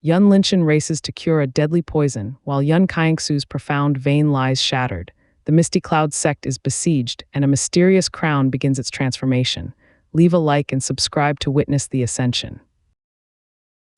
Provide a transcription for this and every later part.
Yun Linshan races to cure a deadly poison, while Yun Kaiengsu's profound vein lies shattered. The Misty Cloud sect is besieged, and a mysterious crown begins its transformation. Leave a like and subscribe to witness the ascension.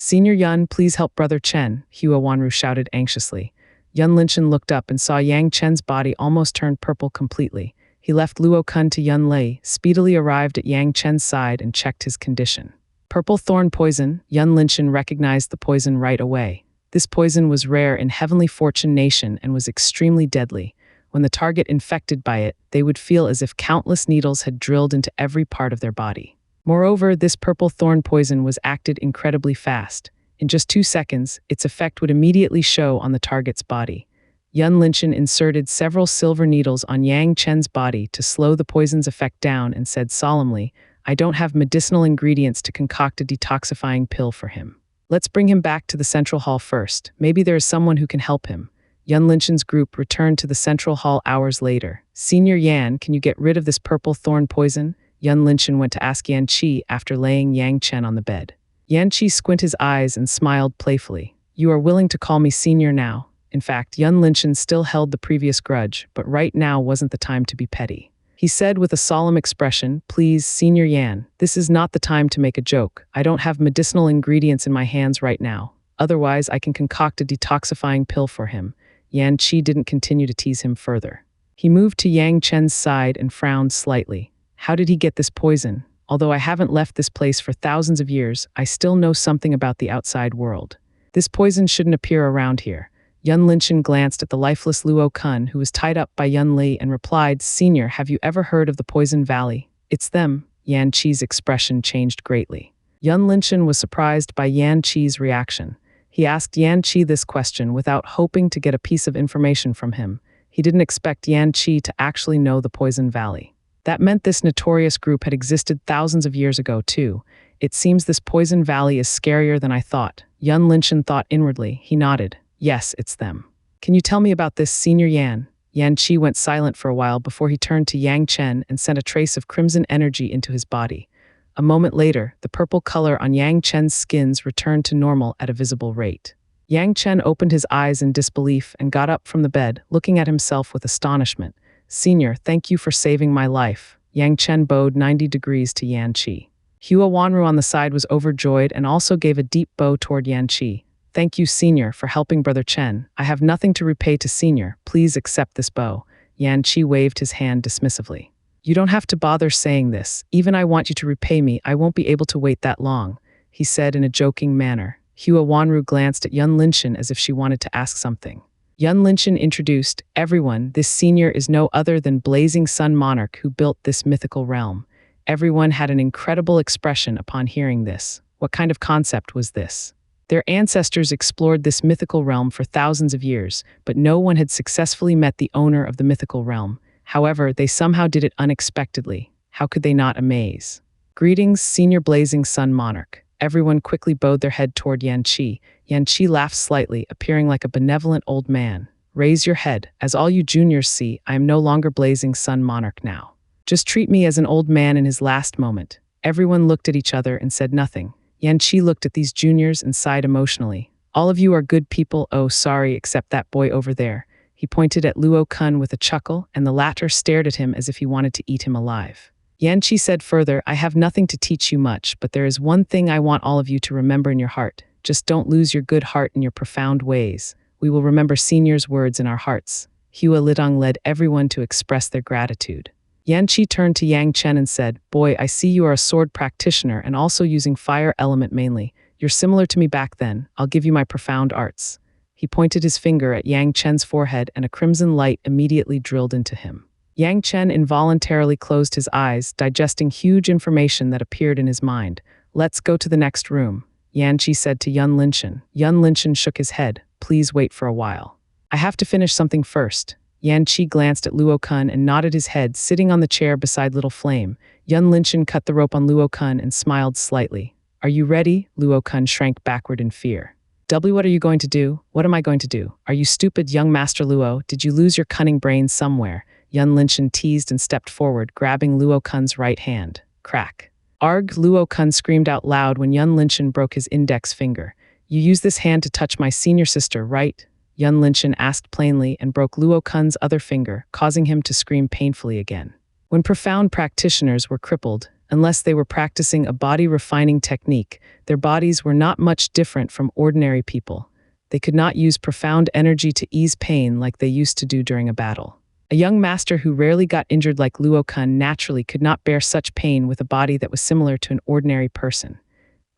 Senior Yun, please help Brother Chen, Hua Wanru shouted anxiously. Yun Linshan looked up and saw Yang Chen's body almost turned purple completely. He left Luo Kun to Yun Lei, speedily arrived at Yang Chen's side and checked his condition. Purple thorn poison. Yun Linshan recognized the poison right away. This poison was rare in Heavenly Fortune Nation and was extremely deadly. When the target infected by it, they would feel as if countless needles had drilled into every part of their body. Moreover, this purple thorn poison was acted incredibly fast. In just 2 seconds, its effect would immediately show on the target's body. Yun Linshan inserted several silver needles on Yang Chen's body to slow the poison's effect down and said solemnly, I don't have medicinal ingredients to concoct a detoxifying pill for him. Let's bring him back to the central hall first. Maybe there is someone who can help him. Yun Linshan's group returned to the central hall hours later. Senior Yan, can you get rid of this purple thorn poison? Yun Linshan went to ask Yan Qi after laying Yang Chen on the bed. Yan Qi squinted his eyes and smiled playfully. You are willing to call me senior now. In fact, Yun Linshan still held the previous grudge, but right now wasn't the time to be petty. He said with a solemn expression, please, Senior Yan, this is not the time to make a joke. I don't have medicinal ingredients in my hands right now. Otherwise, I can concoct a detoxifying pill for him. Yan Qi didn't continue to tease him further. He moved to Yang Chen's side and frowned slightly. How did he get this poison? Although I haven't left this place for thousands of years, I still know something about the outside world. This poison shouldn't appear around here. Yun Linshan glanced at the lifeless Luo Kun, who was tied up by Yun Li, and replied, Senior, have you ever heard of the Poison Valley? It's them. Yan Qi's expression changed greatly. Yun Linshan was surprised by Yan Qi's reaction. He asked Yan Qi this question without hoping to get a piece of information from him. He didn't expect Yan Qi to actually know the Poison Valley. That meant this notorious group had existed thousands of years ago, too. It seems this Poison Valley is scarier than I thought. Yun Linshan thought inwardly. He nodded. Yes, it's them. Can you tell me about this, Senior Yan? Yan Qi went silent for a while before he turned to Yang Chen and sent a trace of crimson energy into his body. A moment later, the purple color on Yang Chen's skins returned to normal at a visible rate. Yang Chen opened his eyes in disbelief and got up from the bed, looking at himself with astonishment. Senior, thank you for saving my life. Yang Chen bowed 90 degrees to Yan Qi. Hua Wanru on the side was overjoyed and also gave a deep bow toward Yan Qi. Thank you, Senior, for helping Brother Chen. I have nothing to repay to Senior. Please accept this bow. Yan Qi waved his hand dismissively. You don't have to bother saying this. Even I want you to repay me. I won't be able to wait that long, he said in a joking manner. Hua Wanru glanced at Yun Linshan as if she wanted to ask something. Yun Linshan introduced, everyone, this Senior is no other than Blazing Sun Monarch who built this mythical realm. Everyone had an incredible expression upon hearing this. What kind of concept was this? Their ancestors explored this mythical realm for thousands of years, but no one had successfully met the owner of the mythical realm. However, they somehow did it unexpectedly. How could they not amaze? Greetings, Senior Blazing Sun Monarch. Everyone quickly bowed their head toward Yan Qi. Yan Qi laughed slightly, appearing like a benevolent old man. Raise your head. As all you juniors see, I am no longer Blazing Sun Monarch now. Just treat me as an old man in his last moment. Everyone looked at each other and said nothing. Yan Qi looked at these juniors and sighed emotionally. All of you are good people, oh sorry, except that boy over there. He pointed at Luo Kun with a chuckle, and the latter stared at him as if he wanted to eat him alive. Yan Qi said further, I have nothing to teach you much, but there is one thing I want all of you to remember in your heart. Just don't lose your good heart in your profound ways. We will remember Senior's words in our hearts. Hua Lidong led everyone to express their gratitude. Yan Qi turned to Yang Chen and said, Boy, I see you are a sword practitioner and also using fire element mainly. You're similar to me back then. I'll give you my profound arts. He pointed his finger at Yang Chen's forehead and a crimson light immediately drilled into him. Yang Chen involuntarily closed his eyes, digesting huge information that appeared in his mind. Let's go to the next room, Yan Qi said to Yun Linshan. Yun Linshan shook his head. Please wait for a while. I have to finish something first. Yan Qi glanced at Luo Kun and nodded his head, sitting on the chair beside Little Flame. Yun Linshan cut the rope on Luo Kun and smiled slightly. Are you ready? Luo Kun shrank backward in fear. What are you going to do? What am I going to do? Are you stupid, young Master Luo? Did you lose your cunning brain somewhere? Yun Linshan teased and stepped forward, grabbing Luo Kun's right hand. Crack. Arg! Luo Kun screamed out loud when Yun Linshan broke his index finger. You use this hand to touch my senior sister, right? Yun Linshan asked plainly and broke Luo Kun's other finger, causing him to scream painfully again. When profound practitioners were crippled, unless they were practicing a body-refining technique, their bodies were not much different from ordinary people. They could not use profound energy to ease pain like they used to do during a battle. A young master who rarely got injured like Luo Kun naturally could not bear such pain with a body that was similar to an ordinary person.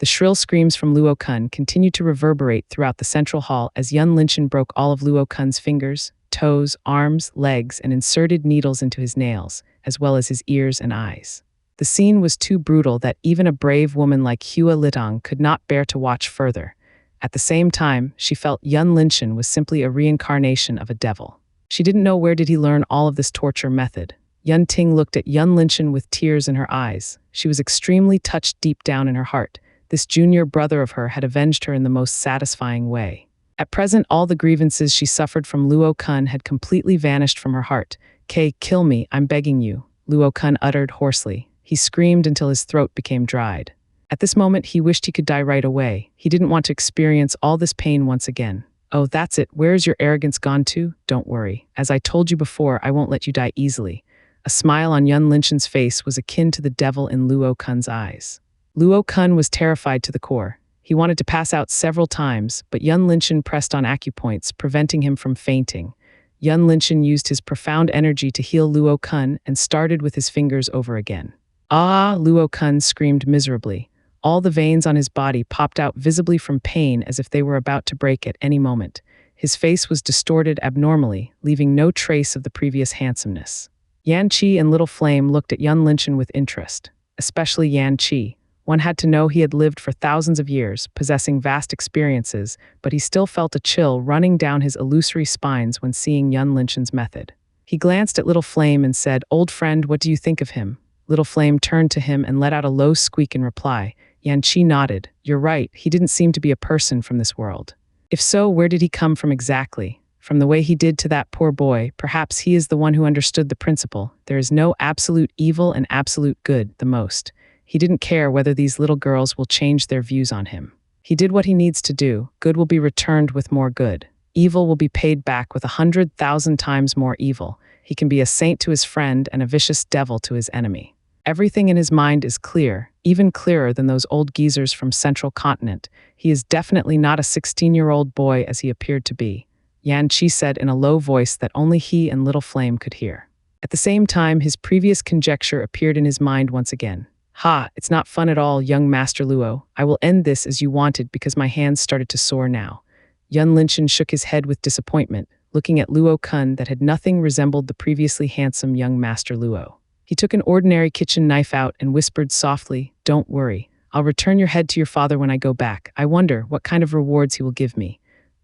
The shrill screams from Luo Kun continued to reverberate throughout the central hall as Yun Linshan broke all of Luo Kun's fingers, toes, arms, legs, and inserted needles into his nails, as well as his ears and eyes. The scene was too brutal that even a brave woman like Hua Litang could not bear to watch further. At the same time, she felt Yun Linshan was simply a reincarnation of a devil. She didn't know where did he learn all of this torture method. Yun Ting looked at Yun Linshan with tears in her eyes. She was extremely touched deep down in her heart. This junior brother of her had avenged her in the most satisfying way. At present, all the grievances she suffered from Luo Kun had completely vanished from her heart. "Kay, kill me, I'm begging you," Luo Kun uttered hoarsely. He screamed until his throat became dried. At this moment, he wished he could die right away. He didn't want to experience all this pain once again. "Oh, that's it. Where's your arrogance gone to? Don't worry. As I told you before, I won't let you die easily." A smile on Yun Linshan's face was akin to the devil in Luo Kun's eyes. Luo Kun was terrified to the core. He wanted to pass out several times, but Yun Linshan pressed on acupoints, preventing him from fainting. Yun Linshan used his profound energy to heal Luo Kun and started with his fingers over again. "Ah!" Luo Kun screamed miserably. All the veins on his body popped out visibly from pain as if they were about to break at any moment. His face was distorted abnormally, leaving no trace of the previous handsomeness. Yan Qi and Little Flame looked at Yun Linshan with interest, especially Yan Qi. One had to know he had lived for thousands of years, possessing vast experiences, but he still felt a chill running down his illusory spines when seeing Yun Linshan's method. He glanced at Little Flame and said, "Old friend, what do you think of him?" Little Flame turned to him and let out a low squeak in reply. Yan Qi nodded. "You're right, he didn't seem to be a person from this world. If so, where did he come from exactly? From the way he did to that poor boy, perhaps he is the one who understood the principle. There is no absolute evil and absolute good, the most. He didn't care whether these little girls will change their views on him. He did what he needs to do. Good will be returned with more good. Evil will be paid back with 100,000 times more evil. He can be a saint to his friend and a vicious devil to his enemy. Everything in his mind is clear, even clearer than those old geezers from Central Continent. He is definitely not a 16-year-old boy as he appeared to be," Yan Qi said in a low voice that only he and Little Flame could hear. At the same time, his previous conjecture appeared in his mind once again. "Ha, it's not fun at all, young Master Luo. I will end this as you wanted because my hands started to sore now." Yun Linshan shook his head with disappointment, looking at Luo Kun that had nothing resembled the previously handsome young Master Luo. He took an ordinary kitchen knife out and whispered softly, "Don't worry. I'll return your head to your father when I go back. I wonder what kind of rewards he will give me."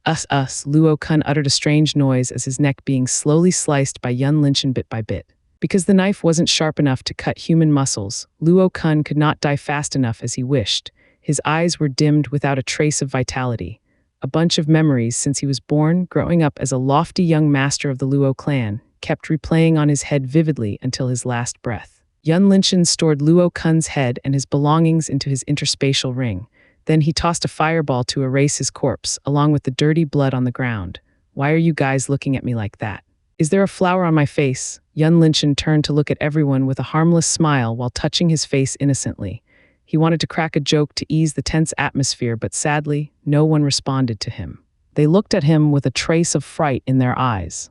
Us. Luo Kun uttered a strange noise as his neck being slowly sliced by Yun Linshan bit by bit. Because the knife wasn't sharp enough to cut human muscles, Luo Kun could not die fast enough as he wished. His eyes were dimmed without a trace of vitality. A bunch of memories since he was born, growing up as a lofty young master of the Luo clan, kept replaying on his head vividly until his last breath. Yun Linshan stored Luo Kun's head and his belongings into his interspatial ring. Then he tossed a fireball to erase his corpse, along with the dirty blood on the ground. "Why are you guys looking at me like that? Is there a flower on my face?" Yun Linshan turned to look at everyone with a harmless smile while touching his face innocently. He wanted to crack a joke to ease the tense atmosphere, but sadly, no one responded to him. They looked at him with a trace of fright in their eyes.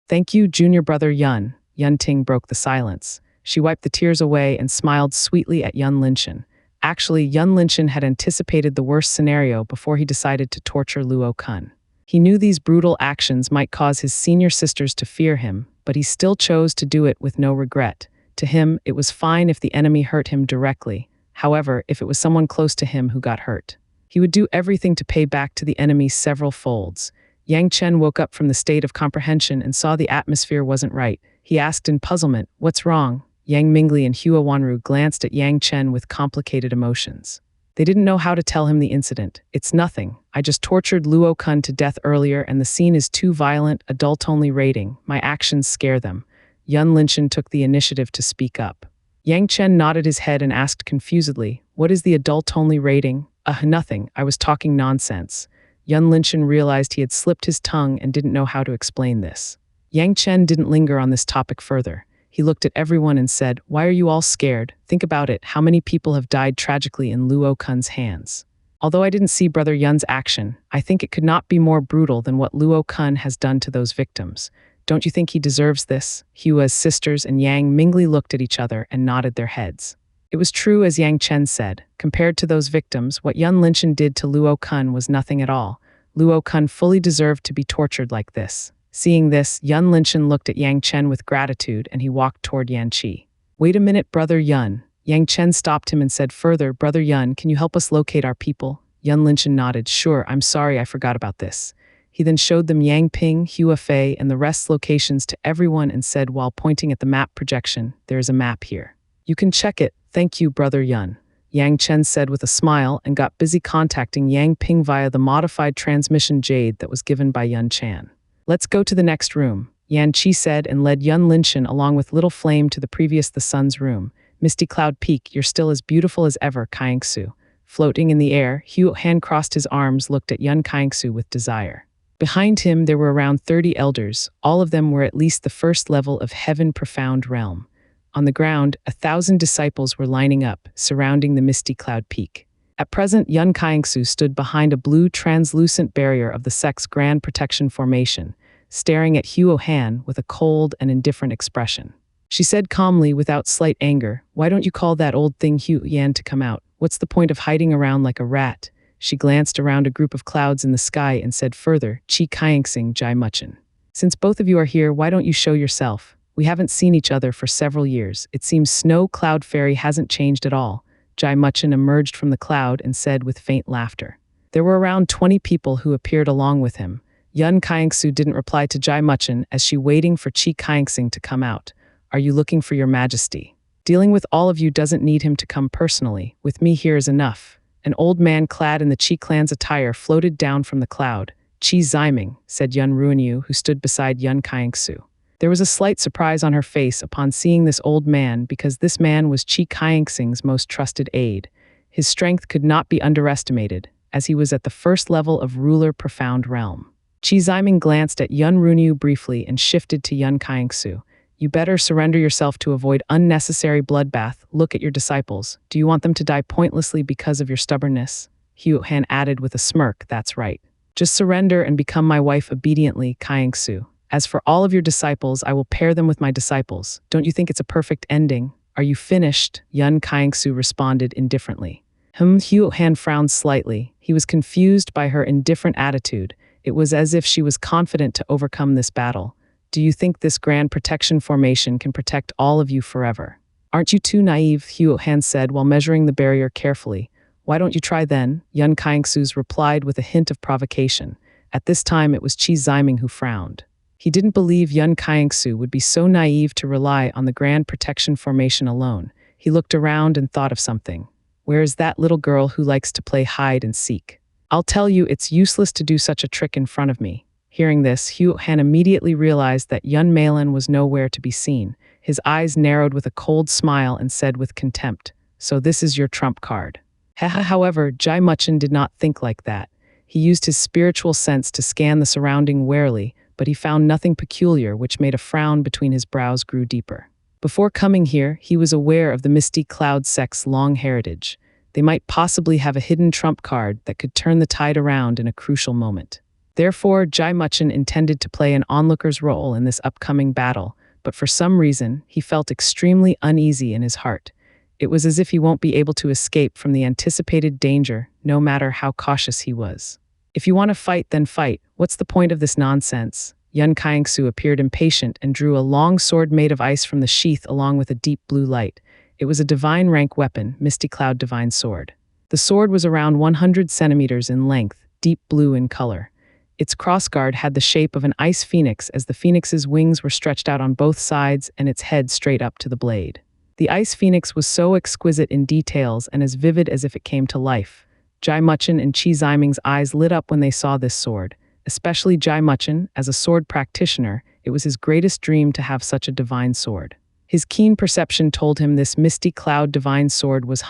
"Thank you, junior brother Yun." Yun Ting broke the silence. She wiped the tears away and smiled sweetly at Yun Linshan. Actually, Yun Linshan had anticipated the worst scenario before he decided to torture Luo Kun. He knew these brutal actions might cause his senior sisters to fear him, but he still chose to do it with no regret. To him, it was fine if the enemy hurt him directly. However, if it was someone close to him who got hurt, he would do everything to pay back to the enemy several folds. Yang Chen woke up from the state of comprehension and saw the atmosphere wasn't right. He asked in puzzlement, "What's wrong?" Yang Mingli and Hua Wanru glanced at Yang Chen with complicated emotions. They didn't know how to tell him the incident. "It's nothing. I just tortured Luo Kun to death earlier and the scene is too violent, adult-only rating. My actions scare them." Yun Linshan took the initiative to speak up. Yang Chen nodded his head and asked confusedly, "What is the adult-only rating?" Nothing. I was talking nonsense. Yun Linshan realized he had slipped his tongue and didn't know how to explain this. Yang Chen didn't linger on this topic further. He looked at everyone and said, "Why are you all scared? Think about it. How many people have died tragically in Luo Kun's hands?" Although I didn't see Brother Yun's action, I think it could not be more brutal than what Luo Kun has done to those victims. Don't you think he deserves this? Hua's sisters and Yang Mingli looked at each other and nodded their heads. It was true as Yang Chen said. Compared to those victims, what Yun Linshan did to Luo Kun was nothing at all. Luo Kun fully deserved to be tortured like this. Seeing this, Yun Linshan looked at Yang Chen with gratitude and he walked toward Yan Qi. "Wait a minute, Brother Yun." Yang Chen stopped him and said further, "Brother Yun, can you help us locate our people?" Yun Linshan nodded, "Sure, I'm sorry I forgot about this." He then showed them Yang Ping, Hua Fei, and the rest's locations to everyone and said while pointing at the map projection, "There is a map here. You can check it. Thank you, Brother Yun." Yang Chen said with a smile and got busy contacting Yang Ping via the modified transmission jade that was given by Yun Chan. "Let's go to the next room," Yan Qi said and led Yun Linshan along with Little Flame to the sun's room. "Misty Cloud Peak, you're still as beautiful as ever, Xianxia." Floating in the air, Hu Han crossed his arms, looked at Yun Xianxia with desire. Behind him, there were around 30 elders. All of them were at least the first level of Heaven Profound Realm. On the ground, 1,000 disciples were lining up, surrounding the Misty Cloud Peak. At present, Yun Xianxia stood behind a blue translucent barrier of the sect's Grand Protection Formation, staring at Huo Han with a cold and indifferent expression. She said calmly, without slight anger, "Why don't you call that old thing Hu Yan to come out? What's the point of hiding around like a rat?" She glanced around a group of clouds in the sky and said further, "Qi Qianxing Jai Muchen. Since both of you are here, why don't you show yourself? We haven't seen each other for several years. It seems Snow Cloud Fairy hasn't changed at all." Jai Muchen emerged from the cloud and said with faint laughter. There were around 20 people who appeared along with him. Yun Xianxia didn't reply to Jai Muchen as she waiting for Qi Qianxing to come out. "Are you looking for your majesty? Dealing with all of you doesn't need him to come personally. With me here is enough." An old man clad in the Qi clan's attire floated down from the cloud. "Qi Ziming," said Yun Ruanyu, who stood beside Yun Xianxia. There was a slight surprise on her face upon seeing this old man because this man was Qi Qianxing's most trusted aide. His strength could not be underestimated, as he was at the first level of Ruler Profound Realm. Qi Ziming glanced at Yun Ruanyu briefly and shifted to Yun Xianxia. "You better surrender yourself to avoid unnecessary bloodbath. Look at your disciples. Do you want them to die pointlessly because of your stubbornness?" Hu Han added with a smirk, "That's right. Just surrender and become my wife obediently, Xianxia. As for all of your disciples, I will pair them with my disciples. Don't you think it's a perfect ending? Are you finished?" Yun Xianxia responded indifferently. Hu Han frowned slightly. He was confused by her indifferent attitude. It was as if she was confident to overcome this battle. "Do you think this Grand Protection Formation can protect all of you forever?" "Aren't you too naive?" Hu Han said while measuring the barrier carefully. "Why don't you try then?" Yun Xianxia replied with a hint of provocation. At this time, it was Qi Ziming who frowned. He didn't believe Yun Xianxia would be so naive to rely on the Grand Protection Formation alone. He looked around and thought of something. "Where is that little girl who likes to play hide and seek? I'll tell you, it's useless to do such a trick in front of me." Hearing this, Hu Han immediately realized that Yun Meilan was nowhere to be seen. His eyes narrowed with a cold smile and said with contempt, "So this is your trump card." However, Jai Muchen did not think like that. He used his spiritual sense to scan the surrounding warily, but he found nothing peculiar, which made a frown between his brows grew deeper. Before coming here, he was aware of the Misty Cloud sect's long heritage. They might possibly have a hidden trump card that could turn the tide around in a crucial moment. Therefore, Jai Muchen intended to play an onlooker's role in this upcoming battle, but for some reason, he felt extremely uneasy in his heart. It was as if he won't be able to escape from the anticipated danger, no matter how cautious he was. "If you want to fight, then fight. What's the point of this nonsense?" Yun Xianxia appeared impatient and drew a long sword made of ice from the sheath along with a deep blue light. It was a divine rank weapon, Misty Cloud Divine Sword. The sword was around 100 centimeters in length, deep blue in color. Its crossguard had the shape of an ice phoenix as the phoenix's wings were stretched out on both sides and its head straight up to the blade. The ice phoenix was so exquisite in details and as vivid as if it came to life. Jai Muchen and Qi Ziming's eyes lit up when they saw this sword. Especially Jai Muchen, as a sword practitioner, it was his greatest dream to have such a divine sword. His keen perception told him this Misty Cloud Divine Sword was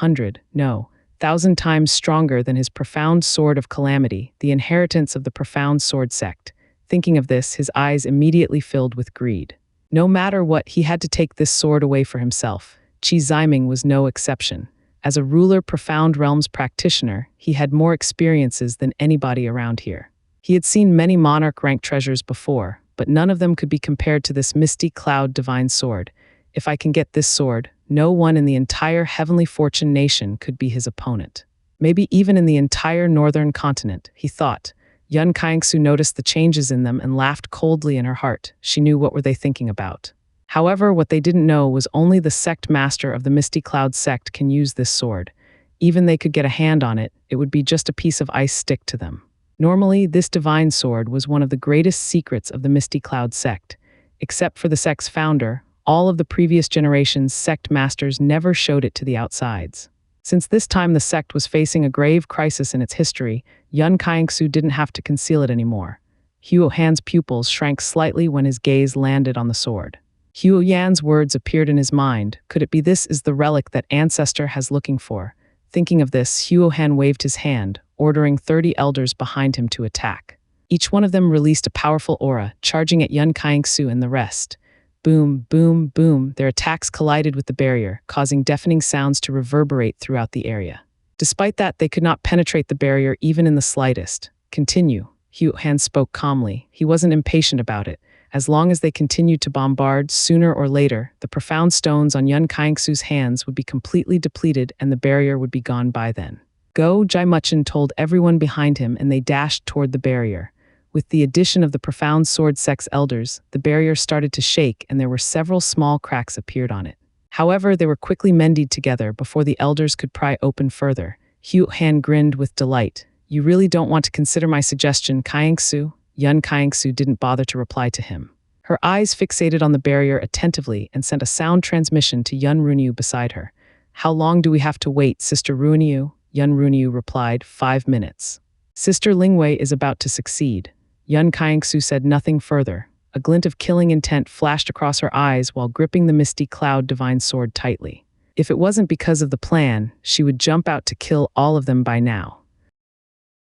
1,000 times stronger than his profound sword of calamity, the inheritance of the profound sword sect. Thinking of this, his eyes immediately filled with greed. No matter what, he had to take this sword away for himself. Qi Ziming was no exception. As a ruler, profound realms practitioner, he had more experiences than anybody around here. He had seen many monarch-ranked treasures before, but none of them could be compared to this misty cloud divine sword. If I can get this sword, no one in the entire heavenly fortune nation could be his opponent. Maybe even in the entire northern continent, he thought. Yun Kangsu noticed the changes in them and laughed coldly in her heart. She knew what were they thinking about. However, what they didn't know was only the sect master of the Misty Cloud sect can use this sword. Even they could get a hand on it, it would be just a piece of ice stick to them. Normally, this divine sword was one of the greatest secrets of the Misty Cloud sect. Except for the sect's founder, all of the previous generation's sect masters never showed it to the outsides. Since this time the sect was facing a grave crisis in its history, Yun Kangsu didn't have to conceal it anymore. Huo Han's pupils shrank slightly when his gaze landed on the sword. Huo Yan's words appeared in his mind. Could it be this is the relic that ancestor has looking for? Thinking of this, Huo Han waved his hand, ordering 30 elders behind him to attack. Each one of them released a powerful aura, charging at Yun Kangsu and the rest. Boom, boom, boom, their attacks collided with the barrier, causing deafening sounds to reverberate throughout the area. Despite that, they could not penetrate the barrier even in the slightest. Continue, Huo Han spoke calmly. He wasn't impatient about it. As long as they continued to bombard, sooner or later, the profound stones on Yun Kangsu's hands would be completely depleted and the barrier would be gone by then. Go, Jai Muchen told everyone behind him, and they dashed toward the barrier. With the addition of the profound sword sect's elders, the barrier started to shake and there were several small cracks appeared on it. However, they were quickly mended together before the elders could pry open further. Huo Han grinned with delight. You really don't want to consider my suggestion, Kangsu? Yun Kangsu didn't bother to reply to him. Her eyes fixated on the barrier attentively and sent a sound transmission to Yun Runyu beside her. How long do we have to wait, Sister Runyu? Yun Runyu replied, 5 minutes. Sister Lingwei is about to succeed. Yun Kangsu said nothing further. A glint of killing intent flashed across her eyes while gripping the misty cloud divine sword tightly. If it wasn't because of the plan, she would jump out to kill all of them by now.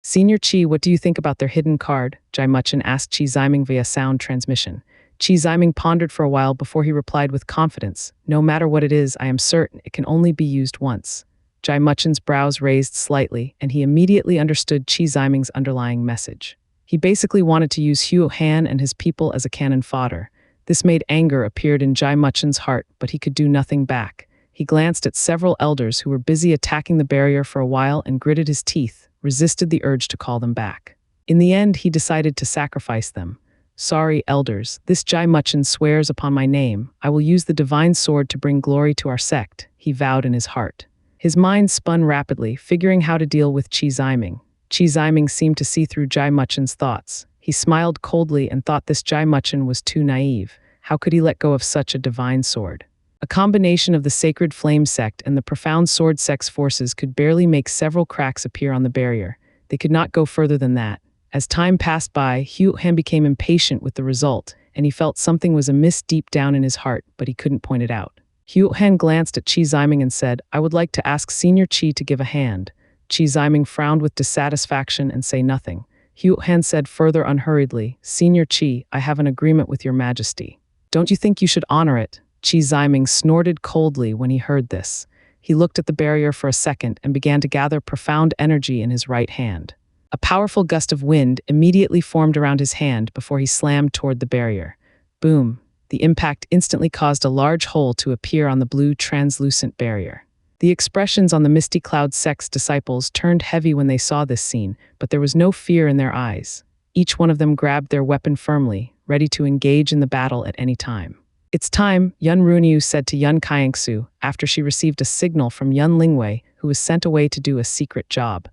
Senior Qi, what do you think about their hidden card? Jai Muchen asked Qi Ziming via sound transmission. Qi Ziming pondered for a while before he replied with confidence. No matter what it is, I am certain it can only be used once. Jai Muchen's brows raised slightly, and he immediately understood Qi Ziming's underlying message. He basically wanted to use Huo Han and his people as a cannon fodder. This made anger appeared in Jai Muchen's heart, but he could do nothing back. He glanced at several elders who were busy attacking the barrier for a while and gritted his teeth, resisted the urge to call them back. In the end, he decided to sacrifice them. Sorry, elders, this Jai Muchen swears upon my name. I will use the divine sword to bring glory to our sect, he vowed in his heart. His mind spun rapidly, figuring how to deal with Qi Ziming. Qi Ziming seemed to see through Jai Muchen's thoughts. He smiled coldly and thought this Jai Muchen was too naive. How could he let go of such a divine sword? A combination of the Sacred Flame sect and the Profound Sword sect's forces could barely make several cracks appear on the barrier. They could not go further than that. As time passed by, Huo Han became impatient with the result, and he felt something was amiss deep down in his heart, but he couldn't point it out. Huo Han glanced at Qi Ziming and said, I would like to ask Senior Qi to give a hand. Qi Ziming frowned with dissatisfaction and said nothing. Huo Han said further unhurriedly, Senior Qi, I have an agreement with your majesty. Don't you think you should honor it? Qi Ziming snorted coldly when he heard this. He looked at the barrier for a second and began to gather profound energy in his right hand. A powerful gust of wind immediately formed around his hand before he slammed toward the barrier. Boom! The impact instantly caused a large hole to appear on the blue translucent barrier. The expressions on the Misty Cloud sect's disciples turned heavy when they saw this scene, but there was no fear in their eyes. Each one of them grabbed their weapon firmly, ready to engage in the battle at any time. It's time, Yun Runyu said to Yun Kangsu after she received a signal from Yun Lingwei, who was sent away to do a secret job.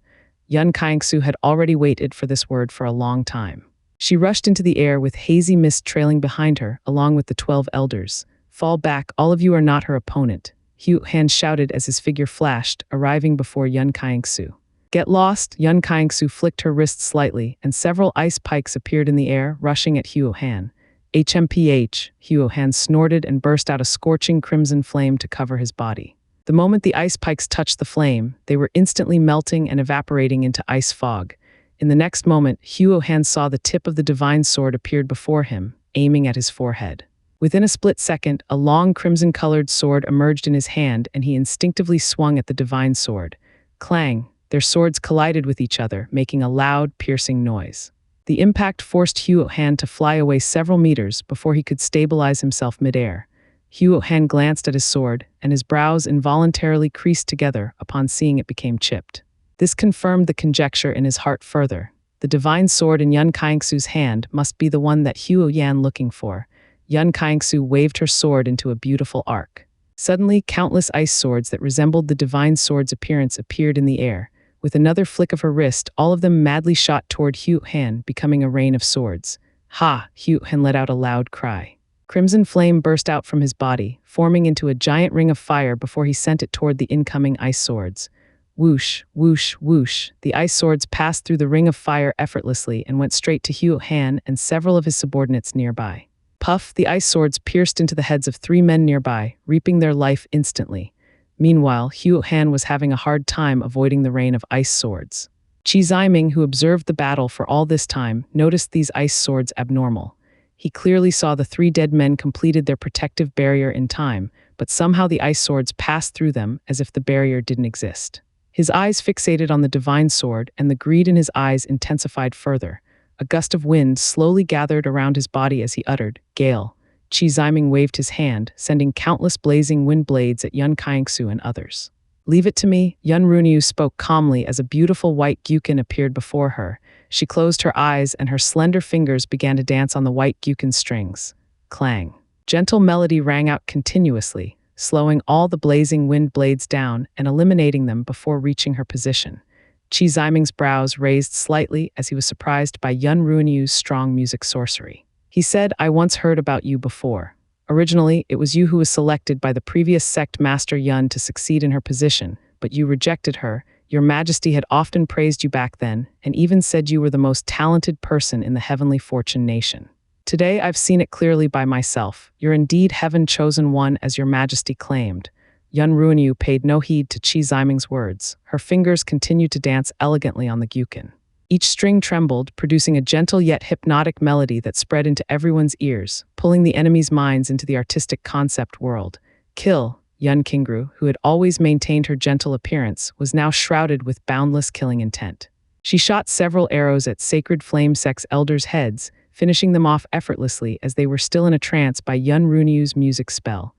Yun Kangsu had already waited for this word for a long time. She rushed into the air with hazy mist trailing behind her, along with the 12 elders. Fall back, all of you are not her opponent. Huo Han shouted as his figure flashed, arriving before Yun Kangsu. Get lost, Yun Kangsu flicked her wrist slightly, and several ice pikes appeared in the air, rushing at Huo Han. HMPH, Huo Han snorted and burst out a scorching crimson flame to cover his body. The moment the ice pikes touched the flame, they were instantly melting and evaporating into ice fog. In the next moment, Huo Han saw the tip of the divine sword appeared before him, aiming at his forehead. Within a split second, a long crimson-colored sword emerged in his hand, and he instinctively swung at the divine sword. Clang! Their swords collided with each other, making a loud, piercing noise. The impact forced Huo Han to fly away several meters before he could stabilize himself midair. Huo Han glanced at his sword, and his brows involuntarily creased together upon seeing it became chipped. This confirmed the conjecture in his heart further. The divine sword in Yun Kaingsu's hand must be the one that Huo Yan looking for. Yun Kaingsu waved her sword into a beautiful arc. Suddenly, countless ice swords that resembled the divine sword's appearance appeared in the air. With another flick of her wrist, all of them madly shot toward Huo Han, becoming a rain of swords. Ha! Huo Han let out a loud cry. Crimson flame burst out from his body, forming into a giant ring of fire before he sent it toward the incoming ice swords. Whoosh, whoosh, whoosh. The ice swords passed through the ring of fire effortlessly and went straight to Huo Han and several of his subordinates nearby. Puff, the ice swords pierced into the heads of 3 men nearby, reaping their life instantly. Meanwhile, Huo Han was having a hard time avoiding the rain of ice swords. Qi Ziming, who observed the battle for all this time, noticed these ice swords abnormal. He clearly saw the 3 dead men completed their protective barrier in time, but somehow the ice swords passed through them as if the barrier didn't exist. His eyes fixated on the divine sword, and the greed in his eyes intensified further. A gust of wind slowly gathered around his body as he uttered, "Gale." Qi Ziming waved his hand, sending countless blazing wind blades at Yun Kaingsu and others. "Leave it to me," Yun Runyu spoke calmly as a beautiful white gyukin appeared before her. She closed her eyes and her slender fingers began to dance on the white gyukin strings. Clang. Gentle melody rang out continuously, slowing all the blazing wind blades down and eliminating them before reaching her position. Qi Ziming's brows raised slightly as he was surprised by Yun Runyu's strong music sorcery. He said, "I once heard about you before. Originally, it was you who was selected by the previous sect master Yun to succeed in her position, but you rejected her. Your Majesty had often praised you back then, and even said you were the most talented person in the Heavenly Fortune Nation. Today I've seen it clearly by myself. You're indeed heaven-chosen one as your Majesty claimed." Yun Runyu paid no heed to Qi Ziming's words. Her fingers continued to dance elegantly on the gyukin. Each string trembled, producing a gentle yet hypnotic melody that spread into everyone's ears, pulling the enemy's minds into the artistic concept world. Kill. Yun Qingru, who had always maintained her gentle appearance, was now shrouded with boundless killing intent. She shot several arrows at Sacred Flame Sect's elders' heads, finishing them off effortlessly as they were still in a trance by Yun Runyu's music spell.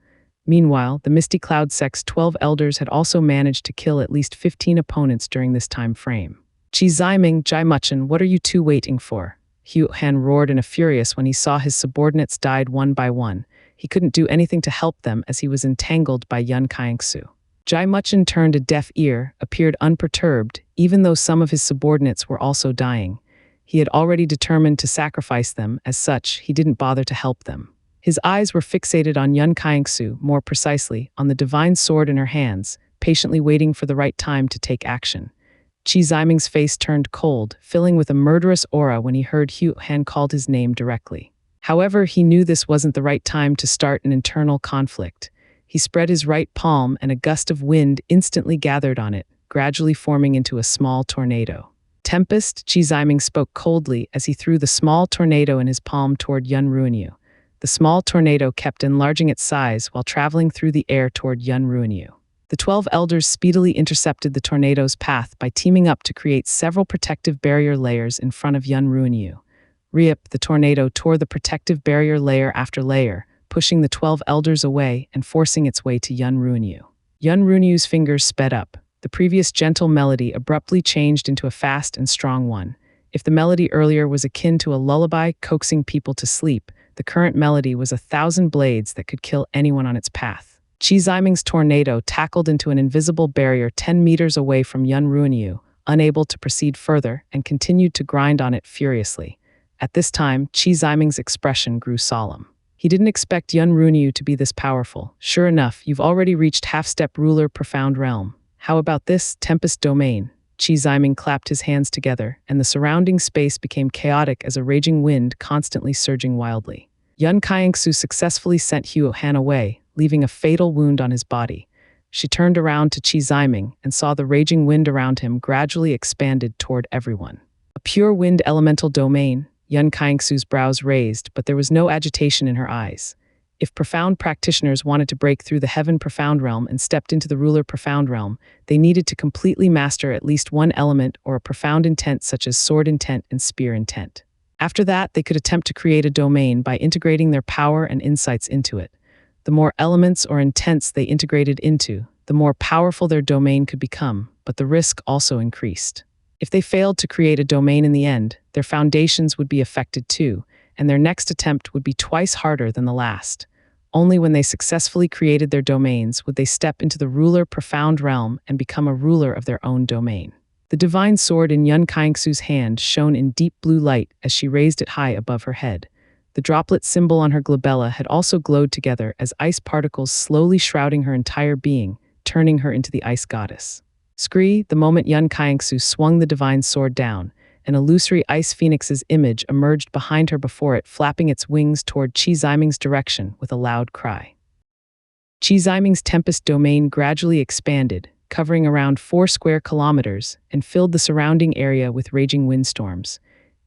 Meanwhile, the Misty Cloud Sect's 12 elders had also managed to kill at least 15 opponents during this time frame. "Qi Ziming, Jai Muchen, what are you two waiting for?" Huo Han roared in a furious when he saw his subordinates died one by one. He couldn't do anything to help them as he was entangled by Yun Kaingsu. Jai Muchen turned a deaf ear, appeared unperturbed, even though some of his subordinates were also dying. He had already determined to sacrifice them, as such, he didn't bother to help them. His eyes were fixated on Yun Kaingsu, more precisely, on the divine sword in her hands, patiently waiting for the right time to take action. Qi Ziming's face turned cold, filling with a murderous aura when he heard Huo Han called his name directly. However, he knew this wasn't the right time to start an internal conflict. He spread his right palm and a gust of wind instantly gathered on it, gradually forming into a small tornado. "Tempest," Qi Ziming spoke coldly as he threw the small tornado in his palm toward Yun Runyu. The small tornado kept enlarging its size while traveling through the air toward Yun Runyu. The 12 elders speedily intercepted the tornado's path by teaming up to create several protective barrier layers in front of Yun Runyu. Rip, the tornado tore the protective barrier layer after layer, pushing the 12 elders away and forcing its way to Yun Runyu. Yun Runyu's fingers sped up. The previous gentle melody abruptly changed into a fast and strong one. If the melody earlier was akin to a lullaby coaxing people to sleep, the current melody was 1,000 blades that could kill anyone on its path. Qi Ziming's tornado tackled into an invisible barrier 10 meters away from Yun Runyu, unable to proceed further, and continued to grind on it furiously. At this time, Qi Ziming's expression grew solemn. He didn't expect Yun Runyu to be this powerful. "Sure enough, you've already reached half-step ruler profound realm. How about this, Tempest Domain?" Qi Ziming clapped his hands together, and the surrounding space became chaotic as a raging wind constantly surging wildly. Yun Kaingsu successfully sent Huo Han away, leaving a fatal wound on his body. She turned around to Qi Ziming and saw the raging wind around him gradually expanded toward everyone. A pure wind elemental domain, Yun Kaingsu's brows raised, but there was no agitation in her eyes. If profound practitioners wanted to break through the heaven profound realm and stepped into the ruler profound realm, they needed to completely master at least one element or a profound intent such as sword intent and spear intent. After that, they could attempt to create a domain by integrating their power and insights into it. The more elements or intents they integrated into, the more powerful their domain could become, but the risk also increased. If they failed to create a domain in the end, their foundations would be affected too, and their next attempt would be twice harder than the last. Only when they successfully created their domains would they step into the ruler profound realm and become a ruler of their own domain. The divine sword in Yun Kaingsu's hand shone in deep blue light as she raised it high above her head. The droplet symbol on her glabella had also glowed together as ice particles slowly shrouding her entire being, turning her into the ice goddess. Scree, the moment Yun Kaingsu swung the divine sword down, an illusory ice phoenix's image emerged behind her before it, flapping its wings toward Qi Ziming's direction with a loud cry. Qi Ziming's tempest domain gradually expanded, covering around 4 square kilometers, and filled the surrounding area with raging windstorms.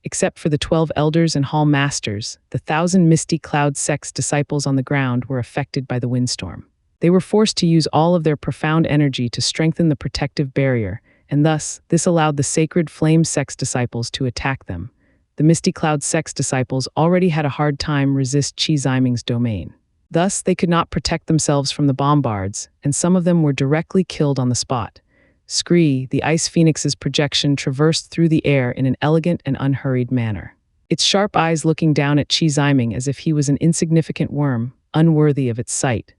Except for the 12 elders and hall masters, the 1,000 misty cloud sect's disciples on the ground were affected by the windstorm. They were forced to use all of their profound energy to strengthen the protective barrier, and thus, this allowed the sacred flame sect's disciples to attack them. The misty cloud sect's disciples already had a hard time resist Qi Ziming's domain. Thus, they could not protect themselves from the bombards, and some of them were directly killed on the spot. Scree, the ice phoenix's projection, traversed through the air in an elegant and unhurried manner. Its sharp eyes looking down at Qi Ziming as if he was an insignificant worm, unworthy of its sight.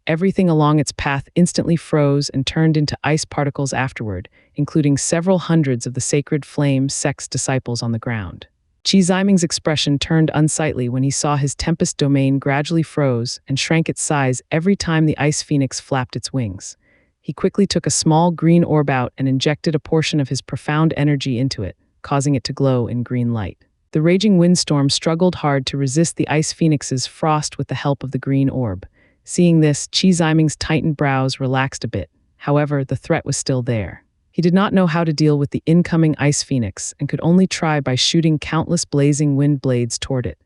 Everything along its path instantly froze and turned into ice particles afterward, including several hundreds of the sacred flame sect's disciples on the ground. Qi Ziming's expression turned unsightly when he saw his tempest domain gradually froze and shrank its size every time the ice phoenix flapped its wings. He quickly took a small green orb out and injected a portion of his profound energy into it, causing it to glow in green light. The raging windstorm struggled hard to resist the ice phoenix's frost with the help of the green orb. Seeing this, Qi Ziming's tightened brows relaxed a bit. However, the threat was still there. He did not know how to deal with the incoming ice phoenix and could only try by shooting countless blazing wind blades toward it.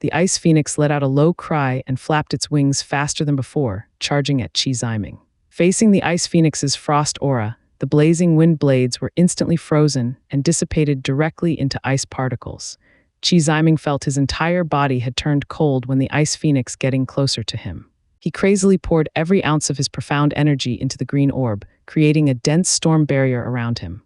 The ice phoenix let out a low cry and flapped its wings faster than before, charging at Qi Ziming. Facing the ice phoenix's frost aura, the blazing wind blades were instantly frozen and dissipated directly into ice particles. Qi Ziming felt his entire body had turned cold when the ice phoenix getting closer to him. He crazily poured every ounce of his profound energy into the green orb, creating a dense storm barrier around him.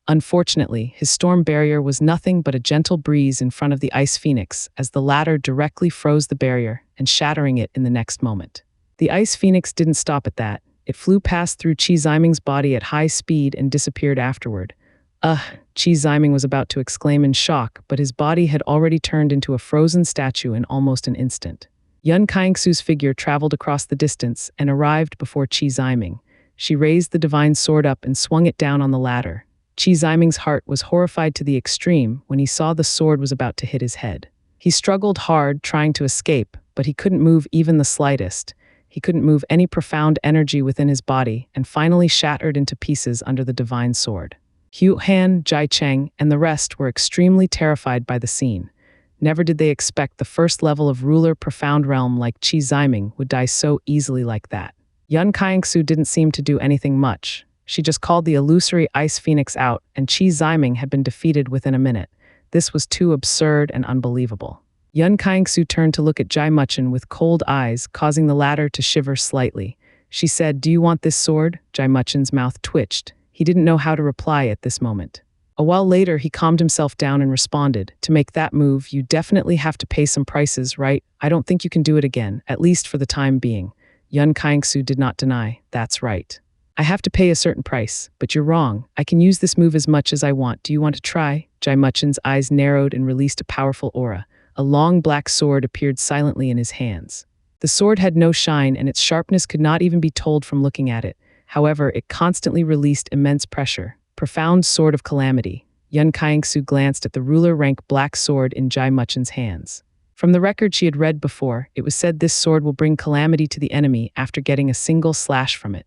Unfortunately, his storm barrier was nothing but a gentle breeze in front of the ice phoenix as the latter directly froze the barrier and shattering it in the next moment. The ice phoenix didn't stop at that. It flew past through Qi Ziming's body at high speed and disappeared afterward. Qi Ziming was about to exclaim in shock, but his body had already turned into a frozen statue in almost an instant. Yun Kaingsu's figure traveled across the distance and arrived before Qi Ziming. She raised the divine sword up and swung it down on the ladder. Qi Ziming's heart was horrified to the extreme when he saw the sword was about to hit his head. He struggled hard, trying to escape, but he couldn't move even the slightest. He couldn't move any profound energy within his body and finally shattered into pieces under the divine sword. Hu Han, Jai Cheng, and the rest were extremely terrified by the scene. Never did they expect the first level of ruler profound realm like Qi Ziming would die so easily like that. Yun Kaingsu didn't seem to do anything much. She just called the illusory ice phoenix out, and Qi Ziming had been defeated within a minute. This was too absurd and unbelievable. Yun Kaingsu turned to look at Jai Muchen with cold eyes, causing the latter to shiver slightly. She said, "Do you want this sword?" Jai Muchen's mouth twitched. He didn't know how to reply at this moment. A while later, he calmed himself down and responded, "To make that move, you definitely have to pay some prices, right? I don't think you can do it again, at least for the time being." Yun Kaingsu did not deny, "That's right. I have to pay a certain price, but you're wrong. I can use this move as much as I want. Do you want to try?" Jai Muchen's eyes narrowed and released a powerful aura. A long black sword appeared silently in his hands. The sword had no shine, and its sharpness could not even be told from looking at it. However, it constantly released immense pressure. Profound sword of calamity. Yun Kaingsu glanced at the ruler-rank black sword in Jai Muchen's hands. From the record she had read before, it was said this sword will bring calamity to the enemy after getting a single slash from it.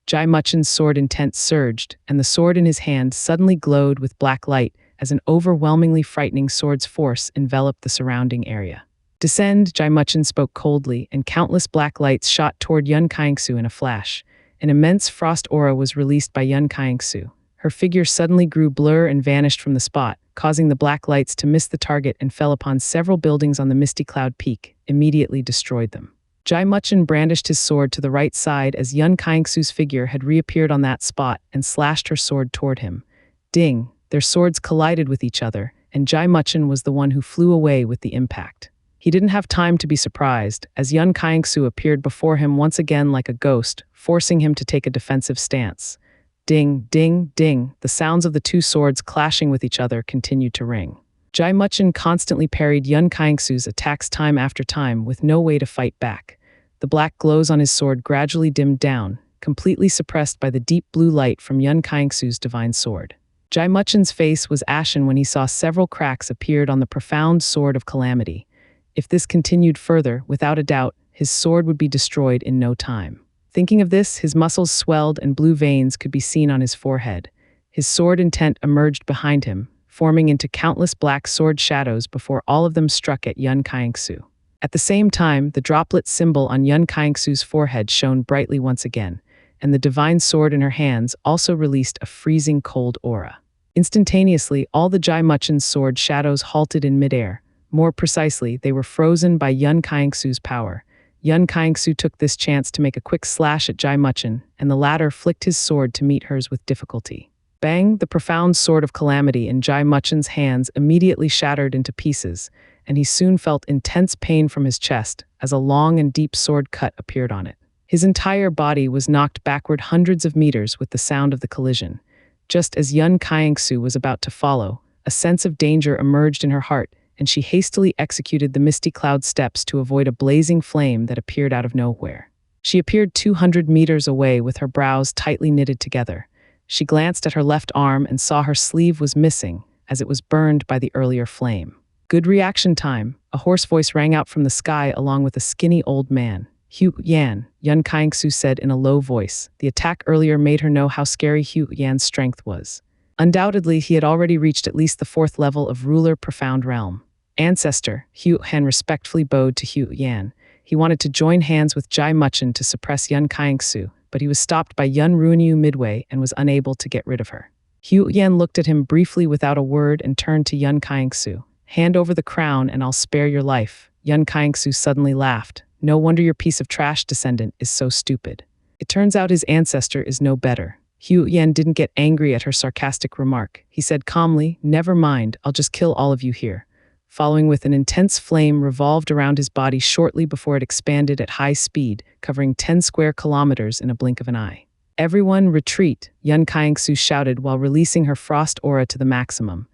Jai Muchin's sword intent surged, and the sword in his hand suddenly glowed with black light as an overwhelmingly frightening sword's force enveloped the surrounding area. Descend, Jai Muchin spoke coldly, and countless black lights shot toward Yun Kaingsu in a flash. An immense frost aura was released by Yun Kaingsu. Her figure suddenly grew blur and vanished from the spot, causing the black lights to miss the target and fell upon several buildings on the misty cloud peak, immediately destroyed them. Jai Muchin brandished his sword to the right side as Yun Kaingsu's figure had reappeared on that spot and slashed her sword toward him. Ding! Their swords collided with each other, and Jai Muchin was the one who flew away with the impact. He didn't have time to be surprised, as Yun Kaingsu appeared before him once again like a ghost, forcing him to take a defensive stance. Ding, ding, ding, the sounds of the two swords clashing with each other continued to ring. Jai Muchin constantly parried Yun Kaingsu's attacks time after time with no way to fight back. The black glows on his sword gradually dimmed down, completely suppressed by the deep blue light from Yun Kaingsu's divine sword. Jai Muchin's face was ashen when he saw several cracks appeared on the profound sword of calamity. If this continued further, without a doubt, his sword would be destroyed in no time. Thinking of this, his muscles swelled and blue veins could be seen on his forehead. His sword intent emerged behind him, forming into countless black sword shadows before all of them struck at Yun Kaingsu. At the same time, the droplet symbol on Yun Kaingsu's forehead shone brightly once again, and the divine sword in her hands also released a freezing cold aura. Instantaneously, all the Jai Muchin's sword shadows halted in midair. More precisely, they were frozen by Yun Kaingsu's power. Yun Kaingsu took this chance to make a quick slash at Jai Muchin, and the latter flicked his sword to meet hers with difficulty. Bang! The profound sword of calamity in Jai Muchin's hands immediately shattered into pieces, and he soon felt intense pain from his chest as a long and deep sword cut appeared on it. His entire body was knocked backward hundreds of meters with the sound of the collision. Just as Yun Kaingsu was about to follow, a sense of danger emerged in her heart, and she hastily executed the misty cloud steps to avoid a blazing flame that appeared out of nowhere. She appeared 200 meters away with her brows tightly knitted together. She glanced at her left arm and saw her sleeve was missing, as it was burned by the earlier flame. Good reaction time, a hoarse voice rang out from the sky along with a skinny old man. Hu Yan, Yun Kaingsu said in a low voice. The attack earlier made her know how scary Hu Yan's strength was. Undoubtedly, he had already reached at least the 4th level of ruler profound realm. Ancestor, Hu Han respectfully bowed to Hu Yan. He wanted to join hands with Jai Muchin to suppress Yun Kaingsu, but he was stopped by Yun Ruinyu midway and was unable to get rid of her. Hu Yan looked at him briefly without a word and turned to Yun Kaingsu. Hand over the crown and I'll spare your life. Yun Kaingsu suddenly laughed. No wonder your piece of trash descendant is so stupid. It turns out his ancestor is no better. Hu Yan didn't get angry at her sarcastic remark. He said calmly, never mind, I'll just kill all of you here. Following with an intense flame revolved around his body shortly before it expanded at high speed, covering 10 square kilometers in a blink of an eye. Everyone retreat, Yun Kaingsu shouted while releasing her frost aura to the maximum.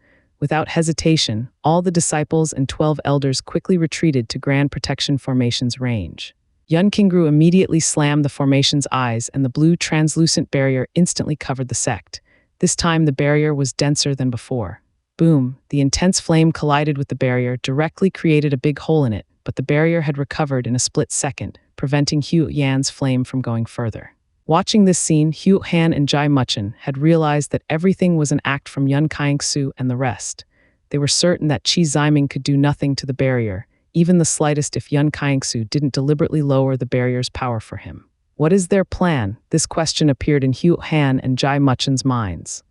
Without hesitation, all the disciples and 12 elders quickly retreated to Grand Protection Formation's range. Yun Kingru immediately slammed the formation's eyes and the blue translucent barrier instantly covered the sect. This time the barrier was denser than before. Boom, the intense flame collided with the barrier, directly created a big hole in it, but the barrier had recovered in a split second, preventing Hu Yan's flame from going further. Watching this scene, Hu Han and Jai Muchin had realized that everything was an act from Yun Kaingsu and the rest. They were certain that Qi Ziming could do nothing to the barrier, even the slightest if Yun Kaingsu didn't deliberately lower the barrier's power for him. What is their plan? This question appeared in Hu Han and Jai Muchin's minds.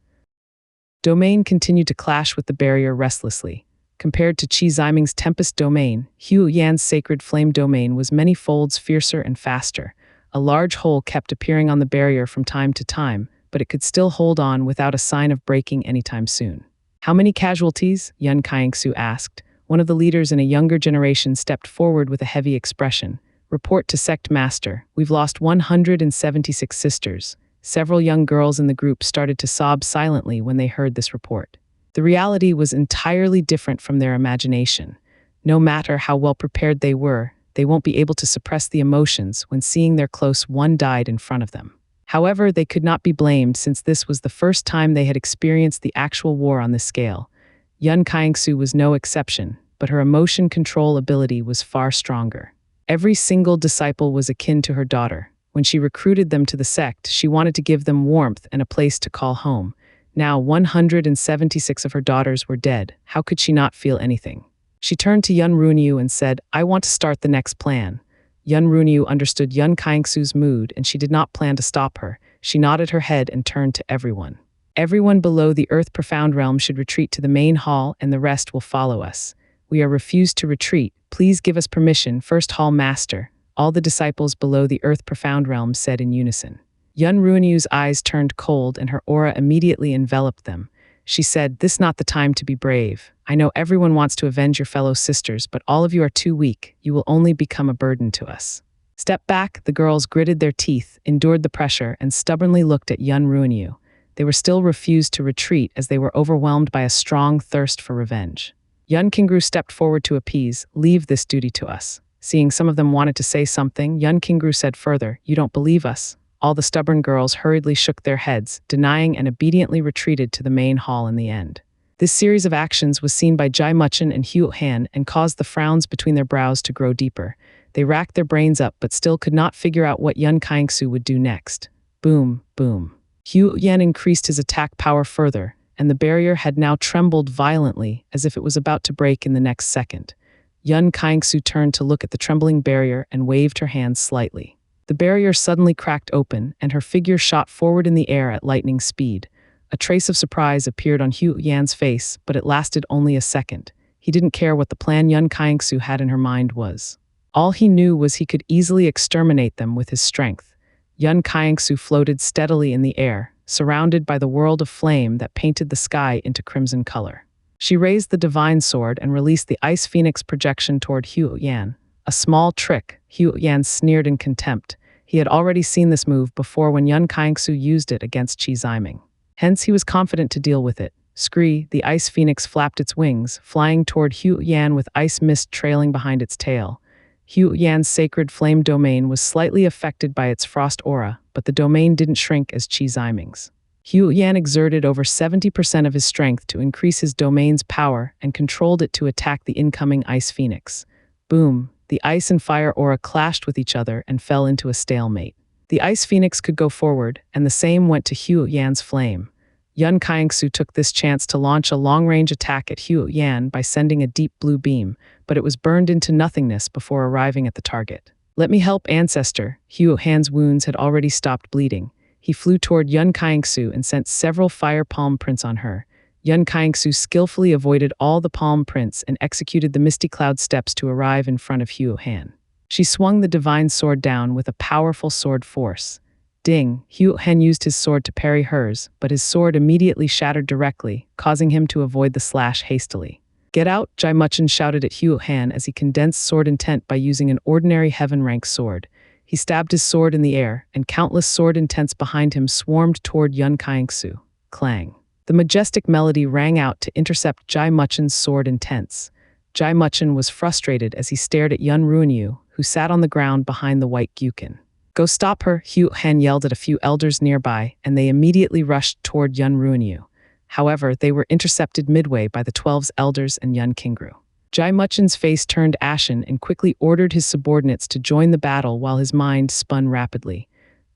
Domain continued to clash with the barrier restlessly. Compared to Qi Ziming's Tempest domain, Hu Yan's Sacred Flame domain was many folds fiercer and faster. A large hole kept appearing on the barrier from time to time, but it could still hold on without a sign of breaking anytime soon. How many casualties? Yun Kaingsu asked. One of the leaders in a younger generation stepped forward with a heavy expression. Report to Sect Master, we've lost 176 sisters. Several young girls in the group started to sob silently when they heard this report. The reality was entirely different from their imagination. No matter how well prepared they were, they won't be able to suppress the emotions when seeing their close one died in front of them. However, they could not be blamed since this was the first time they had experienced the actual war on this scale. Yun Kaingsu was no exception, but her emotion control ability was far stronger. Every single disciple was akin to her daughter. When she recruited them to the sect, she wanted to give them warmth and a place to call home. Now 176 of her daughters were dead. How could she not feel anything? She turned to Yun Runyu and said, "I want to start the next plan." Yun Runyu understood Yun Kaingsu's mood, and she did not plan to stop her. She nodded her head and turned to everyone. "Everyone below the Earth Profound Realm should retreat to the main hall, and the rest will follow us. We are refused to retreat. Please give us permission, First Hall Master," all the disciples below the Earth Profound Realm said in unison. Yun Runyu's eyes turned cold and her aura immediately enveloped them. She said, "This is not the time to be brave. I know everyone wants to avenge your fellow sisters, but all of you are too weak. You will only become a burden to us." Step back, the girls gritted their teeth, endured the pressure, and stubbornly looked at Yun Runyu. They were still refused to retreat as they were overwhelmed by a strong thirst for revenge. Yun Kingru stepped forward to appease, "Leave this duty to us." Seeing some of them wanted to say something, Yun Kingru said further, "You don't believe us." All the stubborn girls hurriedly shook their heads, denying and obediently retreated to the main hall in the end. This series of actions was seen by Jai Muchen and Hugh Han and caused the frowns between their brows to grow deeper. They racked their brains up but still could not figure out what Yun Kaingsu would do next. Boom, boom. Hugh Yan increased his attack power further, and the barrier had now trembled violently as if it was about to break in the next second. Yun Kaingsu turned to look at the trembling barrier and waved her hands slightly. The barrier suddenly cracked open, and her figure shot forward in the air at lightning speed. A trace of surprise appeared on Hugh Yan's face, but it lasted only a second. He didn't care what the plan Yun Kaingsu had in her mind was. All he knew was he could easily exterminate them with his strength. Yun Kaingsu floated steadily in the air, surrounded by the world of flame that painted the sky into crimson color. She raised the divine sword and released the ice phoenix projection toward Hugh Yan. A small trick, Hugh Yan sneered in contempt. He had already seen this move before when Yun Kaingsu used it against Qi Ziming. Hence he was confident to deal with it. Scree, the ice phoenix flapped its wings, flying toward Hugh Yan with ice mist trailing behind its tail. Hugh Yan's sacred flame domain was slightly affected by its frost aura, but the domain didn't shrink as Qi Ziming's. Hugh Yan exerted over 70% of his strength to increase his domain's power and controlled it to attack the incoming ice phoenix. Boom. The ice and fire aura clashed with each other and fell into a stalemate. The ice phoenix could go forward, and the same went to Hugh Yan's flame. Yun Kaingsu took this chance to launch a long-range attack at Hugh Yan by sending a deep blue beam, but it was burned into nothingness before arriving at the target. "Let me help, Ancestor." Hugh Han's wounds had already stopped bleeding. He flew toward Yun Kaingsu and sent several fire palm prints on her. Yun Kaingsu skillfully avoided all the palm prints and executed the misty cloud steps to arrive in front of Hugh Han. She swung the divine sword down with a powerful sword force. Ding! Hugh Han used his sword to parry hers, but his sword immediately shattered directly, causing him to avoid the slash hastily. "Get out!" Jai Muchen shouted at Hugh Han as he condensed sword intent by using an ordinary heaven-rank sword. He stabbed his sword in the air, and countless sword intents behind him swarmed toward Yun Kaingsu. Clang! The majestic melody rang out to intercept Jai Muchen's sword intents. Jai Muchen was frustrated as he stared at Yun Runyu, who sat on the ground behind the white gyukin. "Go stop her!" Hugh Han yelled at a few elders nearby, and they immediately rushed toward Yun Runyu. However, they were intercepted midway by the 12's elders and Yun Kingru. Jai Muchen's face turned ashen and quickly ordered his subordinates to join the battle while his mind spun rapidly.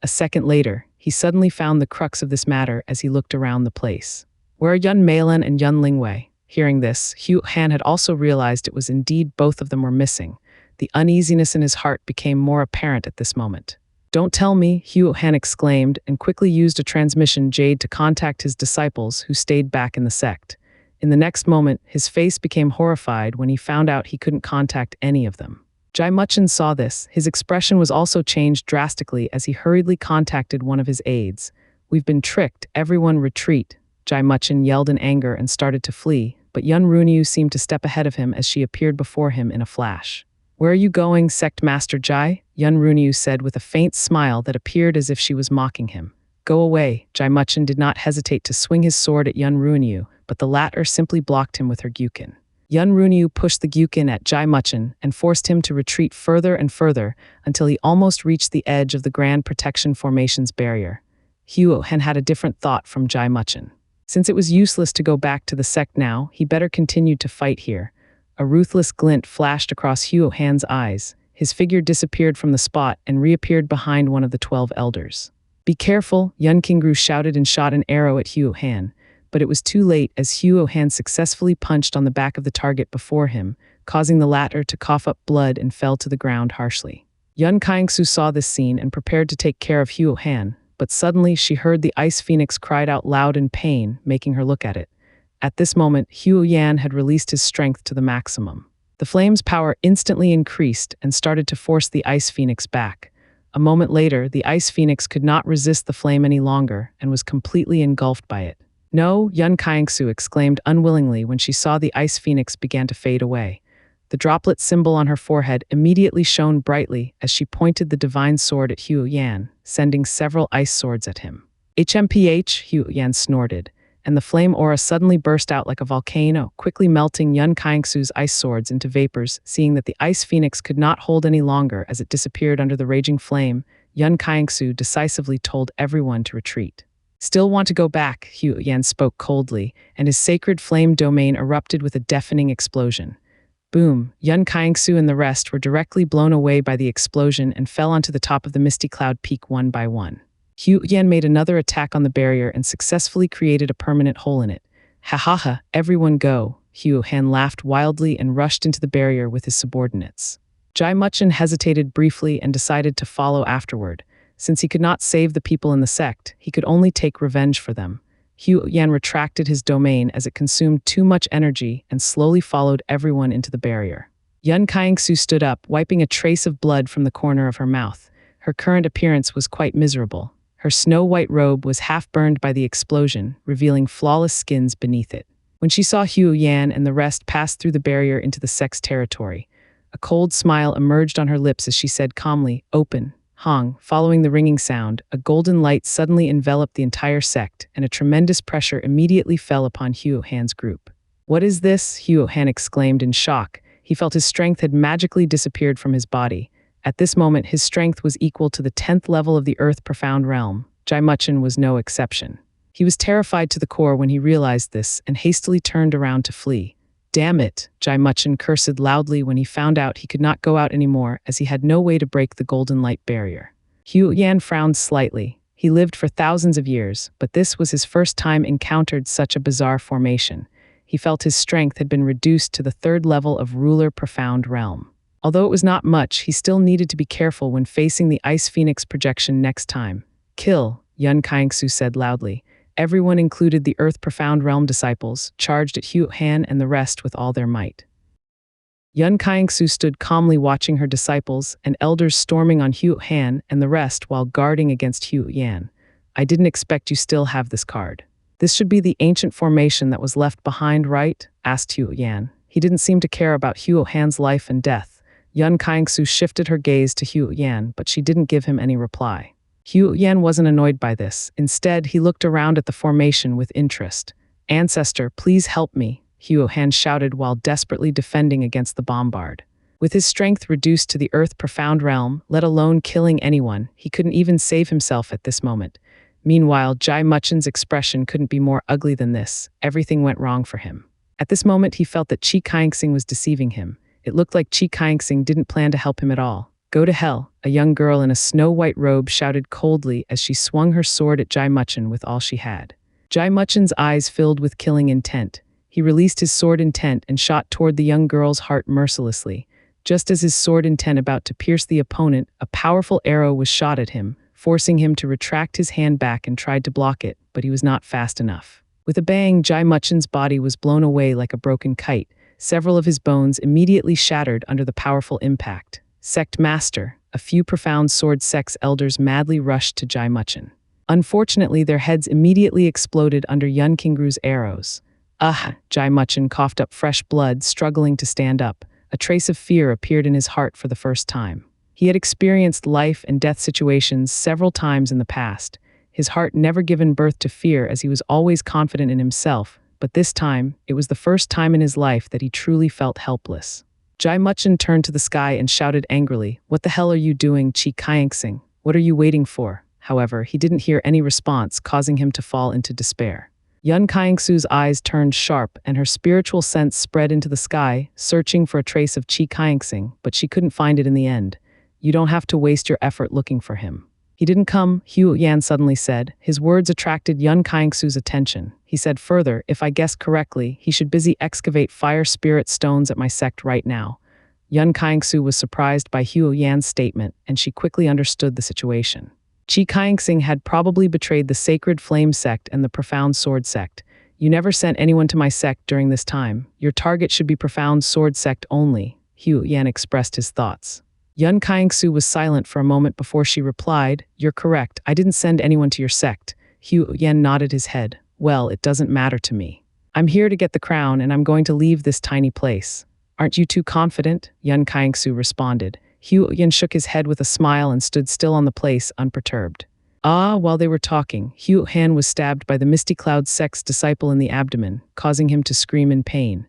A second later, he suddenly found the crux of this matter as he looked around the place. "Where are Yun Meilan and Yun Lingwei?" Hearing this, Hugh Han had also realized it was indeed both of them were missing. The uneasiness in his heart became more apparent at this moment. "Don't tell me," Hugh Han exclaimed, and quickly used a transmission jade to contact his disciples who stayed back in the sect. In the next moment, his face became horrified when he found out he couldn't contact any of them. Jai Muchen saw this. His expression was also changed drastically as he hurriedly contacted one of his aides. "We've been tricked. Everyone retreat." Jai Muchen yelled in anger and started to flee, but Yun Runyu seemed to step ahead of him as she appeared before him in a flash. "Where are you going, Sect Master Jai?" Yun Runyu said with a faint smile that appeared as if she was mocking him. "Go away." Jai Muchen did not hesitate to swing his sword at Yun Runyu, but the latter simply blocked him with her gyukin. Yun Runyu pushed the gyukin at Jai Muchen and forced him to retreat further and further until he almost reached the edge of the Grand Protection Formation's barrier. Hugh Han had a different thought from Jai Muchen. Since it was useless to go back to the sect now, he better continue to fight here. A ruthless glint flashed across Hugh Han's eyes. his figure disappeared from the spot and reappeared behind one of the 12 elders. "Be careful," Yun Qingru shouted and shot an arrow at Huo Han, but it was too late as Huo Han successfully punched on the back of the target before him, causing the latter to cough up blood and fell to the ground harshly. Yun Qingsu saw this scene and prepared to take care of Huo Han, but suddenly she heard the ice phoenix cried out loud in pain, making her look at it. At this moment, Huo Yan had released his strength to the maximum. The flame's power instantly increased and started to force the ice phoenix back. A moment later, the ice phoenix could not resist the flame any longer and was completely engulfed by it. "No," Yun Qingsu exclaimed unwillingly when she saw the ice phoenix began to fade away. The droplet symbol on her forehead immediately shone brightly as she pointed the divine sword at Huo Yan, sending several ice swords at him. "HMPH," Huo Yan snorted, and the flame aura suddenly burst out like a volcano, quickly melting Yun Qingsu's ice swords into vapors. Seeing that the ice phoenix could not hold any longer as it disappeared under the raging flame, Yun Qingsu decisively told everyone to retreat. "Still want to go back?" Huo Yan spoke coldly, and his sacred flame domain erupted with a deafening explosion. Boom! Yun Qingsu and the rest were directly blown away by the explosion and fell onto the top of the misty cloud peak one by one. Huo Yan made another attack on the barrier and successfully created a permanent hole in it. "Ha ha ha, everyone go!" Huo Han laughed wildly and rushed into the barrier with his subordinates. Jai Muchen hesitated briefly and decided to follow afterward. Since he could not save the people in the sect, he could only take revenge for them. Huo Yan retracted his domain as it consumed too much energy and slowly followed everyone into the barrier. Yun Qingsu stood up, wiping a trace of blood from the corner of her mouth. Her current appearance was quite miserable. Her snow-white robe was half-burned by the explosion, revealing flawless skins beneath it. When she saw Huo Yan and the rest pass through the barrier into the sect's territory, a cold smile emerged on her lips as she said calmly, "Open." Hong, following the ringing sound, a golden light suddenly enveloped the entire sect, and a tremendous pressure immediately fell upon Huo Han's group. "What is this?" Huo Han exclaimed in shock. He felt his strength had magically disappeared from his body. At this moment, his strength was equal to the 10th level of the Earth Profound Realm. Jai Muchen was no exception. He was terrified to the core when he realized this and hastily turned around to flee. "Damn it!" Jai Muchen cursed loudly when he found out he could not go out anymore as he had no way to break the golden light barrier. Huo Yan frowned slightly. He lived for thousands of years, but this was his first time encountered such a bizarre formation. He felt his strength had been reduced to the 3rd level of Ruler Profound Realm. Although it was not much, he still needed to be careful when facing the Ice Phoenix projection next time. "Kill," Yun Qingsu said loudly. Everyone included the Earth Profound Realm disciples, charged at Huo Han and the rest with all their might. Yun Qingsu stood calmly watching her disciples and elders storming on Huo Han and the rest while guarding against Huo Yan. "I didn't expect you still have this card. This should be the ancient formation that was left behind, right?" asked Huo Yan. He didn't seem to care about Huo Han's life and death. Yun Qingsu shifted her gaze to Huo Yan, but she didn't give him any reply. Huo Yan wasn't annoyed by this. Instead, he looked around at the formation with interest. "Ancestor, please help me," Huo Han shouted while desperately defending against the bombard. With his strength reduced to the Earth Profound Realm, let alone killing anyone, he couldn't even save himself at this moment. Meanwhile, Jai Muchen's expression couldn't be more ugly than this. Everything went wrong for him. At this moment, he felt that Qi Qingxing was deceiving him. It looked like Qi Qingxing didn't plan to help him at all. "Go to hell," a young girl in a snow-white robe shouted coldly as she swung her sword at Jai Muchen with all she had. Jai Muchen's eyes filled with killing intent. He released his sword intent and shot toward the young girl's heart mercilessly. Just as his sword intent about to pierce the opponent, a powerful arrow was shot at him, forcing him to retract his hand back and tried to block it, but he was not fast enough. With a bang, Jai Muchen's body was blown away like a broken kite. Several of his bones immediately shattered under the powerful impact. Sect Master, a few profound sword sect's elders madly rushed to Jai Muchen. Unfortunately, their heads immediately exploded under Yun Qingru's arrows. Jai Muchen coughed up fresh blood, struggling to stand up. A trace of fear appeared in his heart for the first time. He had experienced life and death situations several times in the past. His heart never given birth to fear as he was always confident in himself, but this time, it was the first time in his life that he truly felt helpless. Jai Muchen turned to the sky and shouted angrily, "What the hell are you doing, Qi Qingxing? What are you waiting for?" However, he didn't hear any response, causing him to fall into despair. Yun Kaingsu's eyes turned sharp and her spiritual sense spread into the sky, searching for a trace of Qi Kaixing, but she couldn't find it in the end. You don't have to waste your effort looking for him. He didn't come, Hu Yan suddenly said. His words attracted Yun Kaingsu's attention. He said further, if I guessed correctly, he should busy excavate fire spirit stones at my sect right now. Yun Kaingsu was surprised by Hu Yan's statement, and she quickly understood the situation. Qi Kaixing had probably betrayed the Sacred Flame sect and the Profound Sword sect. You never sent anyone to my sect during this time. Your target should be Profound Sword sect only, Hu Yan expressed his thoughts. Yun Kaixu was silent for a moment before she replied, You're correct, I didn't send anyone to your sect. Hu Yan nodded his head. Well, it doesn't matter to me. I'm here to get the crown and I'm going to leave this tiny place. Aren't you too confident? Yun Kaixu responded. Hu Yan shook his head with a smile and stood still on the place, unperturbed. While they were talking, Hu Han was stabbed by the Misty Cloud sect's disciple in the abdomen, causing him to scream in pain.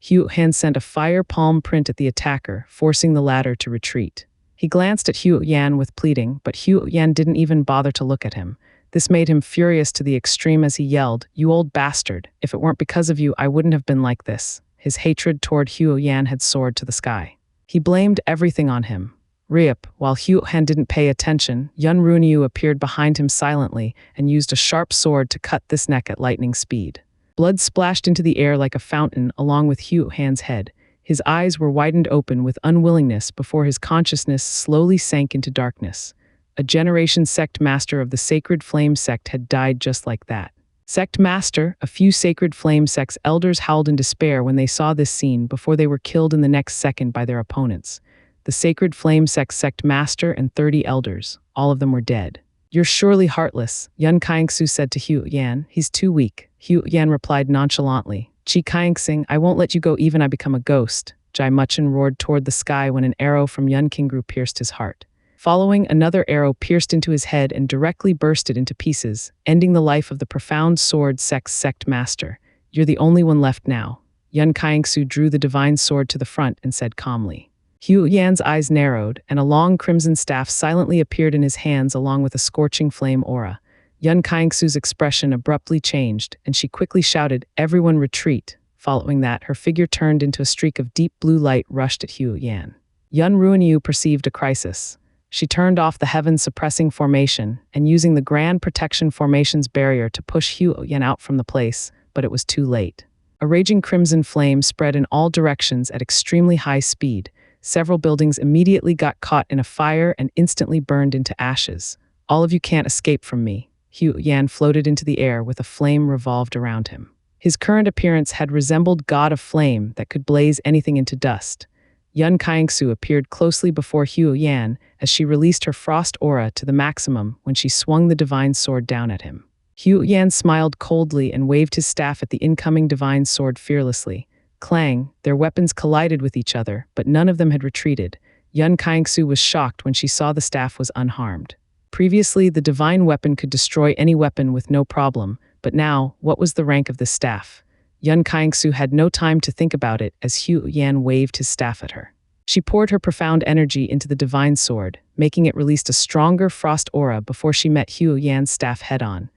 Hu Han sent a fire palm print at the attacker, forcing the latter to retreat. He glanced at Hu Yan with pleading, but Hu Yan didn't even bother to look at him. This made him furious to the extreme as he yelled, You old bastard, if it weren't because of you, I wouldn't have been like this. His hatred toward Hu Yan had soared to the sky. He blamed everything on him. Riep, while Hu Han didn't pay attention, Yun Runyu appeared behind him silently and used a sharp sword to cut this neck at lightning speed. Blood splashed into the air like a fountain along with Hu Han's head. His eyes were widened open with unwillingness before his consciousness slowly sank into darkness. A generation sect master of the Sacred Flame sect had died just like that. Sect master, a few Sacred Flame sect's elders howled in despair when they saw this scene before they were killed in the next second by their opponents. The Sacred Flame sect master and 30 elders, all of them were dead. You're surely heartless, Yun Kaixu said to Hu Yan. He's too weak. Hu Yan replied nonchalantly. Qi Kaixing, I won't let you go even I become a ghost. Jai Muchen roared toward the sky when an arrow from Yun Kingru pierced his heart. Following, another arrow pierced into his head and directly bursted into pieces, ending the life of the Profound Sword sect's sect master. You're the only one left now. Yun Kaixu drew the divine sword to the front and said calmly. Hu Yan's eyes narrowed, and a long crimson staff silently appeared in his hands along with a scorching flame aura. Yun Kaixu's expression abruptly changed, and she quickly shouted, Everyone retreat. Following that, her figure turned into a streak of deep blue light rushed at Hu Yan. Yun Ruanyu perceived a crisis. She turned off the heaven-suppressing formation and using the Grand Protection Formation's barrier to push Hu Yan out from the place, but it was too late. A raging crimson flame spread in all directions at extremely high speed. Several buildings immediately got caught in a fire and instantly burned into ashes. All of you can't escape from me. Hu Yan floated into the air with a flame revolved around him. His current appearance had resembled God of Flame that could blaze anything into dust. Yun Kaixu appeared closely before Hu Yan as she released her frost aura to the maximum when she swung the divine sword down at him. Hu Yan smiled coldly and waved his staff at the incoming divine sword fearlessly. Clang, their weapons collided with each other, but none of them had retreated. Yun Kaixu was shocked when she saw the staff was unharmed. Previously, the divine weapon could destroy any weapon with no problem, but now, what was the rank of this staff? Yun Kaixu had no time to think about it as Hu Yan waved his staff at her. She poured her profound energy into the divine sword, making it release a stronger frost aura before she met Hu Yan's staff head-on.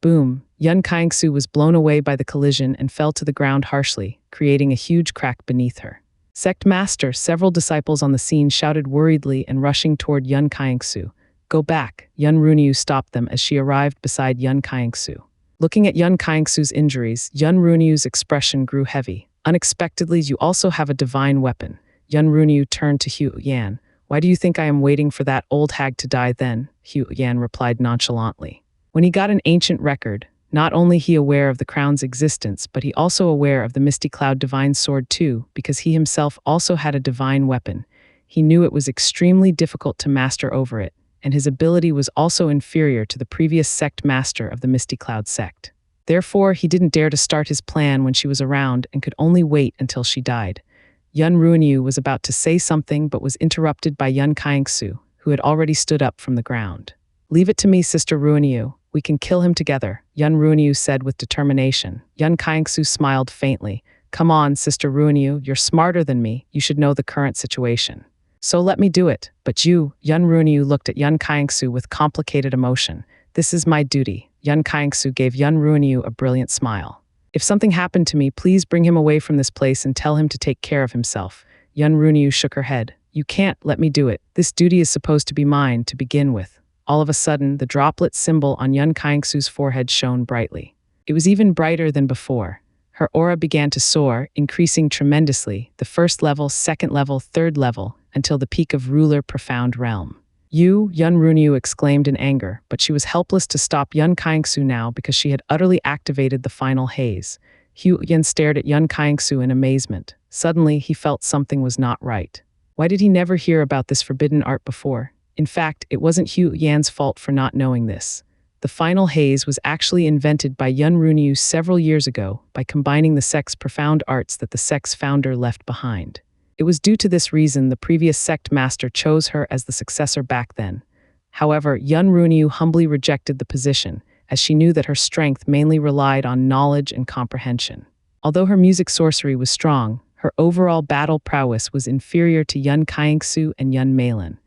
Boom! Yun Kaixu was blown away by the collision and fell to the ground harshly, creating a huge crack beneath her. Sect Master, several disciples on the scene shouted worriedly and rushing toward Yun Kaixu. Go back! Yun Runyu stopped them as she arrived beside Yun Kaixu. Looking at Yun Kaixu's injuries, Yun Runyu's expression grew heavy. Unexpectedly, you also have a divine weapon. Yun Runyu turned to Hu Yan. Why do you think I am waiting for that old hag to die then? Hu Yan replied nonchalantly. When he got an ancient record, not only he aware of the crown's existence, but he also aware of the Misty Cloud divine sword too, because he himself also had a divine weapon. He knew it was extremely difficult to master over it, and his ability was also inferior to the previous sect master of the Misty Cloud sect. Therefore, he didn't dare to start his plan when she was around and could only wait until she died. Yun Ruanyu was about to say something but was interrupted by Yun Kaixu, who had already stood up from the ground. Leave it to me, Sister Ruanyu. We can kill him together, Yun Ruanyu said with determination. Yun Kaixu smiled faintly. Come on, Sister Ruanyu, you're smarter than me. You should know the current situation. So let me do it. But you, Yun Ruanyu looked at Yun Kaixu with complicated emotion. This is my duty. Yun Kaingsu gave Yun Ruanyu a brilliant smile. If something happened to me, please bring him away from this place and tell him to take care of himself. Yun Ruanyu shook her head. You can't let me do it. This duty is supposed to be mine to begin with. All of a sudden, the droplet symbol on Yun Kaingsu's forehead shone brightly. It was even brighter than before. Her aura began to soar, increasing tremendously, the first level, second level, third level, until the peak of ruler profound realm. Yun Ruanyu exclaimed in anger, but she was helpless to stop Yun Kaingsu now because she had utterly activated the final haze. Yun stared at Yun Kaingsu in amazement. Suddenly, he felt something was not right. Why did he never hear about this forbidden art before? In fact, it wasn't Yan's fault for not knowing this. The final haze was actually invented by Yun Ruanyu several years ago by combining the sect's profound arts that the sect's founder left behind. It was due to this reason the previous sect master chose her as the successor back then. However, Yun Ruanyu humbly rejected the position, as she knew that her strength mainly relied on knowledge and comprehension. Although her music sorcery was strong, her overall battle prowess was inferior to Yun Kaingsu and Yun Malin.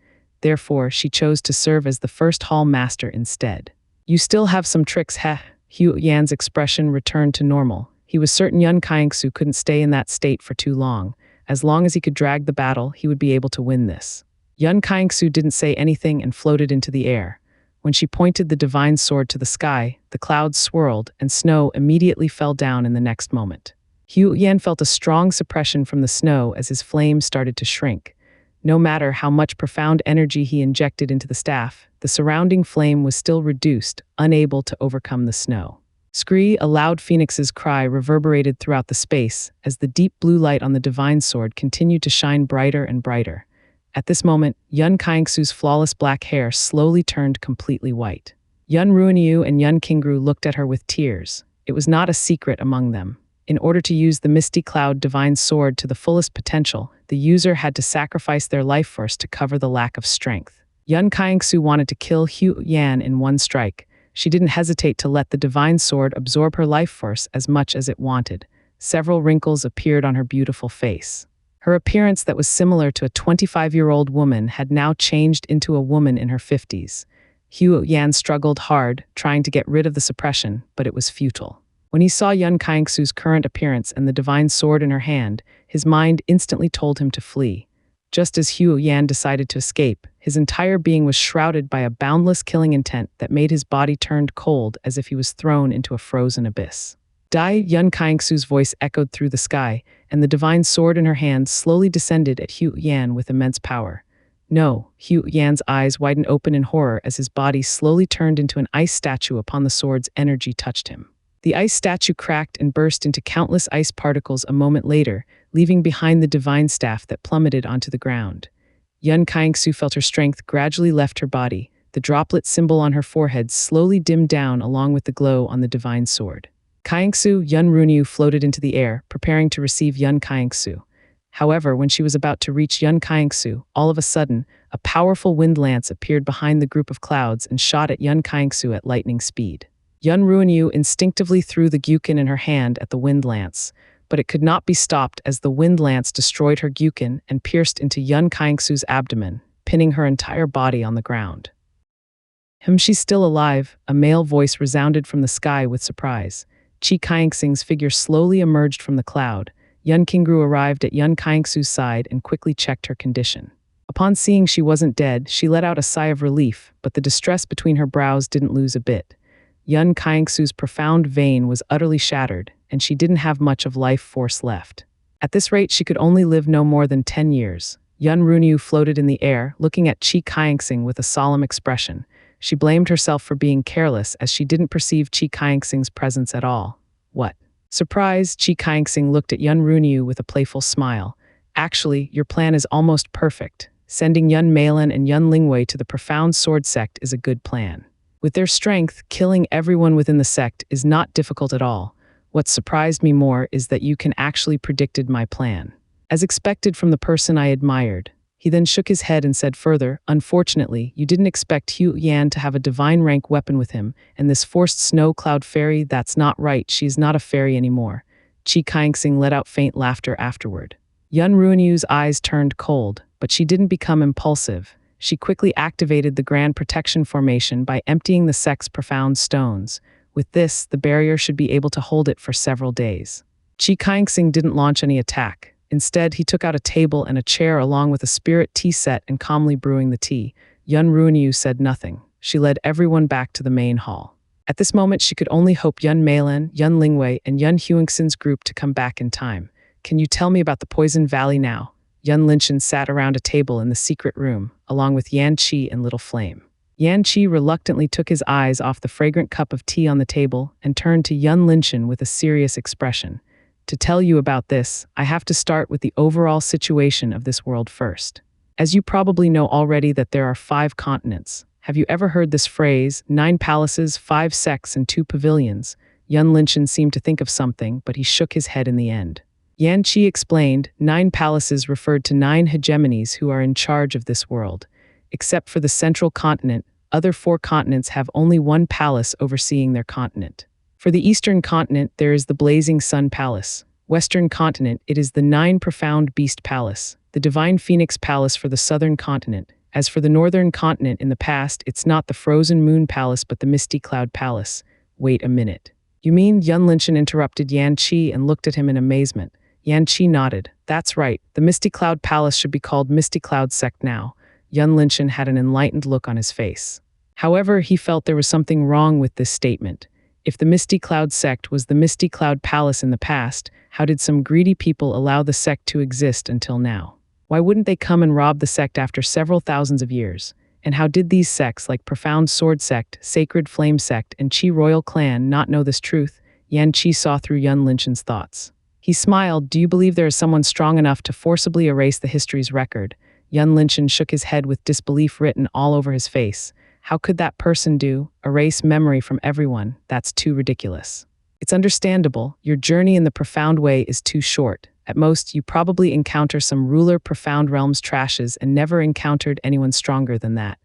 Therefore, she chose to serve as the first hall master instead. You still have some tricks, heh? Yan's expression returned to normal. He was certain Yun Kaingsu couldn't stay in that state for too long. As long as he could drag the battle, he would be able to win this. Yun Kaingsu didn't say anything and floated into the air. When she pointed the divine sword to the sky, the clouds swirled and snow immediately fell down in the next moment. Yan felt a strong suppression from the snow as his flames started to shrink. No matter how much profound energy he injected into the staff, the surrounding flame was still reduced, unable to overcome the snow. Scree, a loud phoenix's cry reverberated throughout the space as the deep blue light on the divine sword continued to shine brighter and brighter. At this moment, Yun Kaingsu's flawless black hair slowly turned completely white. Yun Ruanyu and Yun Qingru looked at her with tears. It was not a secret among them. In order to use the Misty Cloud divine sword to the fullest potential, the user had to sacrifice their life force to cover the lack of strength. Yun Kaingsu wanted to kill Yan in one strike. She didn't hesitate to let the divine sword absorb her life force as much as it wanted. Several wrinkles appeared on her beautiful face. Her appearance that was similar to a 25-year-old woman had now changed into a woman in her 50s. Yan struggled hard, trying to get rid of the suppression, but it was futile. When he saw Yun Kaingsu's current appearance and the divine sword in her hand, his mind instantly told him to flee. Just as Yan decided to escape, his entire being was shrouded by a boundless killing intent that made his body turned cold as if he was thrown into a frozen abyss. Yun Kaingsu's voice echoed through the sky, and the divine sword in her hand slowly descended at Yan with immense power. No, Yan's eyes widened open in horror as his body slowly turned into an ice statue upon the sword's energy touched him. The ice statue cracked and burst into countless ice particles a moment later, leaving behind the divine staff that plummeted onto the ground. Yun Kaingsu felt her strength gradually left her body. The droplet symbol on her forehead slowly dimmed down along with the glow on the divine sword. Kaingsu, Yun Ruanyu floated into the air, preparing to receive Yun Kaingsu. However, when she was about to reach Yun Kaingsu, all of a sudden, a powerful wind lance appeared behind the group of clouds and shot at Yun Kaingsu at lightning speed. Yun Ruanyu instinctively threw the gyukin in her hand at the wind lance, but it could not be stopped as the wind lance destroyed her gyukin and pierced into Yun Kaingsu's abdomen, pinning her entire body on the ground. She's still alive, a male voice resounded from the sky with surprise. Qi Kaixing's figure slowly emerged from the cloud. Yun Qingru arrived at Yun Kaingsu's side and quickly checked her condition. Upon seeing she wasn't dead, she let out a sigh of relief, but the distress between her brows didn't lose a bit. Yun Kaingsu's profound vein was utterly shattered, and she didn't have much of life force left. At this rate, she could only live no more than 10 years. Yun Ruanyu floated in the air, looking at Qi Kaixing with a solemn expression. She blamed herself for being careless as she didn't perceive Qi Kaixing's presence at all. What? Surprised, Qi Kaixing looked at Yun Ruanyu with a playful smile. Actually, your plan is almost perfect. Sending Yun Malin and Yun Lingwei to the profound sword sect is a good plan. With their strength, killing everyone within the sect is not difficult at all. What surprised me more is that you can actually predicted my plan. As expected from the person I admired. He then shook his head and said further, unfortunately, you didn't expect Yan to have a divine rank weapon with him, and this forced snow cloud fairy, that's not right, she's not a fairy anymore. Qi Kaixing let out faint laughter afterward. Yun Ruanyu's eyes turned cold, but she didn't become impulsive. She quickly activated the Grand Protection Formation by emptying the sect's profound stones. With this, the barrier should be able to hold it for several days. Qi Kaixing didn't launch any attack. Instead, he took out a table and a chair along with a spirit tea set and calmly brewing the tea. Yun Ruanyu said nothing. She led everyone back to the main hall. At this moment, she could only hope Yun Meilan, Yun Lingwei, and Yun Huixin's group to come back in time. Can you tell me about the Poison Valley now? Yun Linchen sat around a table in the secret room, along with Yan Qi and Little Flame. Yan Qi reluctantly took his eyes off the fragrant cup of tea on the table and turned to Yun Linchen with a serious expression. To tell you about this, I have to start with the overall situation of this world first. As you probably know already that there are 5 continents. Have you ever heard this phrase, 9 palaces, 5 sects, and 2 pavilions? Yun Linchen seemed to think of something, but he shook his head in the end. Yan Qi explained, 9 palaces referred to 9 hegemonies who are in charge of this world. Except for the central continent, other 4 continents have only 1 palace overseeing their continent. For the eastern continent, there is the Blazing Sun Palace. Western continent, it is the 9 Profound Beast Palace, the Divine Phoenix Palace for the southern continent. As for the northern continent, in the past, it's not the Frozen Moon Palace but the Misty Cloud Palace. Wait a minute. You mean? Yun Linchen interrupted Yan Qi and looked at him in amazement. Yan Qi nodded. That's right. The Misty Cloud Palace should be called Misty Cloud Sect now. Yun Linchen had an enlightened look on his face. However, he felt there was something wrong with this statement. If the Misty Cloud Sect was the Misty Cloud Palace in the past, how did some greedy people allow the sect to exist until now? Why wouldn't they come and rob the sect after several thousands of years? And how did these sects like Profound Sword Sect, Sacred Flame Sect, and Qi Royal Clan not know this truth? Yan Qi saw through Yun Linchen's thoughts. He smiled. Do you believe there is someone strong enough to forcibly erase the history's record? Yun Linchen shook his head with disbelief written all over his face. How could that person do? Erase memory from everyone? That's too ridiculous. It's understandable. Your journey in the profound way is too short. At most, you probably encounter some ruler profound realms trashes and never encountered anyone stronger than that.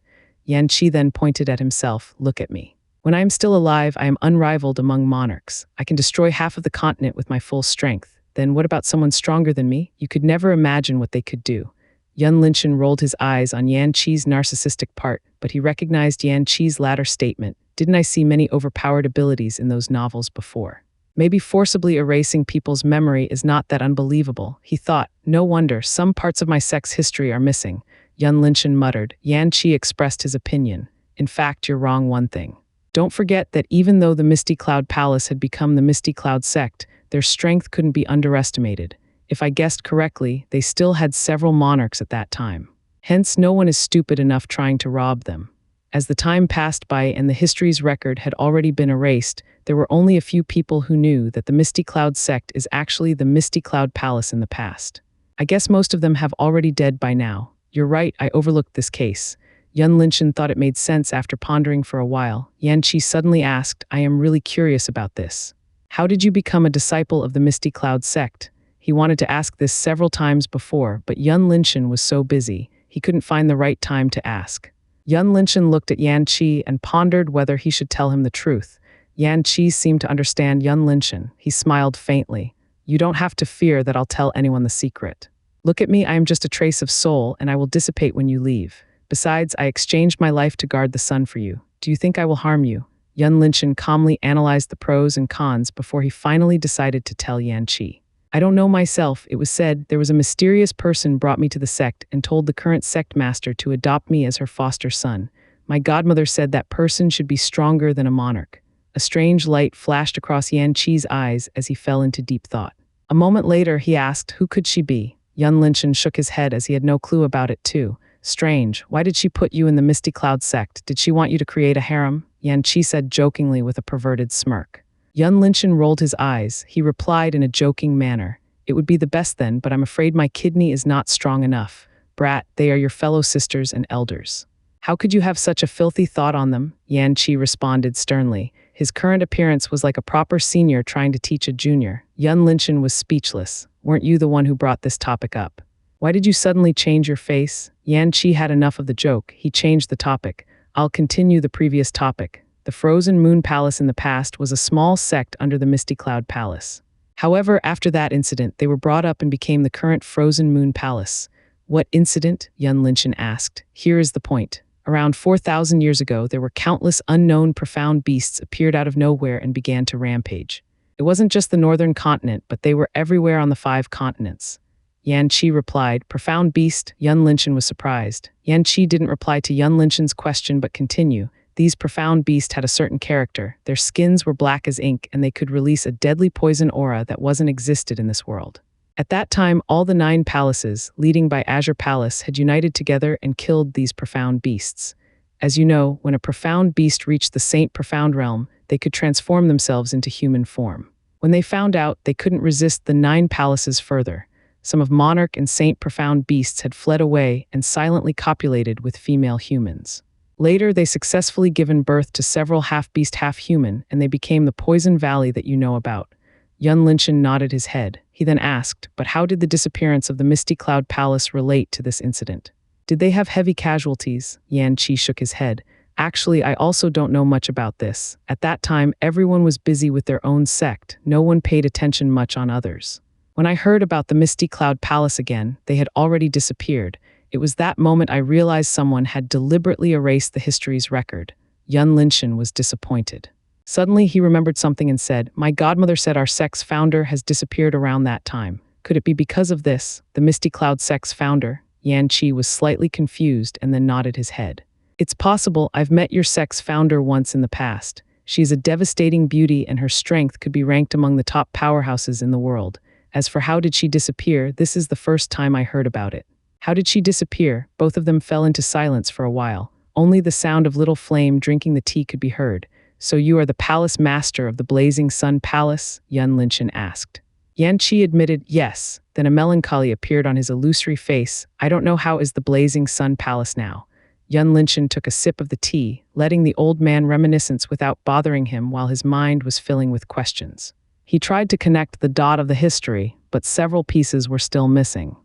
Yan Qi then pointed at himself. Look at me. When I am still alive, I am unrivaled among monarchs. I can destroy half of the continent with my full strength. Then what about someone stronger than me? You could never imagine what they could do. Yun Linchen rolled his eyes on Yan Qi's narcissistic part, but he recognized Yan Qi's latter statement. Didn't I see many overpowered abilities in those novels before? Maybe forcibly erasing people's memory is not that unbelievable, he thought. No wonder, some parts of my sect's history are missing. Yun Linchen muttered. Yan Qi expressed his opinion. In fact, you're wrong one thing. Don't forget that even though the Misty Cloud Palace had become the Misty Cloud Sect, their strength couldn't be underestimated. If I guessed correctly, they still had several monarchs at that time. Hence, no one is stupid enough trying to rob them. As the time passed by and the history's record had already been erased, there were only a few people who knew that the Misty Cloud Sect is actually the Misty Cloud Palace in the past. I guess most of them have already dead by now. You're right, I overlooked this case. Yun Linchen thought it made sense after pondering for a while. Yan Qi suddenly asked, I am really curious about this. How did you become a disciple of the Misty Cloud Sect? He wanted to ask this several times before, but Yun Linchen was so busy, he couldn't find the right time to ask. Yun Linchen looked at Yan Qi and pondered whether he should tell him the truth. Yan Qi seemed to understand Yun Linchen. He smiled faintly. You don't have to fear that I'll tell anyone the secret. Look at me, I am just a trace of soul, and I will dissipate when you leave. Besides, I exchanged my life to guard the sun for you. Do you think I will harm you? Yun Linchen calmly analyzed the pros and cons before he finally decided to tell Yan Qi. I don't know myself. It was said there was a mysterious person brought me to the sect and told the current sect master to adopt me as her foster son. My godmother said that person should be stronger than a monarch. A strange light flashed across Yan Qi's eyes as he fell into deep thought. A moment later, he asked, who could she be? Yun Linchen shook his head as he had no clue about it too. Strange. Why did she put you in the Misty Cloud Sect? Did she want you to create a harem? Yan Qi said jokingly with a perverted smirk. Yun Linchen rolled his eyes. He replied in a joking manner. It would be the best then, but I'm afraid my kidney is not strong enough. Brat, they are your fellow sisters and elders. How could you have such a filthy thought on them? Yan Qi responded sternly. His current appearance was like a proper senior trying to teach a junior. Yun Linchen was speechless. Weren't you the one who brought this topic up? Why did you suddenly change your face? Yan Qi had enough of the joke. He changed the topic. I'll continue the previous topic. The Frozen Moon Palace in the past was a small sect under the Misty Cloud Palace. However, after that incident, they were brought up and became the current Frozen Moon Palace. What incident? Yun Linshan asked. Here is the point. Around 4,000 years ago, there were countless unknown profound beasts appeared out of nowhere and began to rampage. It wasn't just the northern continent, but they were everywhere on the 5 continents. Yan Qi replied, profound beast. Yun Linshan was surprised. Yan Qi didn't reply to Yun Linshan's question but continue. These profound beasts had a certain character. Their skins were black as ink and they could release a deadly poison aura that wasn't existed in this world. At that time, all the 9 palaces, leading by Azure Palace, had united together and killed these profound beasts. As you know, when a profound beast reached the Saint Profound realm, they could transform themselves into human form. When they found out, they couldn't resist the 9 palaces further. Some of Monarch and Saint Profound beasts had fled away and silently copulated with female humans. Later, they successfully given birth to several half-beast, half-human, and they became the Poison Valley that you know about. Yun Linshan nodded his head. He then asked, but how did the disappearance of the Misty Cloud Palace relate to this incident? Did they have heavy casualties? Yan Qi shook his head. Actually, I also don't know much about this. At that time, everyone was busy with their own sect. No one paid attention much on others. When I heard about the Misty Cloud Palace again, they had already disappeared. It was that moment I realized someone had deliberately erased the history's record. Yun Linshan was disappointed. Suddenly, he remembered something and said, my godmother said our sect's founder has disappeared around that time. Could it be because of this, the Misty Cloud sect's founder? Yan Qi was slightly confused and then nodded his head. It's possible. I've met your sect's founder once in the past. She's a devastating beauty and her strength could be ranked among the top powerhouses in the world. As for how did she disappear, this is the first time I heard about it. How did she disappear? Both of them fell into silence for a while. Only the sound of little Flame drinking the tea could be heard. So you are the palace master of the Blazing Sun Palace? Yun Linshan asked. Yan Qi admitted, yes. Then a melancholy appeared on his illusory face. I don't know how is the Blazing Sun Palace now. Yun Linshan took a sip of the tea, letting the old man reminiscence without bothering him while his mind was filling with questions. He tried to connect the dot of the history, but several pieces were still missing.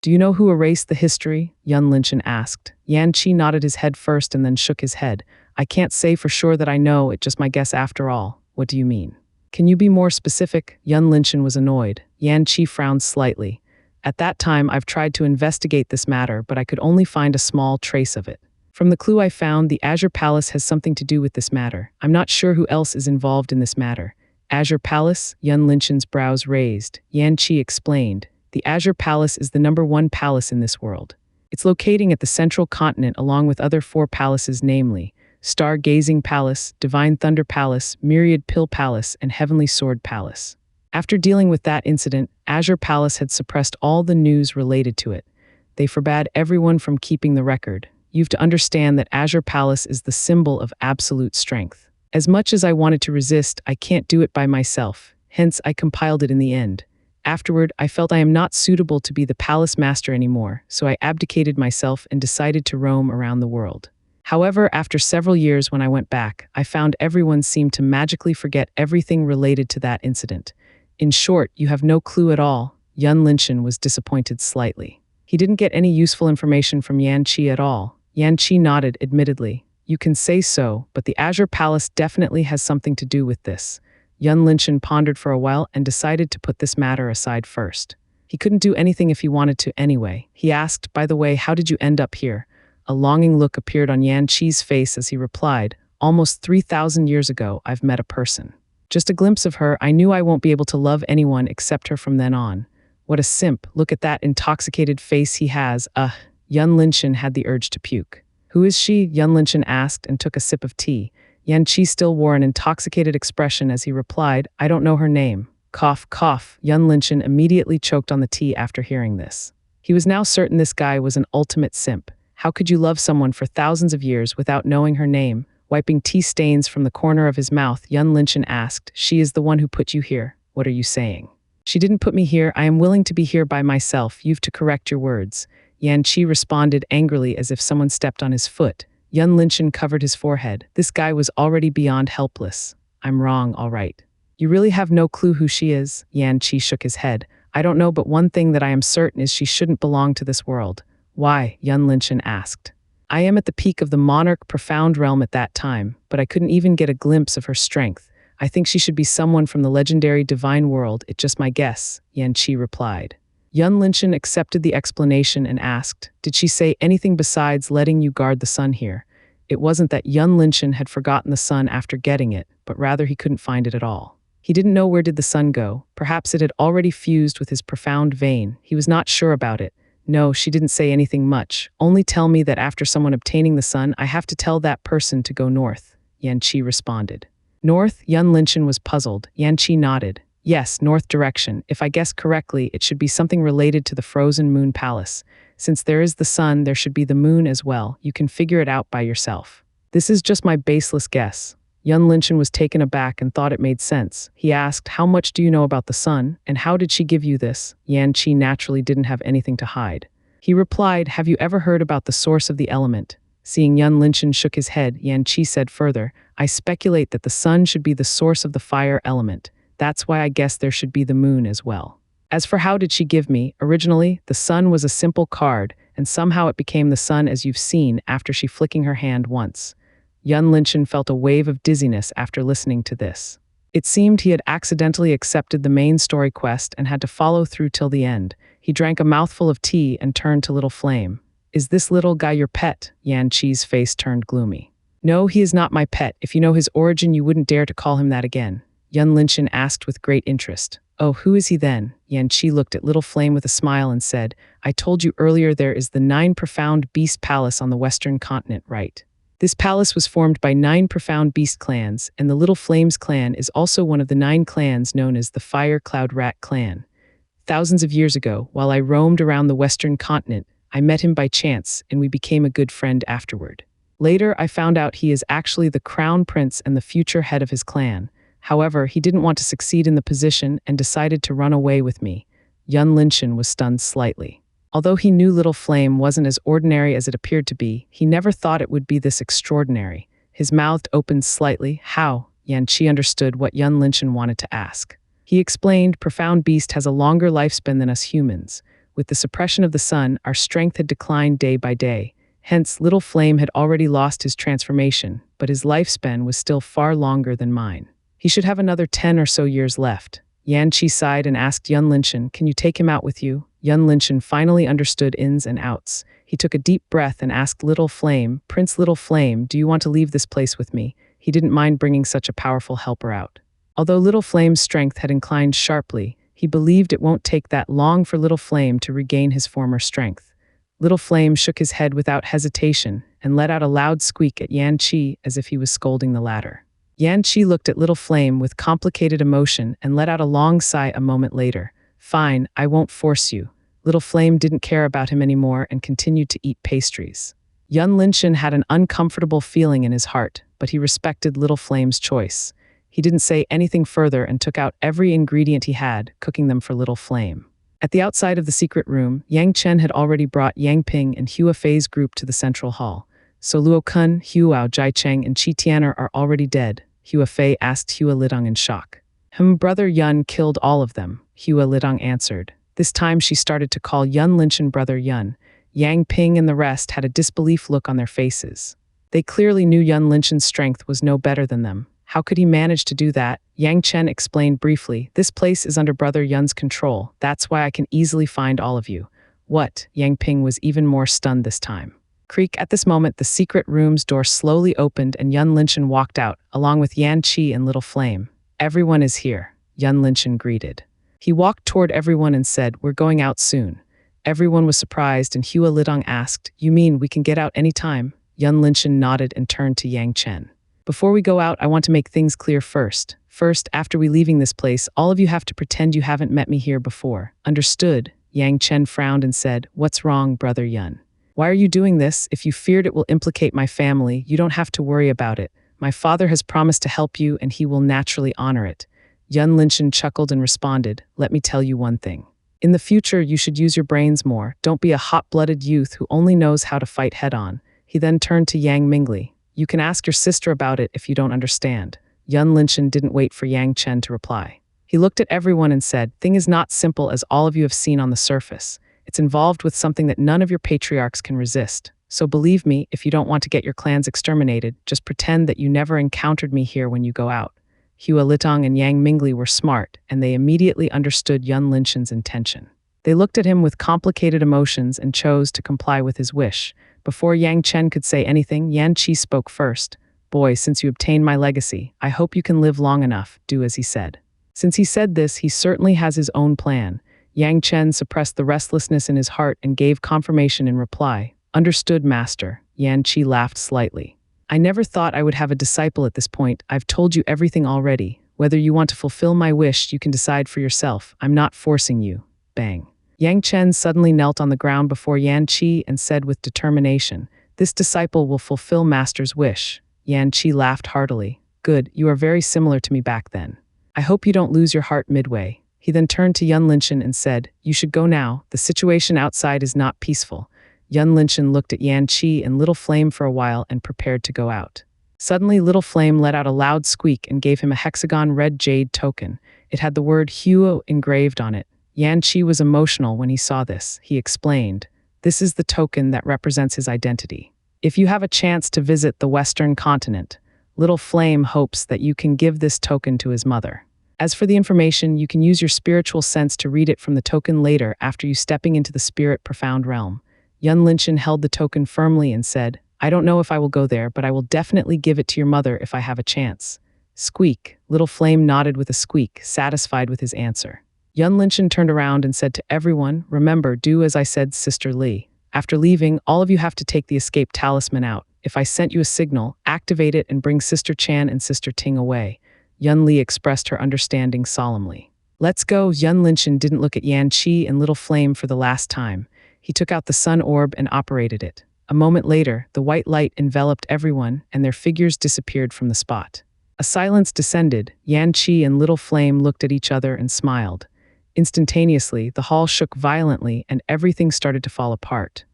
Do you know who erased the history? Yun Linshan asked. Yan Qi nodded his head first and then shook his head. I can't say for sure that I know, it's just my guess after all. What do you mean? Can you be more specific? Yun Linshan was annoyed. Yan Qi frowned slightly. At that time, I've tried to investigate this matter, but I could only find a small trace of it. From the clue I found, the Azure Palace has something to do with this matter. I'm not sure who else is involved in this matter. Azure Palace? Yun Linshan's brows raised. Yan Qi explained. The Azure Palace is the #1 palace in this world. It's locating at the central continent along with other 4 palaces, namely Star-Gazing Palace, Divine Thunder Palace, Myriad Pill Palace, and Heavenly Sword Palace. After dealing with that incident, Azure Palace had suppressed all the news related to it. They forbade everyone from keeping the record. You've to understand that Azure Palace is the symbol of absolute strength. As much as I wanted to resist, I can't do it by myself. Hence, I compiled it in the end. Afterward, I felt I am not suitable to be the palace master anymore, so I abdicated myself and decided to roam around the world. However, after several years when I went back, I found everyone seemed to magically forget everything related to that incident. In short, you have no clue at all. Yun Linshan was disappointed slightly. He didn't get any useful information from Yan Qi at all. Yan Qi nodded admittedly. You can say so, but the Azure Palace definitely has something to do with this. Yun Linshan pondered for a while and decided to put this matter aside first. He couldn't do anything if he wanted to anyway. He asked, by the way, how did you end up here? A longing look appeared on Yan Qi's face as he replied, almost 3,000 years ago, I've met a person. Just a glimpse of her, I knew I won't be able to love anyone except her from then on. What a simp, look at that intoxicated face he has, Yun Linshan had the urge to puke. Who is she? Yun Linshan asked and took a sip of tea. Yan Qi still wore an intoxicated expression as he replied, I don't know her name. Cough, cough. Yun Linshan immediately choked on the tea after hearing this. He was now certain this guy was an ultimate simp. How could you love someone for thousands of years without knowing her name? Wiping tea stains from the corner of his mouth, Yun Linshan asked, she is the one who put you here. What are you saying? She didn't put me here. I am willing to be here by myself. You've to correct your words. Yan Qi responded angrily as if someone stepped on his foot. Yun Linshan covered his forehead. This guy was already beyond helpless. I'm wrong, all right. You really have no clue who she is? Yan Qi shook his head. I don't know, but one thing that I am certain is she shouldn't belong to this world. Why? Yun Linshan asked. I am at the peak of the Monarch Profound realm at that time, but I couldn't even get a glimpse of her strength. I think she should be someone from the legendary divine world. It's just my guess, Yan Qi replied. Yun Linshan accepted the explanation and asked, "Did she say anything besides letting you guard the sun here?" It wasn't that Yun Linshan had forgotten the sun after getting it, but rather he couldn't find it at all. He didn't know where did the sun go. Perhaps it had already fused with his profound vein. He was not sure about it. No, she didn't say anything much. Only tell me that after someone obtaining the sun, I have to tell that person to go north, Yanqi responded. North? Yun Linshan was puzzled. Yanqi nodded. Yes, north direction. If I guessed correctly, it should be something related to the frozen moon palace. Since there is the sun, there should be the moon as well. You can figure it out by yourself. This is just my baseless guess. Yun Linshan was taken aback and thought it made sense. He asked, "How much do you know about the sun, and how did she give you this?" Yanqi naturally didn't have anything to hide. He replied, "Have you ever heard about the source of the element?" Seeing Yun Linshan shook his head, Yanqi said further, "I speculate that the sun should be the source of the fire element. That's why I guess there should be the moon as well. As for how did she give me, originally, the sun was a simple card, and somehow it became the sun as you've seen after she flicking her hand once." Yun Linshan felt a wave of dizziness after listening to this. It seemed he had accidentally accepted the main story quest and had to follow through till the end. He drank a mouthful of tea and turned to Little Flame. "Is this little guy your pet?" Yanqi's face turned gloomy. "No, he is not my pet. If you know his origin, you wouldn't dare to call him that again." Yun Linshan asked with great interest. "Oh, who is he then?" Yanqi looked at Little Flame with a smile and said, "I told you earlier there is the 9 Profound Beast Palace on the western continent, right? This palace was formed by 9 Profound Beast clans, and the Little Flames clan is also one of the 9 clans known as the Fire Cloud Rat clan. Thousands of years ago, while I roamed around the western continent, I met him by chance, and we became a good friend afterward. Later, I found out he is actually the crown prince and the future head of his clan. However, he didn't want to succeed in the position and decided to run away with me." Yun Linshan was stunned slightly. Although he knew Little Flame wasn't as ordinary as it appeared to be, he never thought it would be this extraordinary. His mouth opened slightly. "How?" Yanqi understood what Yun Linshan wanted to ask. He explained, "Profound Beast has a longer lifespan than us humans. With the suppression of the sun, our strength had declined day by day. Hence, Little Flame had already lost his transformation, but his lifespan was still far longer than mine. He should have another 10 or so years left." Yanqi sighed and asked Yun Linshan, "Can you take him out with you?" Yun Linshan finally understood ins and outs. He took a deep breath and asked Little Flame, "Prince Little Flame, do you want to leave this place with me?" He didn't mind bringing such a powerful helper out. Although Little Flame's strength had inclined sharply, he believed it won't take that long for Little Flame to regain his former strength. Little Flame shook his head without hesitation and let out a loud squeak at Yanqi as if he was scolding the latter. Yanqi looked at Little Flame with complicated emotion and let out a long sigh a moment later. "Fine, I won't force you." Little Flame didn't care about him anymore and continued to eat pastries. Yun Linshan had an uncomfortable feeling in his heart, but he respected Little Flame's choice. He didn't say anything further and took out every ingredient he had, cooking them for Little Flame. At the outside of the secret room, Yang Chen had already brought Yang Ping and Hua Fei's group to the central hall. "So Luo Kun, Huao, Jai Cheng, and Qi Tianer are already dead?" Hua Fei asked Hua Lidong in shock. Brother Yun killed all of them," Hua Lidong answered. This time she started to call Yun Linshan Brother Yun. Yang Ping and the rest had a disbelief look on their faces. They clearly knew Yun Linshan's strength was no better than them. How could he manage to do that? Yang Chen explained briefly, "This place is under Brother Yun's control. That's why I can easily find all of you." "What?" Yang Ping was even more stunned this time. Creak. At this moment, the secret room's door slowly opened and Yun Linshan walked out, along with Yan Qi and Little Flame. "Everyone is here," Yun Linshan greeted. He walked toward everyone and said, "We're going out soon." Everyone was surprised and Hua Lidong asked, "You mean we can get out any time?" Yun Linshan nodded and turned to Yang Chen. "Before we go out, I want to make things clear first. First, after we leaving this place, all of you have to pretend you haven't met me here before. Understood?" Yang Chen frowned and said, "What's wrong, Brother Yun? Why are you doing this? If you feared it will implicate my family, you don't have to worry about it. My father has promised to help you and he will naturally honor it." Yun Linshan chuckled and responded, "Let me tell you one thing. In the future, you should use your brains more. Don't be a hot-blooded youth who only knows how to fight head-on." He then turned to Yang Mingli. "You can ask your sister about it if you don't understand." Yun Linshan didn't wait for Yang Chen to reply. He looked at everyone and said, "Thing is not simple as all of you have seen on the surface. It's involved with something that none of your patriarchs can resist. So believe me, if you don't want to get your clans exterminated, just pretend that you never encountered me here when you go out." Hua Litong and Yang Mingli were smart, and they immediately understood Yun Linshan's intention. They looked at him with complicated emotions and chose to comply with his wish. Before Yang Chen could say anything, Yan Qi spoke first. Boy, since you obtained my legacy, I hope you can live long enough, do as he said. Since he said this, he certainly has his own plan. Yang Chen suppressed the restlessness in his heart and gave confirmation in reply. Understood, master. Yan Qi laughed slightly. I never thought I would have a disciple at this point. I've told you everything already. Whether you want to fulfill my wish, you can decide for yourself. I'm not forcing you. Bang. Yang Chen suddenly knelt on the ground before Yan Qi and said with determination, "This disciple will fulfill master's wish." Yan Qi laughed heartily. Good, you are very similar to me back then. I hope you don't lose your heart midway. He then turned to Yun Linshan and said, "You should go now. The situation outside is not peaceful." Yun Linshan looked at Yan Qi and Little Flame for a while and prepared to go out. Suddenly, Little Flame let out a loud squeak and gave him a hexagon red jade token. It had the word Huo engraved on it. Yan Qi was emotional when he saw this. He explained, "This is the token that represents his identity. If you have a chance to visit the Western continent, Little Flame hopes that you can give this token to his mother. As for the information, you can use your spiritual sense to read it from the token later after you stepping into the spirit profound realm." Yun Linshan held the token firmly and said, "I don't know if I will go there, but I will definitely give it to your mother if I have a chance." Squeak. Little Flame nodded with a squeak, satisfied with his answer. Yun Linshan turned around and said to everyone, "Remember, do as I said, Sister Li. After leaving, all of you have to take the escape talisman out. If I sent you a signal, activate it and bring Sister Chan and Sister Ting away." Yun Li expressed her understanding solemnly. "Let's go." Yun Linshan didn't look at Yan Qi and Little Flame for the last time. He took out the sun orb and operated it. A moment later, the white light enveloped everyone and their figures disappeared from the spot. A silence descended. Yan Qi and Little Flame looked at each other and smiled. Instantaneously, the hall shook violently and everything started to fall apart.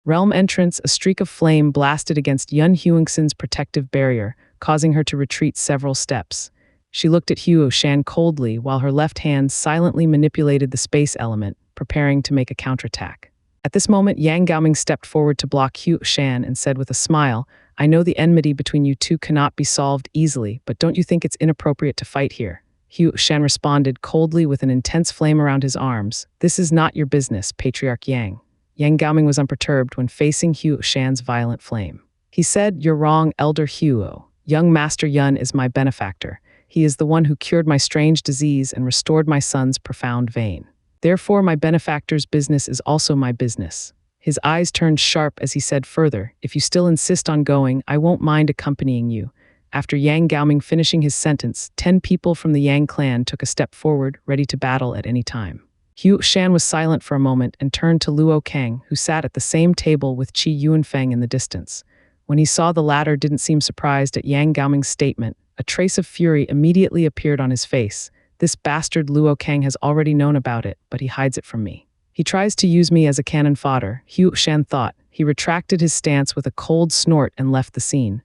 Realm entrance, a streak of flame blasted against Yun Huingshan's protective barrier, causing her to retreat several steps. She looked at Huo Shan coldly while her left hand silently manipulated the space element, preparing to make a counterattack. At this moment, Yang Gaoming stepped forward to block Huo Shan and said with a smile, "I know the enmity between you two cannot be solved easily, but don't you think it's inappropriate to fight here?" Huo Shan responded coldly with an intense flame around his arms. "This is not your business, Patriarch Yang." Yang Gaoming was unperturbed when facing Huo Shan's violent flame. He said, "You're wrong, Elder Huo. Young Master Yun is my benefactor. He is the one who cured my strange disease and restored my son's profound vein. Therefore, my benefactor's business is also my business." His eyes turned sharp as he said further, "If you still insist on going, I won't mind accompanying you." After Yang Gaoming finishing his sentence, 10 people from the Yang clan took a step forward, ready to battle at any time. Huo Shan was silent for a moment and turned to Luo Kang, who sat at the same table with Qi Yuanfeng in the distance. When he saw the latter didn't seem surprised at Yang Gaoming's statement, a trace of fury immediately appeared on his face. "This bastard Luo Kang has already known about it, but he hides it from me. He tries to use me as a cannon fodder," Huo Shan thought. He retracted his stance with a cold snort and left the scene.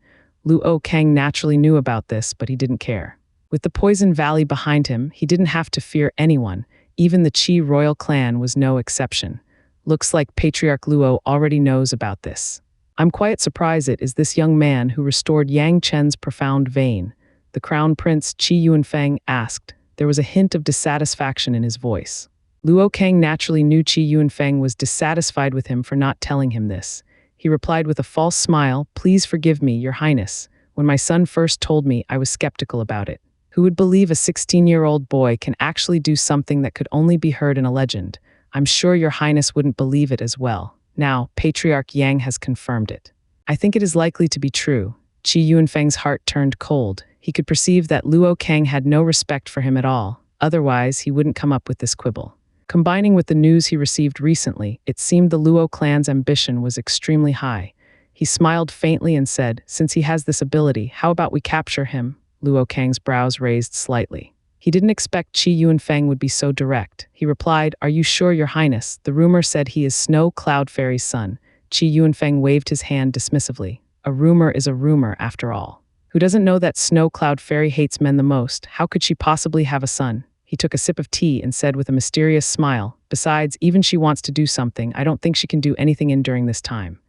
Luo Kang naturally knew about this, but he didn't care. With the Poison Valley behind him, he didn't have to fear anyone. Even the Qi royal clan was no exception. Looks like Patriarch Luo already knows about this. "I'm quite surprised it is this young man who restored Yang Chen's profound vein," the Crown Prince Qi Yuanfeng asked. There was a hint of dissatisfaction in his voice. Luo Kang naturally knew Qi Yuanfeng was dissatisfied with him for not telling him this. He replied with a false smile, "Please forgive me, Your Highness. When my son first told me, I was skeptical about it. Who would believe a 16-year-old boy can actually do something that could only be heard in a legend? I'm sure Your Highness wouldn't believe it as well. Now, Patriarch Yang has confirmed it. I think it is likely to be true." Qi Yuanfeng's heart turned cold. He could perceive that Luo Kang had no respect for him at all. Otherwise, he wouldn't come up with this quibble. Combining with the news he received recently, it seemed the Luo clan's ambition was extremely high. He smiled faintly and said, "Since he has this ability, how about we capture him?" Luo Kang's brows raised slightly. He didn't expect Qi Yuanfeng would be so direct. He replied, "Are you sure, Your Highness? The rumor said he is Snow Cloud Fairy's son." Qi Yuanfeng waved his hand dismissively. "A rumor is a rumor, after all. Who doesn't know that Snow Cloud Fairy hates men the most? How could she possibly have a son?" He took a sip of tea and said with a mysterious smile, "Besides, even she wants to do something, I don't think she can do anything in during this time."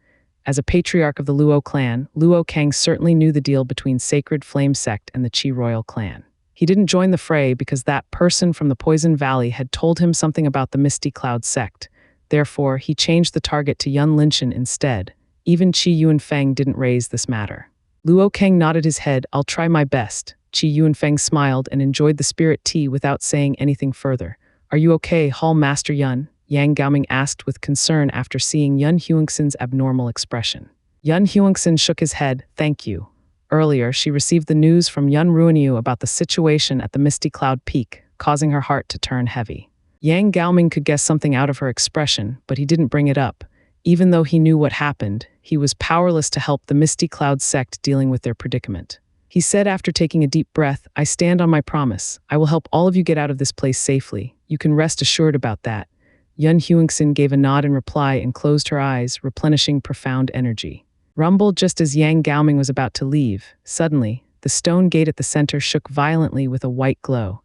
As a patriarch of the Luo clan, Luo Kang certainly knew the deal between Sacred Flame Sect and the Qi royal clan. He didn't join the fray because that person from the Poison Valley had told him something about the Misty Cloud sect. Therefore, he changed the target to Yun Linchen instead. Even Qi Yuanfeng didn't raise this matter. Luo Kang nodded his head. I'll try my best. Qi Yuanfeng smiled and enjoyed the spirit tea without saying anything further. Are you okay, Hall Master Yun? Yang Gaoming asked with concern after seeing Yun Huangxin's abnormal expression. Yun Huangxin shook his head. Thank you. Earlier, she received the news from Yun Ruanyu about the situation at the Misty Cloud Peak, causing her heart to turn heavy. Yang Gaoming could guess something out of her expression, but he didn't bring it up. Even though he knew what happened, he was powerless to help the Misty Cloud sect dealing with their predicament. He said after taking a deep breath, I stand on my promise. I will help all of you get out of this place safely. You can rest assured about that. Yun Huangxin gave a nod in reply and closed her eyes, replenishing profound energy. Rumbled just as Yang Gaoming was about to leave. Suddenly, the stone gate at the center shook violently with a white glow.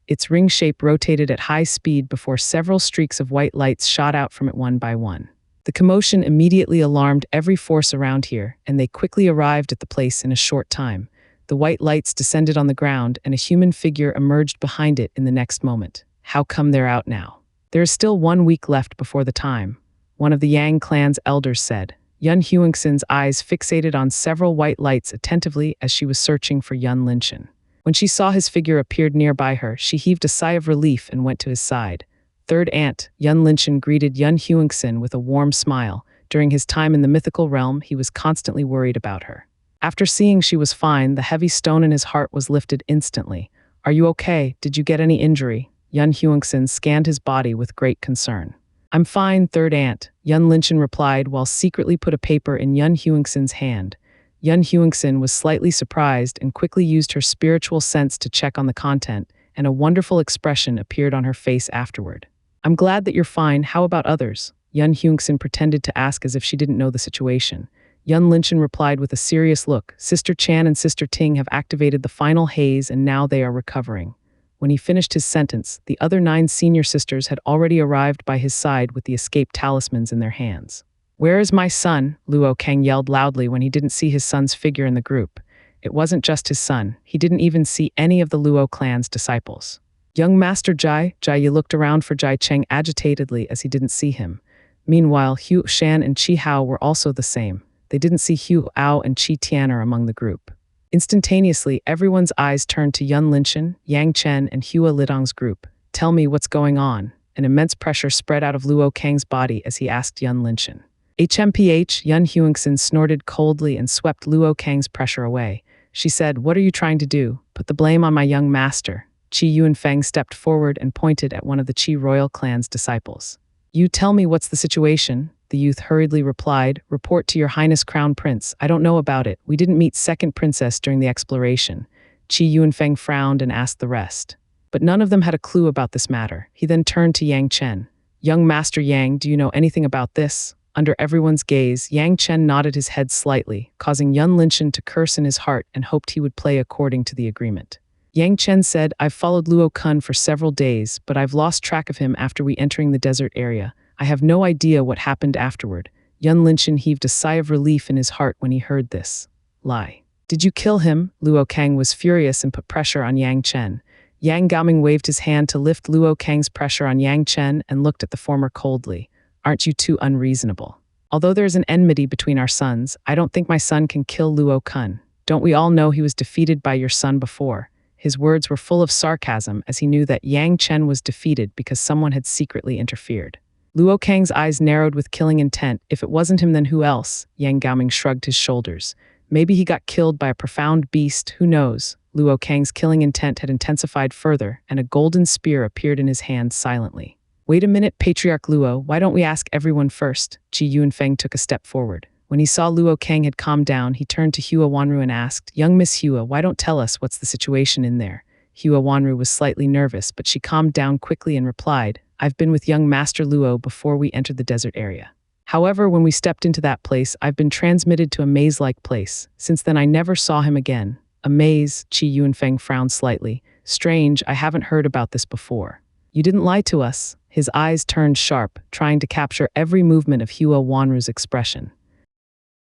Its ring shape rotated at high speed before several streaks of white lights shot out from it one by one. The commotion immediately alarmed every force around here, and they quickly arrived at the place in a short time. The white lights descended on the ground, and a human figure emerged behind it in the next moment. How come they're out now? There is still 1 week left before the time, one of the Yang clan's elders said. Yun Huangxin's eyes fixated on several white lights attentively as she was searching for Yun Linchen. When she saw his figure appeared nearby her, she heaved a sigh of relief and went to his side. Third Aunt, Yun Linchen greeted Yun Huangxin with a warm smile. During his time in the mythical realm, he was constantly worried about her. After seeing she was fine, the heavy stone in his heart was lifted instantly. Are you okay? Did you get any injury? Yun Huangxin scanned his body with great concern. I'm fine, Third Aunt, Yun Linchen replied while secretly put a paper in Yun Huangxin's hand. Yun Huangxin was slightly surprised and quickly used her spiritual sense to check on the content, and a wonderful expression appeared on her face afterward. I'm glad that you're fine. How about others? Yun Huangxin pretended to ask as if she didn't know the situation. Yun Linchen replied with a serious look. Sister Chan and Sister Ting have activated the final haze and now they are recovering. When he finished his sentence, the other 9 senior sisters had already arrived by his side with the escape talismans in their hands. Where is my son? Luo Kang yelled loudly when he didn't see his son's figure in the group. It wasn't just his son. He didn't even see any of the Luo clan's disciples. Young Master Jai Yi looked around for Jai Cheng agitatedly as he didn't see him. Meanwhile, Hu Shan and Qi Hao were also the same. They didn't see Hu Ao and Qi Tian'er among the group. Instantaneously, everyone's eyes turned to Yun Linchen, Yang Chen, and Hua Lidong's group. Tell me what's going on. An immense pressure spread out of Luo Kang's body as he asked Yun Linchen. HMPH, Yun Huangxin snorted coldly and swept Luo Kang's pressure away. She said, What are you trying to do? Put the blame on my young master. Qi Yuanfeng stepped forward and pointed at one of the Qi royal clan's disciples. You tell me what's the situation, the youth hurriedly replied. Report to your highness crown prince. I don't know about it. We didn't meet second princess during the exploration. Qi Yuanfeng frowned and asked the rest. But none of them had a clue about this matter. He then turned to Yang Chen. Young Master Yang, do you know anything about this? Under everyone's gaze, Yang Chen nodded his head slightly, causing Yun Linchen to curse in his heart and hoped he would play according to the agreement. Yang Chen said, I've followed Luo Kun for several days, but I've lost track of him after we entering the desert area. I have no idea what happened afterward. Yun Linchen heaved a sigh of relief in his heart when he heard this. Lie. Did you kill him? Luo Kang was furious and put pressure on Yang Chen. Yang Gaoming waved his hand to lift Luo Kang's pressure on Yang Chen and looked at the former coldly. Aren't you too unreasonable? Although there is an enmity between our sons, I don't think my son can kill Luo Kun. Don't we all know he was defeated by your son before? His words were full of sarcasm as he knew that Yang Chen was defeated because someone had secretly interfered. Luo Kang's eyes narrowed with killing intent. If it wasn't him, then who else? Yang Gaoming shrugged his shoulders. Maybe he got killed by a profound beast, who knows? Luo Kang's killing intent had intensified further, and a golden spear appeared in his hand silently. Wait a minute, Patriarch Luo, why don't we ask everyone first? Qi Yuanfeng took a step forward. When he saw Luo Kang had calmed down, he turned to Hua Wanru and asked, Young Miss Hua, why don't tell us what's the situation in there? Hua Wanru was slightly nervous, but she calmed down quickly and replied, I've been with young Master Luo before we entered the desert area. However, when we stepped into that place, I've been transmitted to a maze-like place. Since then, I never saw him again. A maze? Qi Yuanfeng frowned slightly. Strange, I haven't heard about this before. You didn't lie to us. His eyes turned sharp, trying to capture every movement of Hua Wanru's expression.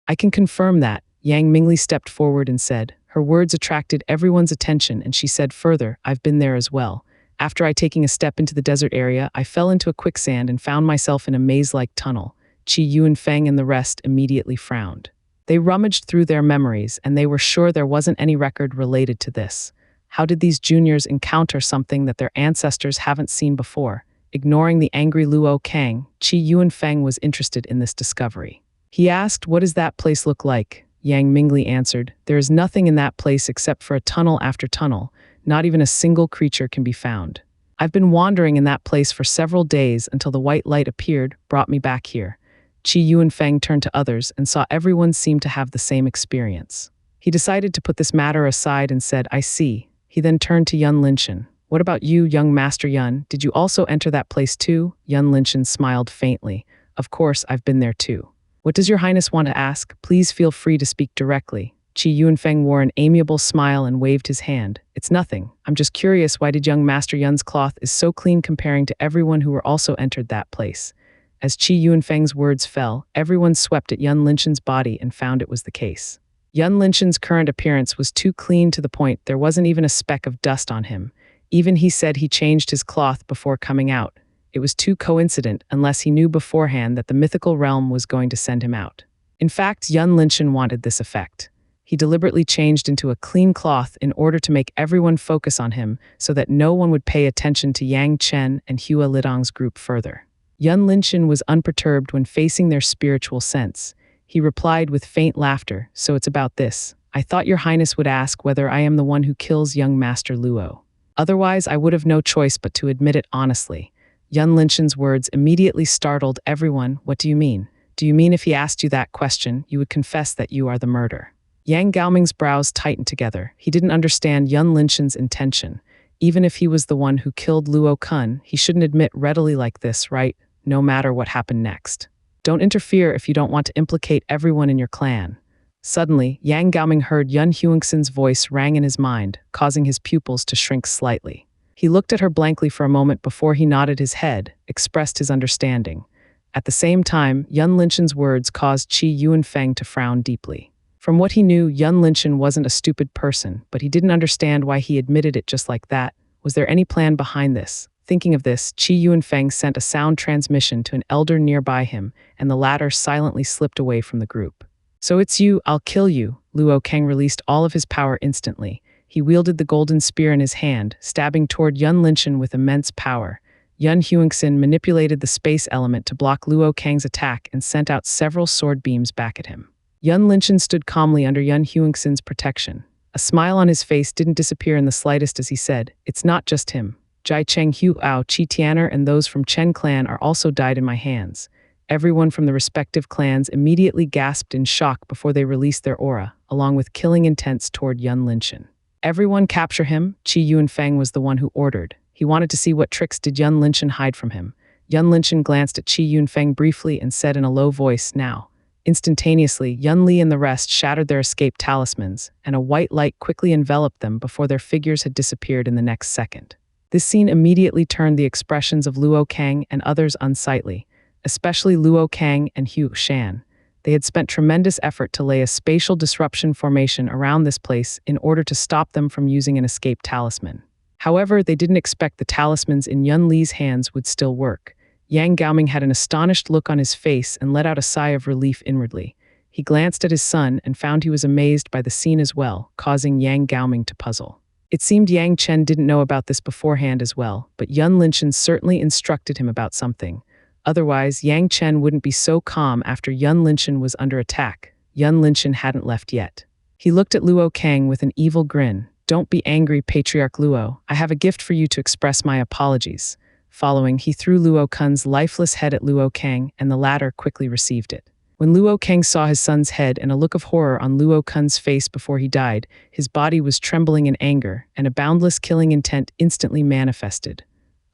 I can confirm that. Yang Mingli stepped forward and said, Her words attracted everyone's attention, and she said further, "I've been there as well. After taking a step into the desert area, I fell into a quicksand and found myself in a maze-like tunnel." Qi Yuanfeng and the rest immediately frowned. They rummaged through their memories, and they were sure there wasn't any record related to this. How did these juniors encounter something that their ancestors haven't seen before? Ignoring the angry Luo Kang, Qi Yuanfeng was interested in this discovery. He asked, "What does that place look like?" Yang Mingli answered, "There is nothing in that place except for a tunnel after tunnel. Not even a single creature can be found. I've been wandering in that place for several days until the white light appeared, brought me back here." Qi Yuanfeng turned to others and saw everyone seemed to have the same experience. He decided to put this matter aside and said, "I see." He then turned to Yun Linshan. "What about you, young Master Yun? Did you also enter that place too?" Yun Linshan smiled faintly. "Of course, I've been there too." "What does your highness want to ask? Please feel free to speak directly." Qi Yuanfeng wore an amiable smile and waved his hand. "It's nothing. I'm just curious, why did young Master Yun's cloth is so clean comparing to everyone who were also entered that place?" As Qi Yuanfeng's words fell, everyone swept at Yun Linshan's body and found it was the case. Yun Linshan's current appearance was too clean to the point there wasn't even a speck of dust on him. Even he said he changed his cloth before coming out. It was too coincident unless he knew beforehand that the mythical realm was going to send him out. In fact, Yun Linshan wanted this effect. He deliberately changed into a clean cloth in order to make everyone focus on him so that no one would pay attention to Yang Chen and Hua Lidong's group further. Yun Linshan was unperturbed when facing their spiritual sense. He replied with faint laughter, "So it's about this. I thought your highness would ask whether I am the one who kills young Master Luo. Otherwise, I would have no choice but to admit it honestly." Yun Linshan's words immediately startled everyone. "What do you mean? Do you mean if he asked you that question, you would confess that you are the murderer?" Yang Gaoming's brows tightened together. He didn't understand Yun Linshan's intention. Even if he was the one who killed Luo Kun, he shouldn't admit readily like this, right? No matter what happened next. Don't interfere if you don't want to implicate everyone in your clan. Suddenly, Yang Gaoming heard Yun Huangxin's voice rang in his mind, causing his pupils to shrink slightly. He looked at her blankly for a moment before he nodded his head, expressed his understanding. At the same time, Yun Linshan's words caused Qi Yuanfeng to frown deeply. From what he knew, Yun Linshan wasn't a stupid person, but he didn't understand why he admitted it just like that. Was there any plan behind this? Thinking of this, Qi Yuanfeng sent a sound transmission to an elder nearby him, and the latter silently slipped away from the group. "So it's you, I'll kill you." Luo Kang released all of his power instantly. He wielded the golden spear in his hand, stabbing toward Yun Linshan with immense power. Yun Huangxin manipulated the space element to block Luo Kang's attack and sent out several sword beams back at him. Yun Linshan stood calmly under Yun Huangxin's protection. A smile on his face didn't disappear in the slightest as he said, "It's not just him. Jai Cheng Huao, Qi Tianer, and those from Chen clan are also died in my hands." Everyone from the respective clans immediately gasped in shock before they released their aura, along with killing intents toward Yun Linshan. "Everyone capture him," Qi Yuanfeng was the one who ordered. He wanted to see what tricks did Yun Linshan hide from him. Yun Linshan glanced at Qi Yuanfeng briefly and said in a low voice, "Now." Instantaneously, Yun Li and the rest shattered their escape talismans, and a white light quickly enveloped them before their figures had disappeared in the next second. This scene immediately turned the expressions of Luo Kang and others unsightly, especially Luo Kang and Hu Shan. They had spent tremendous effort to lay a spatial disruption formation around this place in order to stop them from using an escape talisman. However, they didn't expect the talismans in Yun Li's hands would still work. Yang Gaoming had an astonished look on his face and let out a sigh of relief inwardly. He glanced at his son and found he was amazed by the scene as well, causing Yang Gaoming to puzzle. It seemed Yang Chen didn't know about this beforehand as well, but Yun Linshan certainly instructed him about something. Otherwise, Yang Chen wouldn't be so calm after Yun Linshan was under attack. Yun Linshan hadn't left yet. He looked at Luo Kang with an evil grin. "Don't be angry, Patriarch Luo. I have a gift for you to express my apologies." Following, he threw Luo Kun's lifeless head at Luo Kang, and the latter quickly received it. When Luo Kang saw his son's head and a look of horror on Luo Kun's face before he died, his body was trembling in anger, and a boundless killing intent instantly manifested.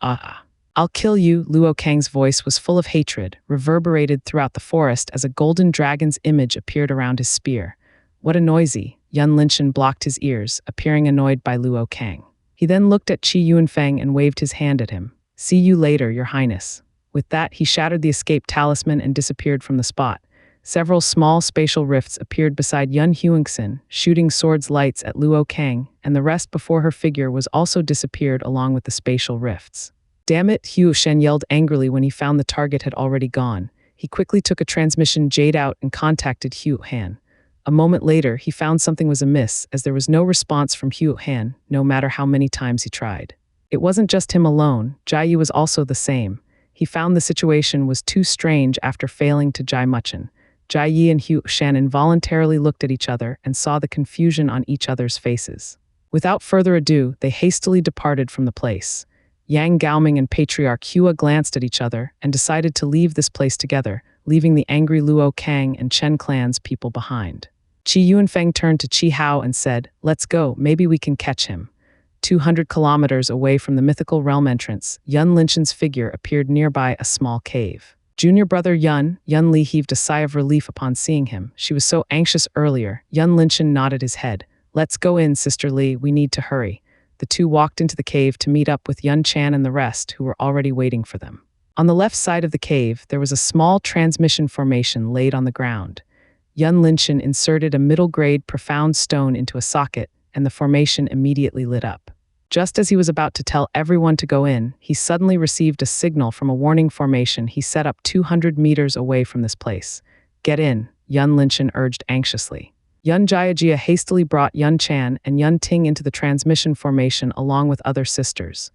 "Ah, I'll kill you." Luo Kang's voice was full of hatred, reverberated throughout the forest as a golden dragon's image appeared around his spear. "What a noisy." Yun Linshan blocked his ears, appearing annoyed by Luo Kang. He then looked at Qi Yuanfeng and waved his hand at him. "See you later, your highness." With that, he shattered the escape talisman and disappeared from the spot. Several small spatial rifts appeared beside Yun Huangxin, shooting swords lights at Luo Kang, and the rest before her figure was also disappeared along with the spatial rifts. Damn it, Hu Shen yelled angrily when he found the target had already gone. He quickly took a transmission jade out and contacted Hu Han. A moment later, he found something was amiss, as there was no response from Hu Han, no matter how many times he tried. It wasn't just him alone, Jai Yi was also the same. He found the situation was too strange after failing to Jai Muchen. Jai Yi and Hu Shan involuntarily looked at each other and saw the confusion on each other's faces. Without further ado, they hastily departed from the place. Yang Gaoming and Patriarch Hua glanced at each other and decided to leave this place together, leaving the angry Luo Kang and Chen clan's people behind. Qi Yuanfeng turned to Qi Hao and said, "Let's go, maybe we can catch him." 200 kilometers away from the mythical realm entrance, Yun Linshen's figure appeared nearby a small cave. Junior brother Yun Li heaved a sigh of relief upon seeing him. She was so anxious earlier. Yun Linshen nodded his head. "Let's go in, Sister Li, we need to hurry." The two walked into the cave to meet up with Yun Chan and the rest, who were already waiting for them. On the left side of the cave, there was a small transmission formation laid on the ground. Yun Linshen inserted a middle-grade profound stone into a socket, and the formation immediately lit up. Just as he was about to tell everyone to go in, he suddenly received a signal from a warning formation he set up 200 meters away from this place. "Get in," Yun Linshen urged anxiously. Yun Jiajia hastily brought Yun Chan and Yun Ting into the transmission formation along with other sisters.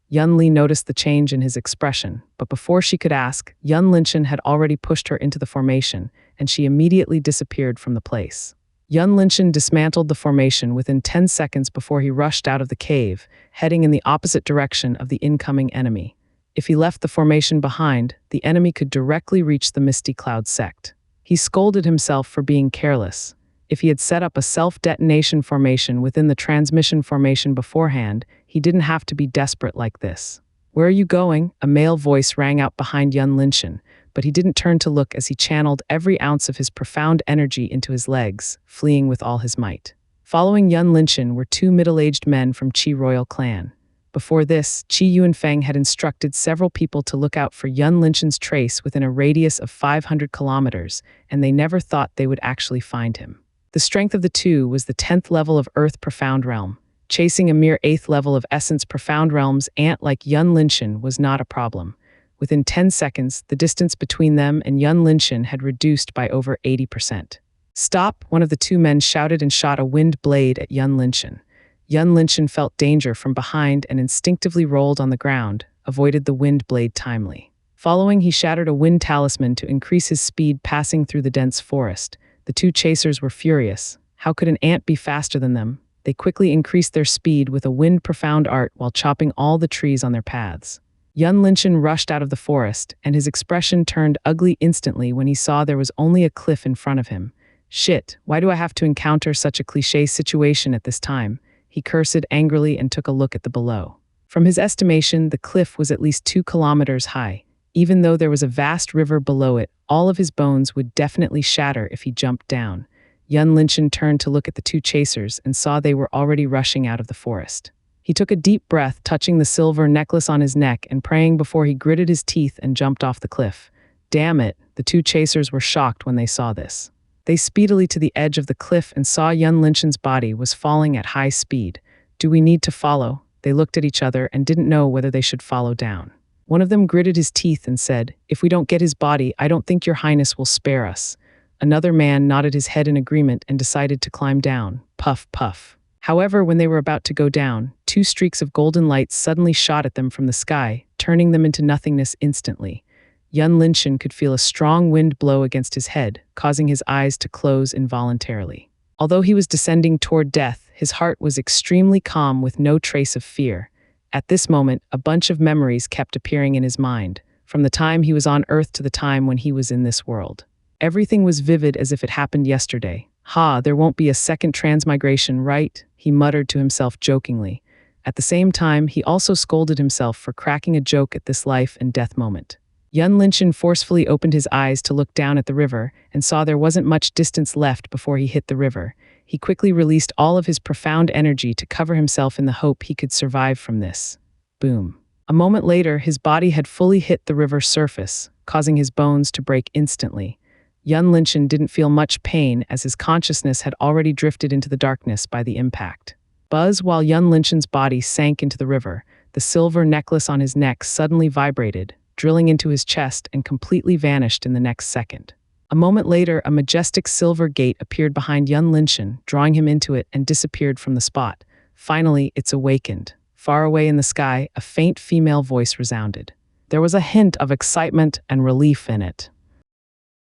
Yun Li noticed the change in his expression, but before she could ask, Yun Linshen had already pushed her into the formation, and she immediately disappeared from the place. Yun Linshen dismantled the formation within 10 seconds before he rushed out of the cave, heading in the opposite direction of the incoming enemy. If he left the formation behind, the enemy could directly reach the Misty Cloud sect. He scolded himself for being careless. If he had set up a self-detonation formation within the transmission formation beforehand, he didn't have to be desperate like this. "Where are you going?" a male voice rang out behind Yun Linshen, but he didn't turn to look as he channeled every ounce of his profound energy into his legs, fleeing with all his might. Following Yun Linshen were two middle-aged men from Qi royal clan. Before this, Qi Yuanfeng had instructed several people to look out for Yun Linshen's trace within a radius of 500 kilometers, and they never thought they would actually find him. The strength of the two was the 10th level of Earth Profound Realm. Chasing a mere 8th level of Essence Profound Realm's ant like Yun Linshen was not a problem. Within 10 seconds, the distance between them and Yun Linshen had reduced by over 80%. "Stop!" one of the two men shouted and shot a wind blade at Yun Linshen. Yun Linshen felt danger from behind and instinctively rolled on the ground, avoided the wind blade timely. Following, he shattered a wind talisman to increase his speed passing through the dense forest. The two chasers were furious. How could an ant be faster than them? They quickly increased their speed with a wind profound art while chopping all the trees on their paths. Yun Linshen rushed out of the forest, and his expression turned ugly instantly when he saw there was only a cliff in front of him. "Shit, why do I have to encounter such a cliché situation at this time?" He cursed angrily and took a look at the below. From his estimation, the cliff was at least 2 kilometers high. Even though there was a vast river below it, all of his bones would definitely shatter if he jumped down. Yun Linshen turned to look at the two chasers and saw they were already rushing out of the forest. He took a deep breath, touching the silver necklace on his neck and praying before he gritted his teeth and jumped off the cliff. Damn it, the two chasers were shocked when they saw this. They speedily to the edge of the cliff and saw Yun Linshen's body was falling at high speed. "Do we need to follow?" They looked at each other and didn't know whether they should follow down. One of them gritted his teeth and said, "If we don't get his body, I don't think your highness will spare us." Another man nodded his head in agreement and decided to climb down. Puff, puff. However, when they were about to go down, 2 streaks of golden light suddenly shot at them from the sky, turning them into nothingness instantly. Yun Linshen could feel a strong wind blow against his head, causing his eyes to close involuntarily. Although he was descending toward death, his heart was extremely calm with no trace of fear. At this moment, a bunch of memories kept appearing in his mind, from the time he was on Earth to the time when he was in this world. Everything was vivid as if it happened yesterday. "Ha, there won't be a second transmigration, right?" he muttered to himself jokingly. At the same time, he also scolded himself for cracking a joke at this life and death moment. Yun Linshen forcefully opened his eyes to look down at the river and saw there wasn't much distance left before he hit the river. He quickly released all of his profound energy to cover himself in the hope he could survive from this. Boom. A moment later, his body had fully hit the river's surface, causing his bones to break instantly. Yun Linshan didn't feel much pain as his consciousness had already drifted into the darkness by the impact. Buzz, while Yun Linshan's body sank into the river, the silver necklace on his neck suddenly vibrated, drilling into his chest and completely vanished in the next second. A moment later, a majestic silver gate appeared behind Yun Linshan, drawing him into it and disappeared from the spot. Finally, it's awakened. Far away in the sky, a faint female voice resounded. There was a hint of excitement and relief in it.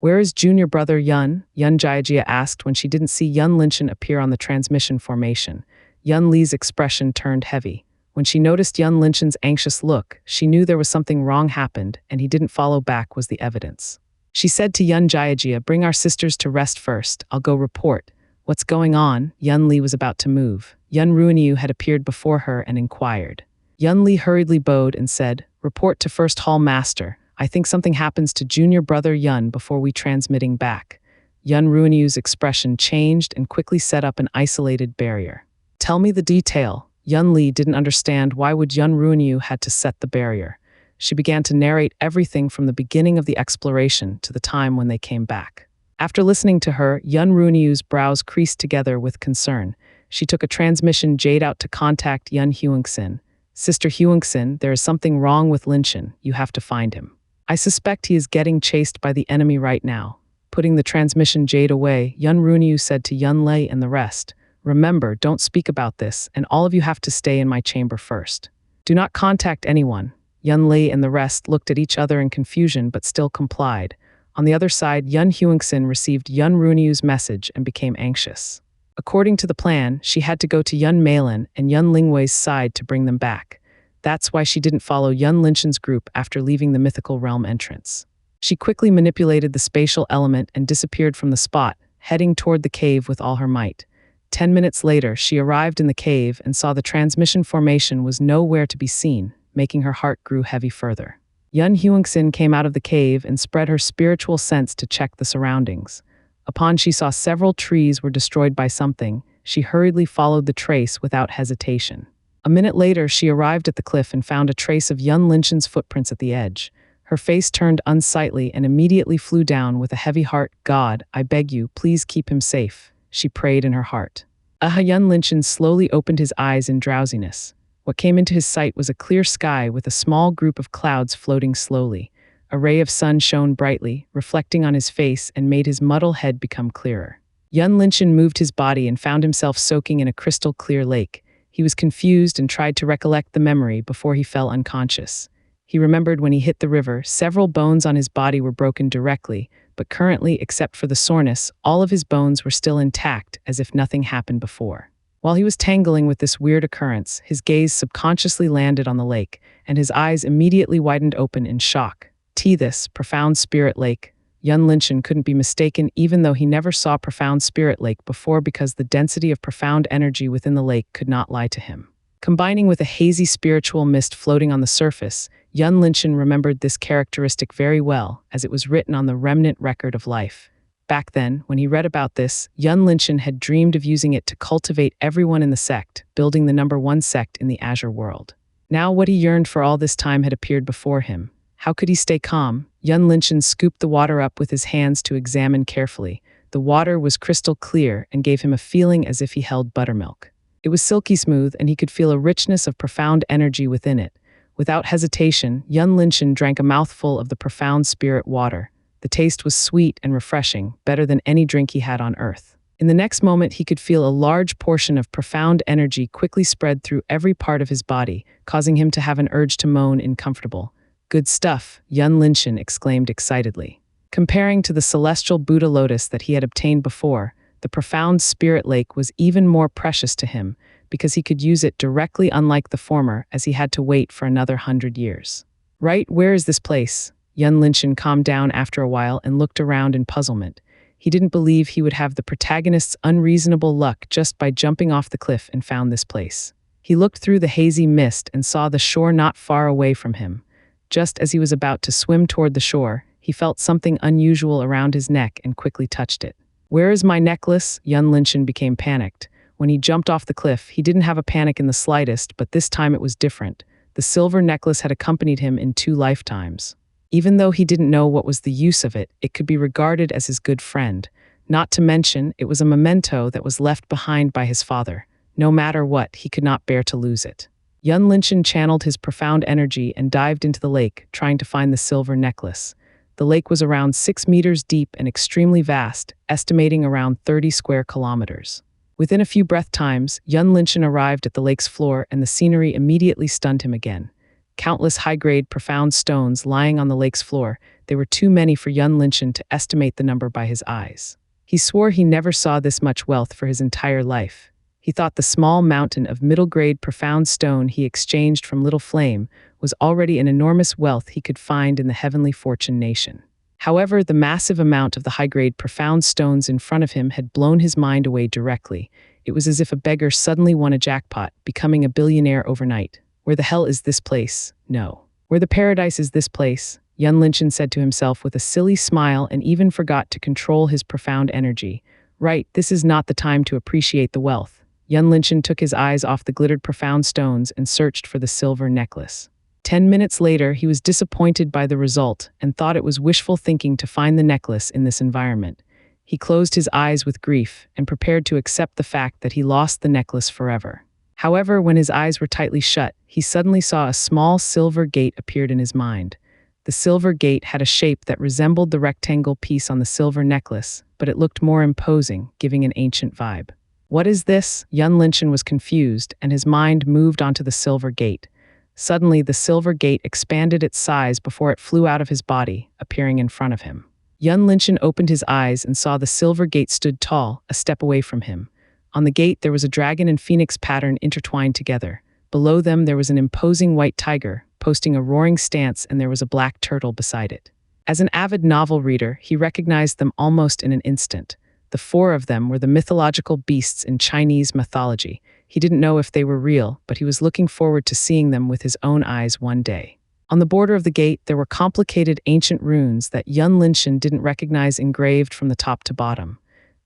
"Where is junior brother Yun?" Yun Jiajia asked when she didn't see Yun Linshan appear on the transmission formation. Yun Li's expression turned heavy. When she noticed Yun Linshan's anxious look, she knew there was something wrong happened, and he didn't follow back was the evidence. She said to Yun Jiajia, "Bring our sisters to rest first, I'll go report." "What's going on?" Yun Li was about to move. Yun Ruiniu had appeared before her and inquired. Yun Li hurriedly bowed and said, "Report to First Hall Master. I think something happens to junior brother Yun before we transmitting back." Yun Ruiniu's expression changed and quickly set up an isolated barrier. "Tell me the detail." Yun Li didn't understand why would Yun Ruiniu had to set the barrier. She began to narrate everything from the beginning of the exploration to the time when they came back. After listening to her, Yun Ruiniu's brows creased together with concern. She took a transmission jade out to contact Yun Huangxin. "Sister Huangxin, there is something wrong with Linshan. You have to find him. I suspect he is getting chased by the enemy right now." Putting the transmission jade away, Yun Ruiniu said to Yun Lei and the rest, "Remember, don't speak about this, and all of you have to stay in my chamber first. Do not contact anyone." Yun Lei and the rest looked at each other in confusion but still complied. On the other side, Yun Huangxin received Yun Ruiniu's message and became anxious. According to the plan, she had to go to Yun Meilin and Yun Lingwei's side to bring them back. That's why she didn't follow Yun Linshan's group after leaving the mythical realm entrance. She quickly manipulated the spatial element and disappeared from the spot, heading toward the cave with all her might. 10 minutes later, she arrived in the cave and saw the transmission formation was nowhere to be seen, making her heart grew heavy further. Yun Huangxin came out of the cave and spread her spiritual sense to check the surroundings. Upon she saw several trees were destroyed by something, she hurriedly followed the trace without hesitation. A minute later, she arrived at the cliff and found a trace of Yun Linshan's footprints at the edge. Her face turned unsightly and immediately flew down with a heavy heart. "God, I beg you, please keep him safe," she prayed in her heart. Yun Linshan slowly opened his eyes in drowsiness. What came into his sight was a clear sky with a small group of clouds floating slowly. A ray of sun shone brightly, reflecting on his face and made his muddled head become clearer. Yun Linshan moved his body and found himself soaking in a crystal-clear lake. He was confused and tried to recollect the memory before he fell unconscious. He remembered when he hit the river, several bones on his body were broken directly, but currently, except for the soreness, all of his bones were still intact, as if nothing happened before. While he was tangling with this weird occurrence, his gaze subconsciously landed on the lake, and his eyes immediately widened open in shock. This profound spirit lake. Yun Linshan couldn't be mistaken even though he never saw profound spirit lake before because the density of profound energy within the lake could not lie to him. Combining with a hazy spiritual mist floating on the surface, Yun Linshan remembered this characteristic very well, as it was written on the remnant record of life. Back then, when he read about this, Yun Linshan had dreamed of using it to cultivate everyone in the sect, building the #1 sect in the Azure world. Now what he yearned for all this time had appeared before him. How could he stay calm? Yun Linshan scooped the water up with his hands to examine carefully. The water was crystal clear and gave him a feeling as if he held buttermilk. It was silky smooth and he could feel a richness of profound energy within it. Without hesitation, Yun Linshan drank a mouthful of the profound spirit water. The taste was sweet and refreshing, better than any drink he had on earth. In the next moment, he could feel a large portion of profound energy quickly spread through every part of his body, causing him to have an urge to moan uncomfortable. "Good stuff," Yun Linshan exclaimed excitedly. Comparing to the celestial Buddha lotus that he had obtained before, the profound spirit lake was even more precious to him because he could use it directly unlike the former as he had to wait for another 100 years. "Right, where is this place?" Yun Linshan calmed down after a while and looked around in puzzlement. He didn't believe he would have the protagonist's unreasonable luck just by jumping off the cliff and found this place. He looked through the hazy mist and saw the shore not far away from him. Just as he was about to swim toward the shore, he felt something unusual around his neck and quickly touched it. "Where is my necklace?" Yun Linshan became panicked. When he jumped off the cliff, he didn't have a panic in the slightest, but this time it was different. The silver necklace had accompanied him in 2 lifetimes. Even though he didn't know what was the use of it, it could be regarded as his good friend. Not to mention, it was a memento that was left behind by his father. No matter what, he could not bear to lose it. Yun Linshan channeled his profound energy and dived into the lake, trying to find the silver necklace. The lake was around 6 meters deep and extremely vast, estimating around 30 square kilometers. Within a few breath times, Yun Linshan arrived at the lake's floor, and the scenery immediately stunned him again. Countless high-grade, profound stones lying on the lake's floor, they were too many for Yun Linshan to estimate the number by his eyes. He swore he never saw this much wealth for his entire life. He thought the small mountain of middle-grade profound stone he exchanged from Little Flame was already an enormous wealth he could find in the heavenly fortune nation. However, the massive amount of the high-grade profound stones in front of him had blown his mind away directly. It was as if a beggar suddenly won a jackpot, becoming a billionaire overnight. Where the hell is this place? No. Where the paradise is this place? Yun Linshan said to himself with a silly smile and even forgot to control his profound energy. Right, this is not the time to appreciate the wealth. Yun Linshan took his eyes off the glittered profound stones and searched for the silver necklace. 10 minutes later, he was disappointed by the result and thought it was wishful thinking to find the necklace in this environment. He closed his eyes with grief and prepared to accept the fact that he lost the necklace forever. However, when his eyes were tightly shut, he suddenly saw a small silver gate appeared in his mind. The silver gate had a shape that resembled the rectangle piece on the silver necklace, but it looked more imposing, giving an ancient vibe. What is this? Yun Linshan was confused, and his mind moved onto the silver gate. Suddenly, the silver gate expanded its size before it flew out of his body, appearing in front of him. Yun Linshan opened his eyes and saw the silver gate stood tall, a step away from him. On the gate, there was a dragon and phoenix pattern intertwined together. Below them, there was an imposing white tiger, posting a roaring stance, and there was a black turtle beside it. As an avid novel reader, he recognized them almost in an instant. The 4 of them were the mythological beasts in Chinese mythology. He didn't know if they were real, but he was looking forward to seeing them with his own eyes one day. On the border of the gate, there were complicated ancient runes that Yun Linshan didn't recognize engraved from the top to bottom.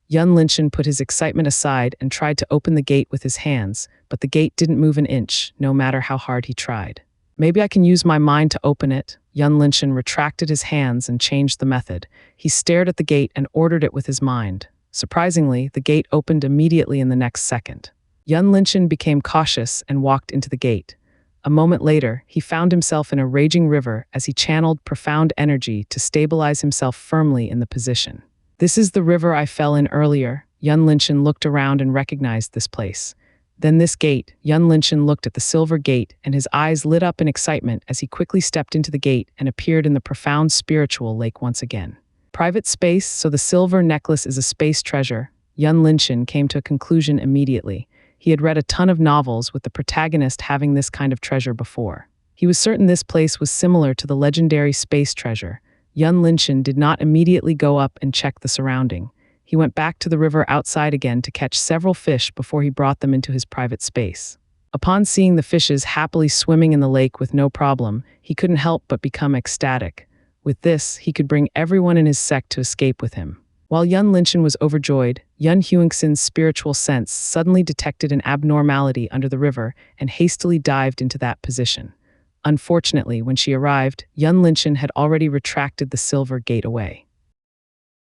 Yun Linshan put his excitement aside and tried to open the gate with his hands, but the gate didn't move an inch, no matter how hard he tried. Maybe I can use my mind to open it. Yun Linshan retracted his hands and changed the method. He stared at the gate and ordered it with his mind. Surprisingly, the gate opened immediately in the next second. Yun Linshan became cautious and walked into the gate. A moment later, he found himself in a raging river as he channeled profound energy to stabilize himself firmly in the position. This is the river I fell in earlier. Yun Linshan looked around and recognized this place. Then this gate. Yun Linshan looked at the silver gate, and his eyes lit up in excitement as he quickly stepped into the gate and appeared in the profound spiritual lake once again. Private space, so the silver necklace is a space treasure. Yun Linshan came to a conclusion immediately. He had read a ton of novels with the protagonist having this kind of treasure before. He was certain this place was similar to the legendary space treasure. Yun Linshan did not immediately go up and check the surrounding. He went back to the river outside again to catch several fish before he brought them into his private space. Upon seeing the fishes happily swimming in the lake with no problem, he couldn't help but become ecstatic. With this, he could bring everyone in his sect to escape with him. While Yun Linshan was overjoyed, Yun Huingshan's spiritual sense suddenly detected an abnormality under the river and hastily dived into that position. Unfortunately, when she arrived, Yun Linshan had already retracted the silver gate away.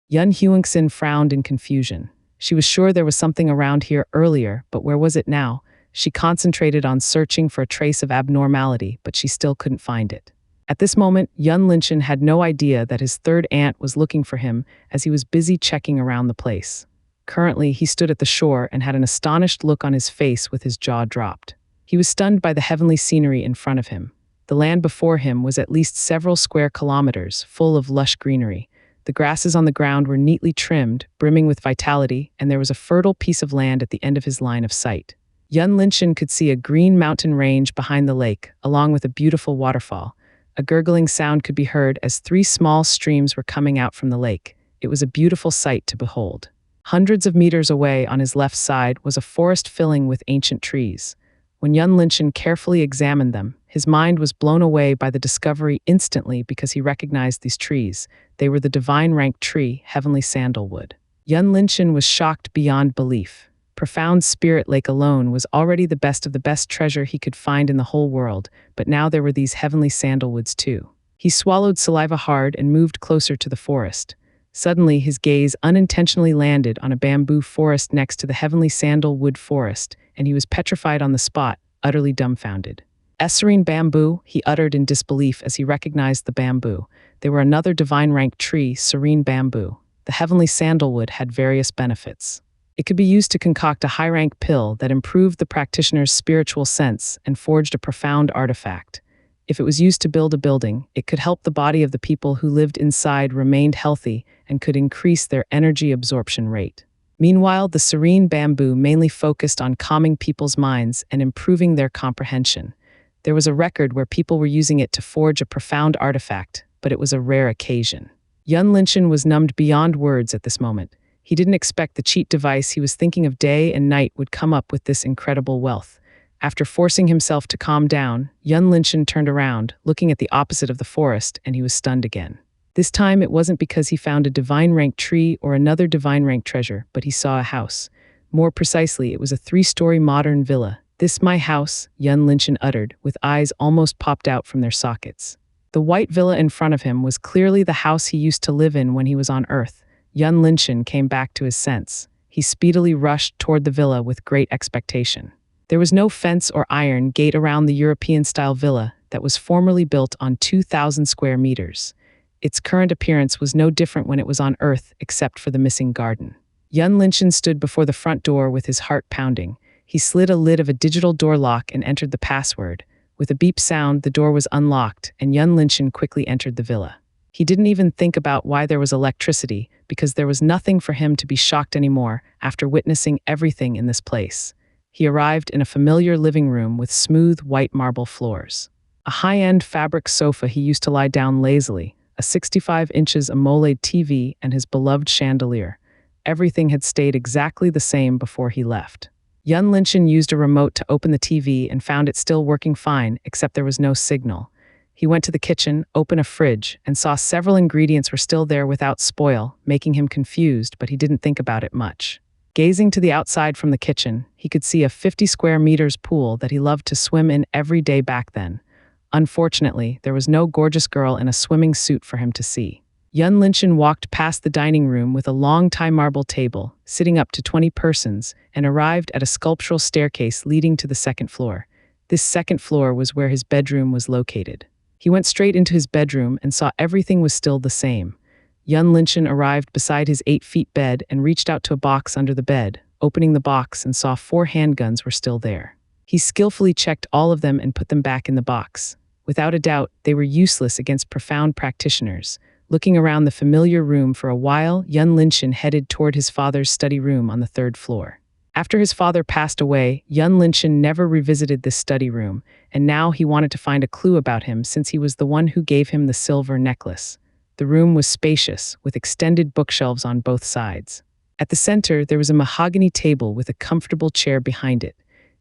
Yun Huingshan frowned in confusion. She was sure there was something around here earlier, but where was it now? She concentrated on searching for a trace of abnormality, but she still couldn't find it. At this moment, Yun Linshan had no idea that his third aunt was looking for him as he was busy checking around the place. Currently, he stood at the shore and had an astonished look on his face with his jaw dropped. He was stunned by the heavenly scenery in front of him. The land before him was at least several square kilometers, full of lush greenery. The grasses on the ground were neatly trimmed, brimming with vitality, and there was a fertile piece of land at the end of his line of sight. Yun Linshan could see a green mountain range behind the lake, along with a beautiful waterfall. A gurgling sound could be heard as 3 small streams were coming out from the lake. It was a beautiful sight to behold. Hundreds of meters away on his left side was a forest filling with ancient trees. When Yun Linshan carefully examined them, his mind was blown away by the discovery instantly because he recognized these trees. They were the divine rank tree, heavenly sandalwood. Yun Linshan was shocked beyond belief. Profound Spirit Lake alone was already the best of the best treasure he could find in the whole world, but now there were these heavenly sandalwoods too. He swallowed saliva hard and moved closer to the forest. Suddenly, his gaze unintentionally landed on a bamboo forest next to the heavenly sandalwood forest, and he was petrified on the spot, utterly dumbfounded. "A serene bamboo," he uttered in disbelief as he recognized the bamboo. They were another divine-ranked tree, serene bamboo. The heavenly sandalwood had various benefits. It could be used to concoct a high-rank pill that improved the practitioner's spiritual sense and forged a profound artifact. If it was used to build a building, it could help the body of the people who lived inside remained healthy and could increase their energy absorption rate. Meanwhile, the serene bamboo mainly focused on calming people's minds and improving their comprehension. There was a record where people were using it to forge a profound artifact, but it was a rare occasion. Yun Linshan was numbed beyond words at this moment. He didn't expect the cheat device he was thinking of day and night would come up with this incredible wealth. After forcing himself to calm down, Yun Linshan turned around, looking at the opposite of the forest, and he was stunned again. This time it wasn't because he found a divine-ranked tree or another divine-ranked treasure, but he saw a house. More precisely, it was a 3-story modern villa. "This my house," Yun Linshan uttered, with eyes almost popped out from their sockets. The white villa in front of him was clearly the house he used to live in when he was on Earth. Yun Linshan came back to his sense. He speedily rushed toward the villa with great expectation. There was no fence or iron gate around the European-style villa that was formerly built on 2,000 square meters. Its current appearance was no different when it was on Earth, except for the missing garden. Yun Linshan stood before the front door with his heart pounding. He slid a lid of a digital door lock and entered the password. With a beep sound, the door was unlocked, and Yun Linshan quickly entered the villa. He didn't even think about why there was electricity, because there was nothing for him to be shocked anymore after witnessing everything in this place. He arrived in a familiar living room with smooth white marble floors. A high-end fabric sofa he used to lie down lazily, a 65 inches AMOLED TV, and his beloved chandelier. Everything had stayed exactly the same before he left. Yun Linshan used a remote to open the TV and found it still working fine, except there was no signal. He went to the kitchen, opened a fridge, and saw several ingredients were still there without spoil, making him confused, but he didn't think about it much. Gazing to the outside from the kitchen, he could see a 50 square meters pool that he loved to swim in every day back then. Unfortunately, there was no gorgeous girl in a swimming suit for him to see. Yun Linshan walked past the dining room with a long Thai marble table, sitting up to 20 persons, and arrived at a sculptural staircase leading to the second floor. This second floor was where his bedroom was located. He went straight into his bedroom and saw everything was still the same. Yun Linshan arrived beside his 8-foot bed and reached out to a box under the bed, opening the box and saw 4 handguns were still there. He skillfully checked all of them and put them back in the box. Without a doubt, they were useless against profound practitioners. Looking around the familiar room for a while, Yun Linshan headed toward his father's study room on the 3rd floor. After his father passed away, Yun Linshan never revisited this study room, and now he wanted to find a clue about him since he was the one who gave him the silver necklace. The room was spacious, with extended bookshelves on both sides. At the center, there was a mahogany table with a comfortable chair behind it.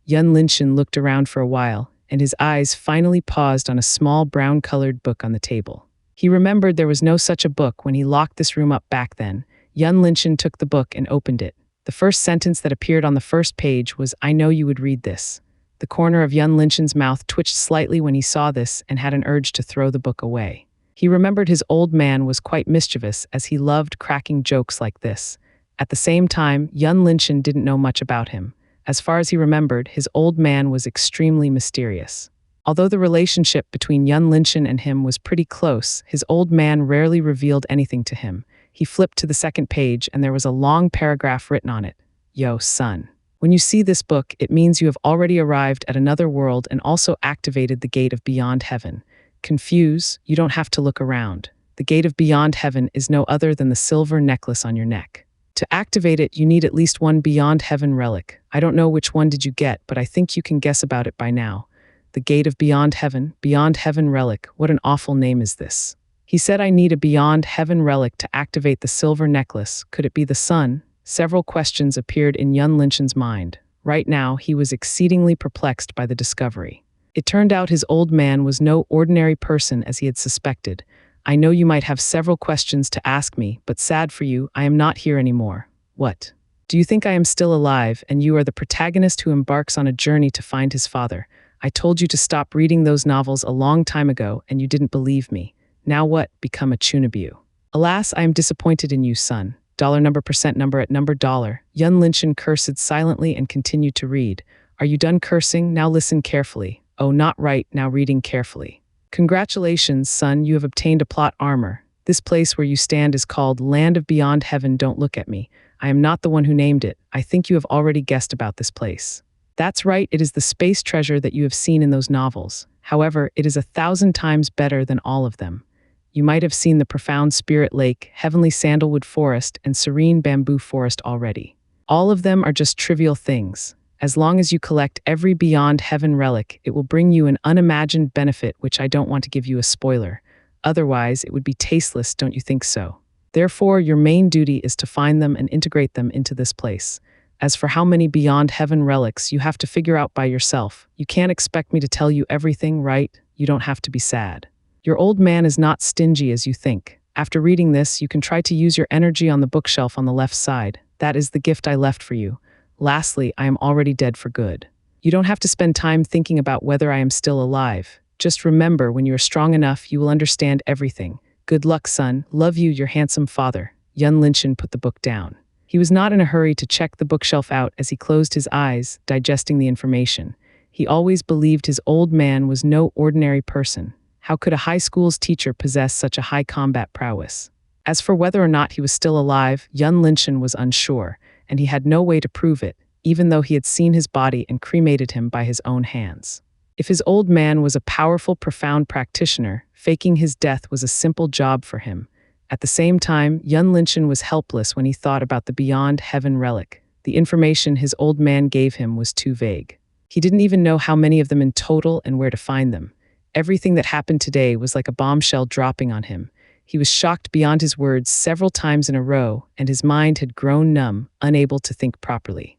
Yun Linshan looked around for a while, and his eyes finally paused on a small brown-colored book on the table. He remembered there was no such a book when he locked this room up back then. Yun Linshan took the book and opened it. The first sentence that appeared on the first page was, "I know you would read this." The corner of Yun Linshan's mouth twitched slightly when he saw this and had an urge to throw the book away. He remembered his old man was quite mischievous as he loved cracking jokes like this. At the same time, Yun Linshan didn't know much about him. As far as he remembered, his old man was extremely mysterious. Although the relationship between Yun Linshan and him was pretty close, his old man rarely revealed anything to him. He flipped to the second page and there was a long paragraph written on it. "Yo, son. When you see this book, it means you have already arrived at another world and also activated the gate of beyond heaven. Confuse, you don't have to look around. The gate of beyond heaven is no other than the silver necklace on your neck. To activate it, you need at least one beyond heaven relic. I don't know which one did you get, but I think you can guess about it by now. The gate of beyond heaven relic. What an awful name is this?" He said, "I need a beyond heaven relic to activate the silver necklace. Could it be the sun?" Several questions appeared in Yun Linshan's mind. Right now, he was exceedingly perplexed by the discovery. It turned out his old man was no ordinary person as he had suspected. "I know you might have several questions to ask me, but sad for you, I am not here anymore." "What? Do you think I am still alive and you are the protagonist who embarks on a journey to find his father? I told you to stop reading those novels a long time ago and you didn't believe me. Now what? Become a Chunabu. Alas, I am disappointed in you, son. Dollar number percent number at number dollar. Yun Linshin cursed silently and continued to read. Are you done cursing? Now listen carefully. Oh, not right, now reading carefully. Congratulations, son, you have obtained a plot armor. This place where you stand is called Land of Beyond Heaven. Don't look at me. I am not the one who named it. I think you have already guessed about this place. That's right, it is the space treasure that you have seen in those novels. However, it is 1,000 times better than all of them. You might have seen the profound Spirit Lake, heavenly sandalwood forest, and serene bamboo forest already. All of them are just trivial things. As long as you collect every Beyond Heaven relic, it will bring you an unimagined benefit, which I don't want to give you a spoiler. Otherwise, it would be tasteless, don't you think so? Therefore, your main duty is to find them and integrate them into this place. As for how many Beyond Heaven relics, you have to figure out by yourself. You can't expect me to tell you everything, right? You don't have to be sad. Your old man is not stingy as you think. After reading this, you can try to use your energy on the bookshelf on the left side. That is the gift I left for you. Lastly, I am already dead for good. You don't have to spend time thinking about whether I am still alive. Just remember, when you are strong enough, you will understand everything. Good luck, son. Love you, your handsome father. Yun Linshin put the book down. He was not in a hurry to check the bookshelf out as he closed his eyes, digesting the information. He always believed his old man was no ordinary person. How could a high school's teacher possess such a high combat prowess? As for whether or not he was still alive, Yun Linshin was unsure, and he had no way to prove it, even though he had seen his body and cremated him by his own hands. If his old man was a powerful, profound practitioner, faking his death was a simple job for him. At the same time, Yun Linshin was helpless when he thought about the Beyond Heaven relic. The information his old man gave him was too vague. He didn't even know how many of them in total and where to find them. Everything that happened today was like a bombshell dropping on him. He was shocked beyond his words several times in a row, and his mind had grown numb, unable to think properly.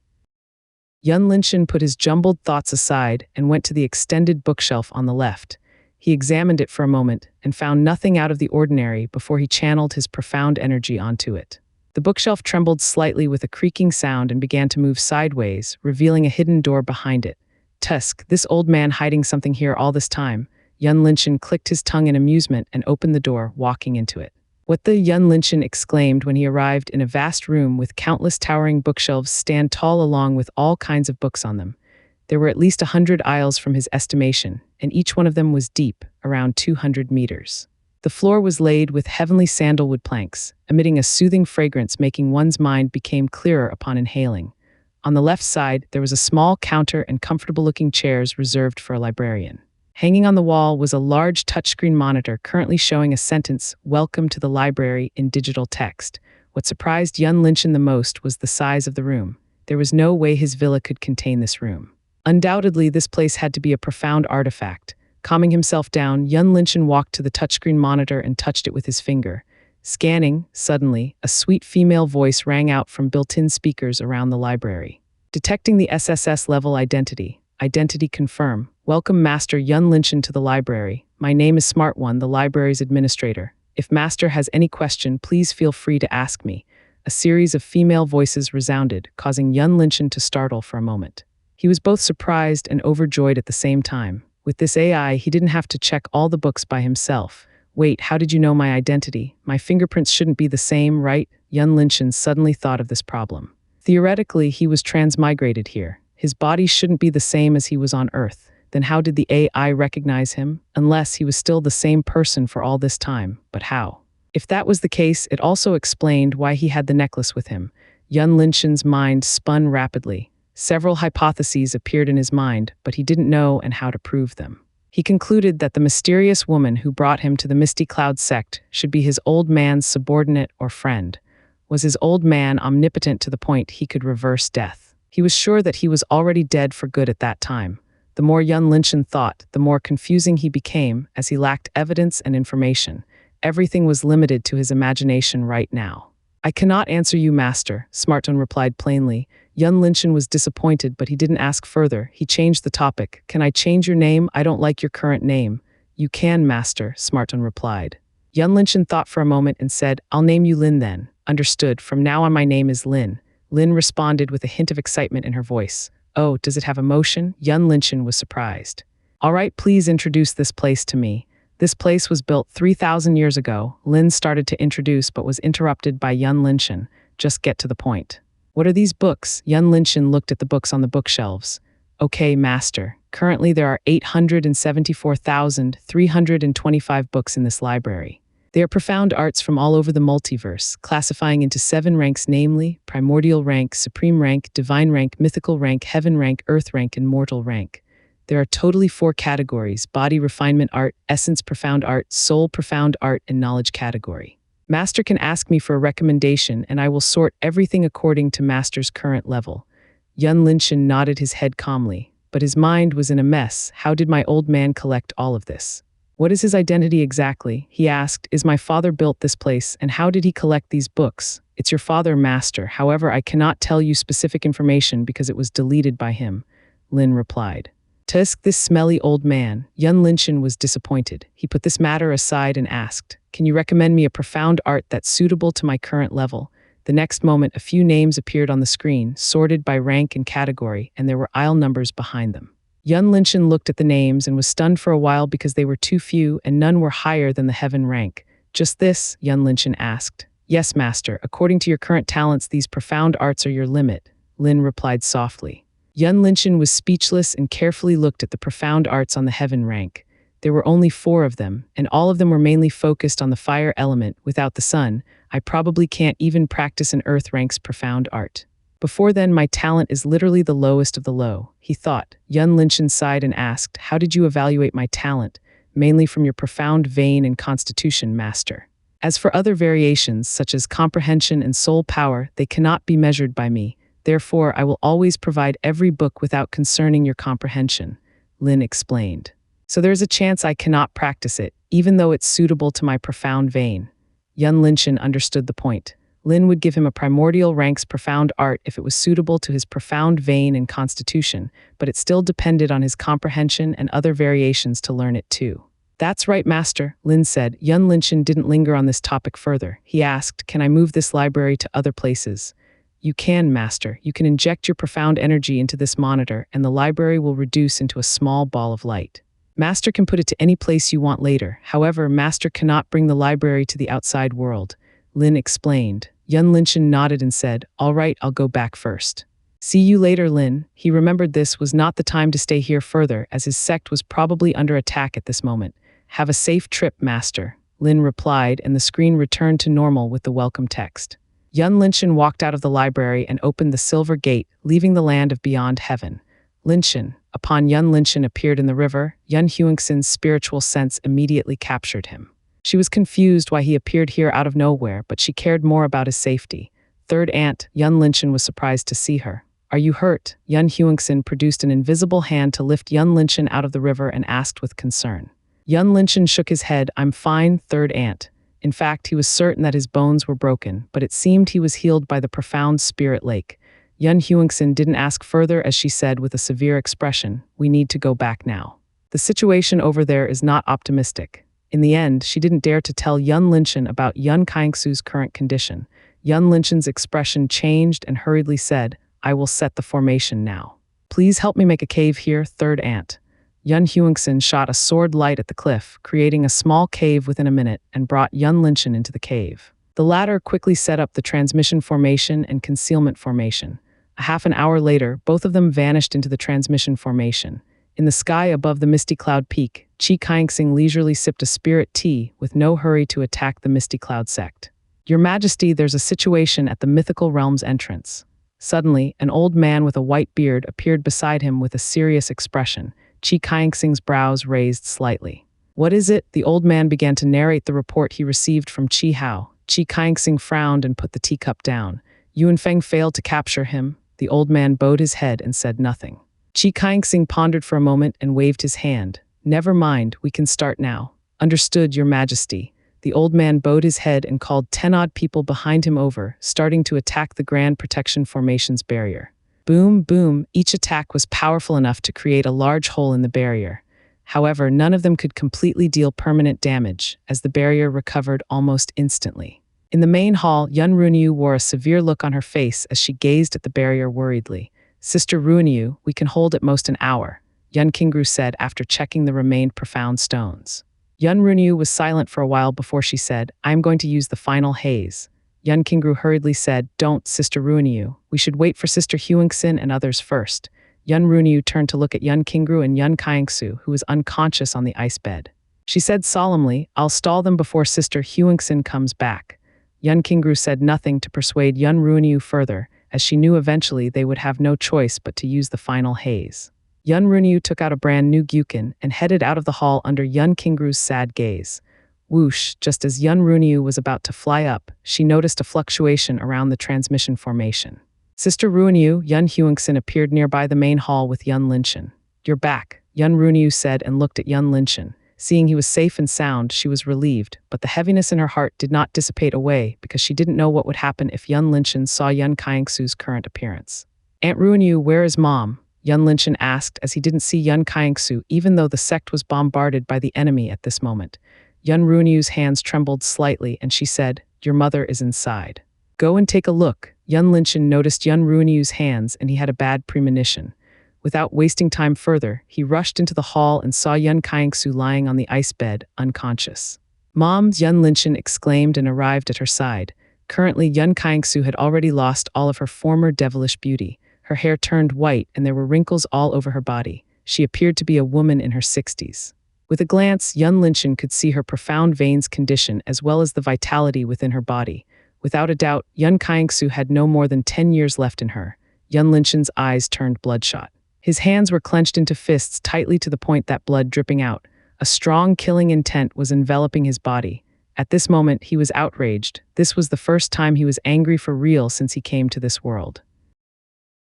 Yun Linshin put his jumbled thoughts aside and went to the extended bookshelf on the left. He examined it for a moment and found nothing out of the ordinary before he channeled his profound energy onto it. The bookshelf trembled slightly with a creaking sound and began to move sideways, revealing a hidden door behind it. Tusk, this old man hiding something here all this time. Yun Linshin clicked his tongue in amusement and opened the door, walking into it. What the Yun Linshin exclaimed when he arrived in a vast room with countless towering bookshelves stand tall along with all kinds of books on them. There were at least 100 aisles from his estimation, and each one of them was deep, around 200 meters. The floor was laid with heavenly sandalwood planks, emitting a soothing fragrance making one's mind become clearer upon inhaling. On the left side, there was a small counter and comfortable-looking chairs reserved for a librarian. Hanging on the wall was a large touchscreen monitor currently showing a sentence, "Welcome to the library," in digital text. What surprised Yun Linshin the most was the size of the room. There was no way his villa could contain this room. Undoubtedly, this place had to be a profound artifact. Calming himself down, Yun Linshin walked to the touchscreen monitor and touched it with his finger. Scanning, suddenly, a sweet female voice rang out from built-in speakers around the library. Detecting the SSS level identity. Identity confirm. Welcome, Master Yun Linshin, to the library. My name is Smart One, the library's administrator. If Master has any question, please feel free to ask me. A series of female voices resounded, causing Yun Linshin to startle for a moment. He was both surprised and overjoyed at the same time. With this AI, he didn't have to check all the books by himself. Wait, how did you know my identity? My fingerprints shouldn't be the same, right? Yun Linshin suddenly thought of this problem. Theoretically, he was transmigrated here. His body shouldn't be the same as he was on Earth. Then how did the AI recognize him? Unless he was still the same person for all this time. But how? If that was the case, it also explained why he had the necklace with him. Yun Linshin's mind spun rapidly. Several hypotheses appeared in his mind, but he didn't know and how to prove them. He concluded that the mysterious woman who brought him to the Misty Cloud sect should be his old man's subordinate or friend. Was his old man omnipotent to the point he could reverse death? He was sure that he was already dead for good at that time. The more Yun Linshin thought, the more confusing he became, as he lacked evidence and information. Everything was limited to his imagination right now. I cannot answer you, Master, Smartone replied plainly. Yun Linshin was disappointed, but he didn't ask further. He changed the topic. Can I change your name? I don't like your current name. You can, Master, Smartone replied. Yun Linshin thought for a moment and said, I'll name you Lin then. Understood. From now on my name is Lin. Lin responded with a hint of excitement in her voice. Oh, does it have emotion? Yun Linshin was surprised. All right, please introduce this place to me. This place was built 3,000 years ago. Lin started to introduce but was interrupted by Yun Linshan. Just get to the point. What are these books? Yun Linshan looked at the books on the bookshelves. Okay, master. Currently there are 874,325 books in this library. They are profound arts from all over the multiverse, classifying into 7 ranks, namely primordial rank, supreme rank, divine rank, mythical rank, heaven rank, earth rank, and mortal rank. There are totally 4 categories: body refinement art, essence profound art, soul profound art, and knowledge category. Master can ask me for a recommendation and I will sort everything according to Master's current level. Yun Linshan nodded his head calmly, but his mind was in a mess. How did my old man collect all of this? What is his identity exactly? He asked. Is my father built this place, and how did he collect these books? It's your father, master. However, I cannot tell you specific information because it was deleted by him, Lin replied. Tusk, this smelly old man. Yun Linshan was disappointed. He put this matter aside and asked, can you recommend me a profound art that's suitable to my current level? The next moment, a few names appeared on the screen, sorted by rank and category, and there were aisle numbers behind them. Yun Linshan looked at the names and was stunned for a while because they were too few and none were higher than the heaven rank. Just this? Yun Linshan asked. Yes, master. According to your current talents, these profound arts are your limit, Lin replied softly. Yun Linshan was speechless and carefully looked at the profound arts on the heaven rank. There were only 4 of them, and all of them were mainly focused on the fire element. Without the sun, I probably can't even practice an earth rank's profound art. Before then, my talent is literally the lowest of the low, he thought. Yun Linshan sighed and asked, how did you evaluate my talent? Mainly from your profound vein and constitution, master. As for other variations, such as comprehension and soul power, they cannot be measured by me. Therefore, I will always provide every book without concerning your comprehension, Lin explained. So there is a chance I cannot practice it, even though it's suitable to my profound vein. Yun Linshan understood the point. Lin would give him a primordial rank's profound art if it was suitable to his profound vein and constitution, but it still depended on his comprehension and other variations to learn it too. That's right, master, Lin said. Yun Linshan didn't linger on this topic further. He asked, can I move this library to other places? You can, master. You can inject your profound energy into this monitor and the library will reduce into a small ball of light. Master can put it to any place you want later. However, master cannot bring the library to the outside world, Lin explained. Yun Linshan nodded and said, all right, I'll go back first. See you later, Lin. He remembered this was not the time to stay here further, as his sect was probably under attack at this moment. Have a safe trip, master, Lin replied, and the screen returned to normal with the welcome text. Yun Linshan walked out of the library and opened the silver gate, leaving the land of beyond heaven. Linshan. Upon Yun Linshan appeared in the river, Yun Huingshan's spiritual sense immediately captured him. She was confused why he appeared here out of nowhere, but she cared more about his safety. Third aunt, Yun Linshan was surprised to see her. Are you hurt? Yun Huingshan produced an invisible hand to lift Yun Linshan out of the river and asked with concern. Yun Linshan shook his head. I'm fine, third aunt. In fact, he was certain that his bones were broken, but it seemed he was healed by the profound spirit lake. Yun Huingshan didn't ask further as she said with a severe expression, we need to go back now. The situation over there is not optimistic. In the end, she didn't dare to tell Yun Linshan about Yun Kaingsu's current condition. Yun Linshan's expression changed and hurriedly said, I will set the formation now. Please help me make a cave here, third aunt. Yun Huingshan shot a sword light at the cliff, creating a small cave within a minute, and brought Yun Linshan into the cave. The latter quickly set up the transmission formation and concealment formation. A half an hour later, both of them vanished into the transmission formation. In the sky above the misty cloud peak, Chi Kaixing leisurely sipped a spirit tea with no hurry to attack the misty cloud sect. Your Majesty, there's a situation at the mythical realm's entrance. Suddenly, an old man with a white beard appeared beside him with a serious expression. Chi Kaixing's brows raised slightly. What is it? The old man began to narrate the report he received from Chi Hao. Chi Kaixing frowned and put the teacup down. Yuan Feng failed to capture him. The old man bowed his head and said nothing. Chi Kaixing pondered for a moment and waved his hand. Never mind, we can start now. Understood, Your Majesty. The old man bowed his head and called 10-odd people behind him over, starting to attack the Grand Protection Formation's barrier. Boom, boom, each attack was powerful enough to create a large hole in the barrier. However, none of them could completely deal permanent damage, as the barrier recovered almost instantly. In the main hall, Yun Runyu wore a severe look on her face as she gazed at the barrier worriedly. Sister Runyu, we can hold at most an hour, Yun Qingru said after checking the remained profound stones. Yun Runyu was silent for a while before she said, I am going to use the final haze. Yun Kingru hurriedly said, Don't, Sister Runyu. We should wait for Sister Huingxin and others first. Yun Runyu turned to look at Yun Kingru and Yun Kaingsu, who was unconscious on the ice bed. She said solemnly, I'll stall them before Sister Huingxin comes back. Yun Kingru said nothing to persuade Yun Runyu further, as she knew eventually they would have no choice but to use the final haze. Yun Runyu took out a brand new gyukin and headed out of the hall under Yun Kingru's sad gaze. Whoosh, just as Yun Runyu was about to fly up, she noticed a fluctuation around the transmission formation. Sister Runyu, Yun Huingxin appeared nearby the main hall with Yun Linshan. You're back, Yun Runyu said and looked at Yun Linshan. Seeing he was safe and sound, she was relieved, but the heaviness in her heart did not dissipate away because she didn't know what would happen if Yun Linshan saw Yun Kaingsu's current appearance. Aunt Runyu, where is Mom? Yun Linshan asked as he didn't see Yun Kaingsu even though the sect was bombarded by the enemy at this moment. Yun Runyu's hands trembled slightly and she said, Your mother is inside. Go and take a look. Yun Linshan noticed Yun Runyu's hands and he had a bad premonition. Without wasting time further, he rushed into the hall and saw Yun Kaingsu lying on the ice bed, unconscious. Mom, Yun Linshan exclaimed and arrived at her side. Currently, Yun Kaingsu had already lost all of her former devilish beauty. Her hair turned white and there were wrinkles all over her body. She appeared to be a woman in her 60s. With a glance, Yun Linshan could see her profound veins condition as well as the vitality within her body. Without a doubt, Yun Kaingsu had no more than 10 years left in her. Yun Linshan's eyes turned bloodshot. His hands were clenched into fists tightly to the point that blood dripping out. A strong killing intent was enveloping his body. At this moment, he was outraged. This was the first time he was angry for real since he came to this world.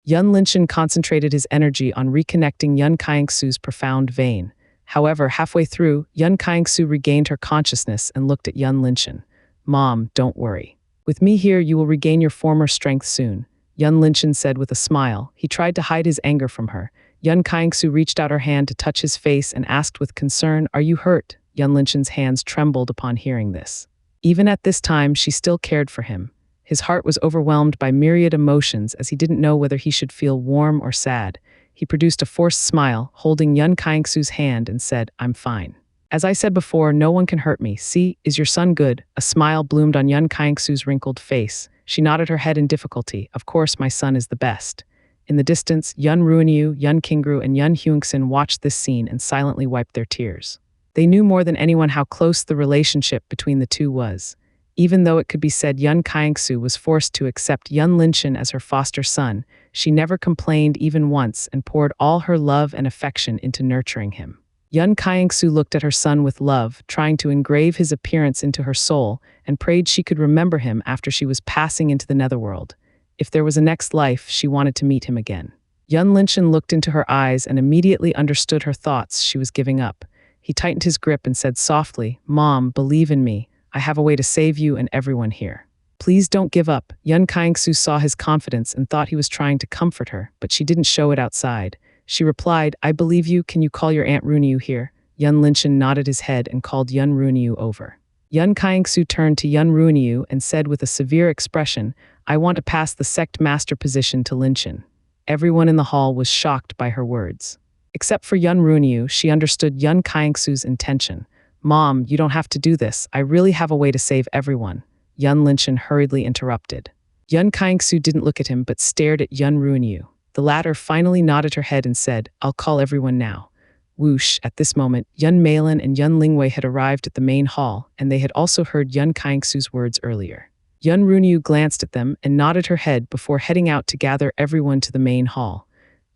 Yun Linshan concentrated his energy on reconnecting Yun Kaingsu's profound vein. However, halfway through, Yun Kaingsu regained her consciousness and looked at Yun Linshan. Mom, don't worry. With me here, you will regain your former strength soon, Yun Linshan said with a smile. He tried to hide his anger from her. Yun Kaingsu reached out her hand to touch his face and asked with concern, Are you hurt? Yun Linshan's hands trembled upon hearing this. Even at this time, she still cared for him. His heart was overwhelmed by myriad emotions as he didn't know whether he should feel warm or sad. He produced a forced smile, holding Yun Kaingsu's hand and said, I'm fine. As I said before, no one can hurt me. See, is your son good? A smile bloomed on Yun Kaingsu's wrinkled face. She nodded her head in difficulty. Of course, my son is the best. In the distance, Yun Runyu, Yun Kingru, and Yun Huingxin watched this scene and silently wiped their tears. They knew more than anyone how close the relationship between the two was. Even though it could be said Yun Kaingsu was forced to accept Yun Linshan as her foster son, she never complained even once and poured all her love and affection into nurturing him. Yun Kaingsu looked at her son with love, trying to engrave his appearance into her soul, and prayed she could remember him after she was passing into the netherworld. If there was a next life, she wanted to meet him again. Yun Linshan looked into her eyes and immediately understood her thoughts she was giving up. He tightened his grip and said softly, Mom, believe in me. I have a way to save you and everyone here. Please don't give up. Yun Kaingsu saw his confidence and thought he was trying to comfort her, but she didn't show it outside. She replied, I believe you. Can you call your Aunt Runyu here? Yun Linshan nodded his head and called Yun Runyu over. Yun Kaingsu turned to Yun Runyu and said with a severe expression, I want to pass the sect master position to Linshan. Everyone in the hall was shocked by her words. Except for Yun Runyu, she understood Yun Kaingsu's intention. Mom, you don't have to do this. I really have a way to save everyone. Yun Linshan hurriedly interrupted. Yun Kaingsu didn't look at him but stared at Yun Runyu. The latter finally nodded her head and said, I'll call everyone now. Whoosh, at this moment, Yun Meilin and Yun Lingwei had arrived at the main hall, and they had also heard Yun Kaingsu's words earlier. Yun Runyu glanced at them and nodded her head before heading out to gather everyone to the main hall.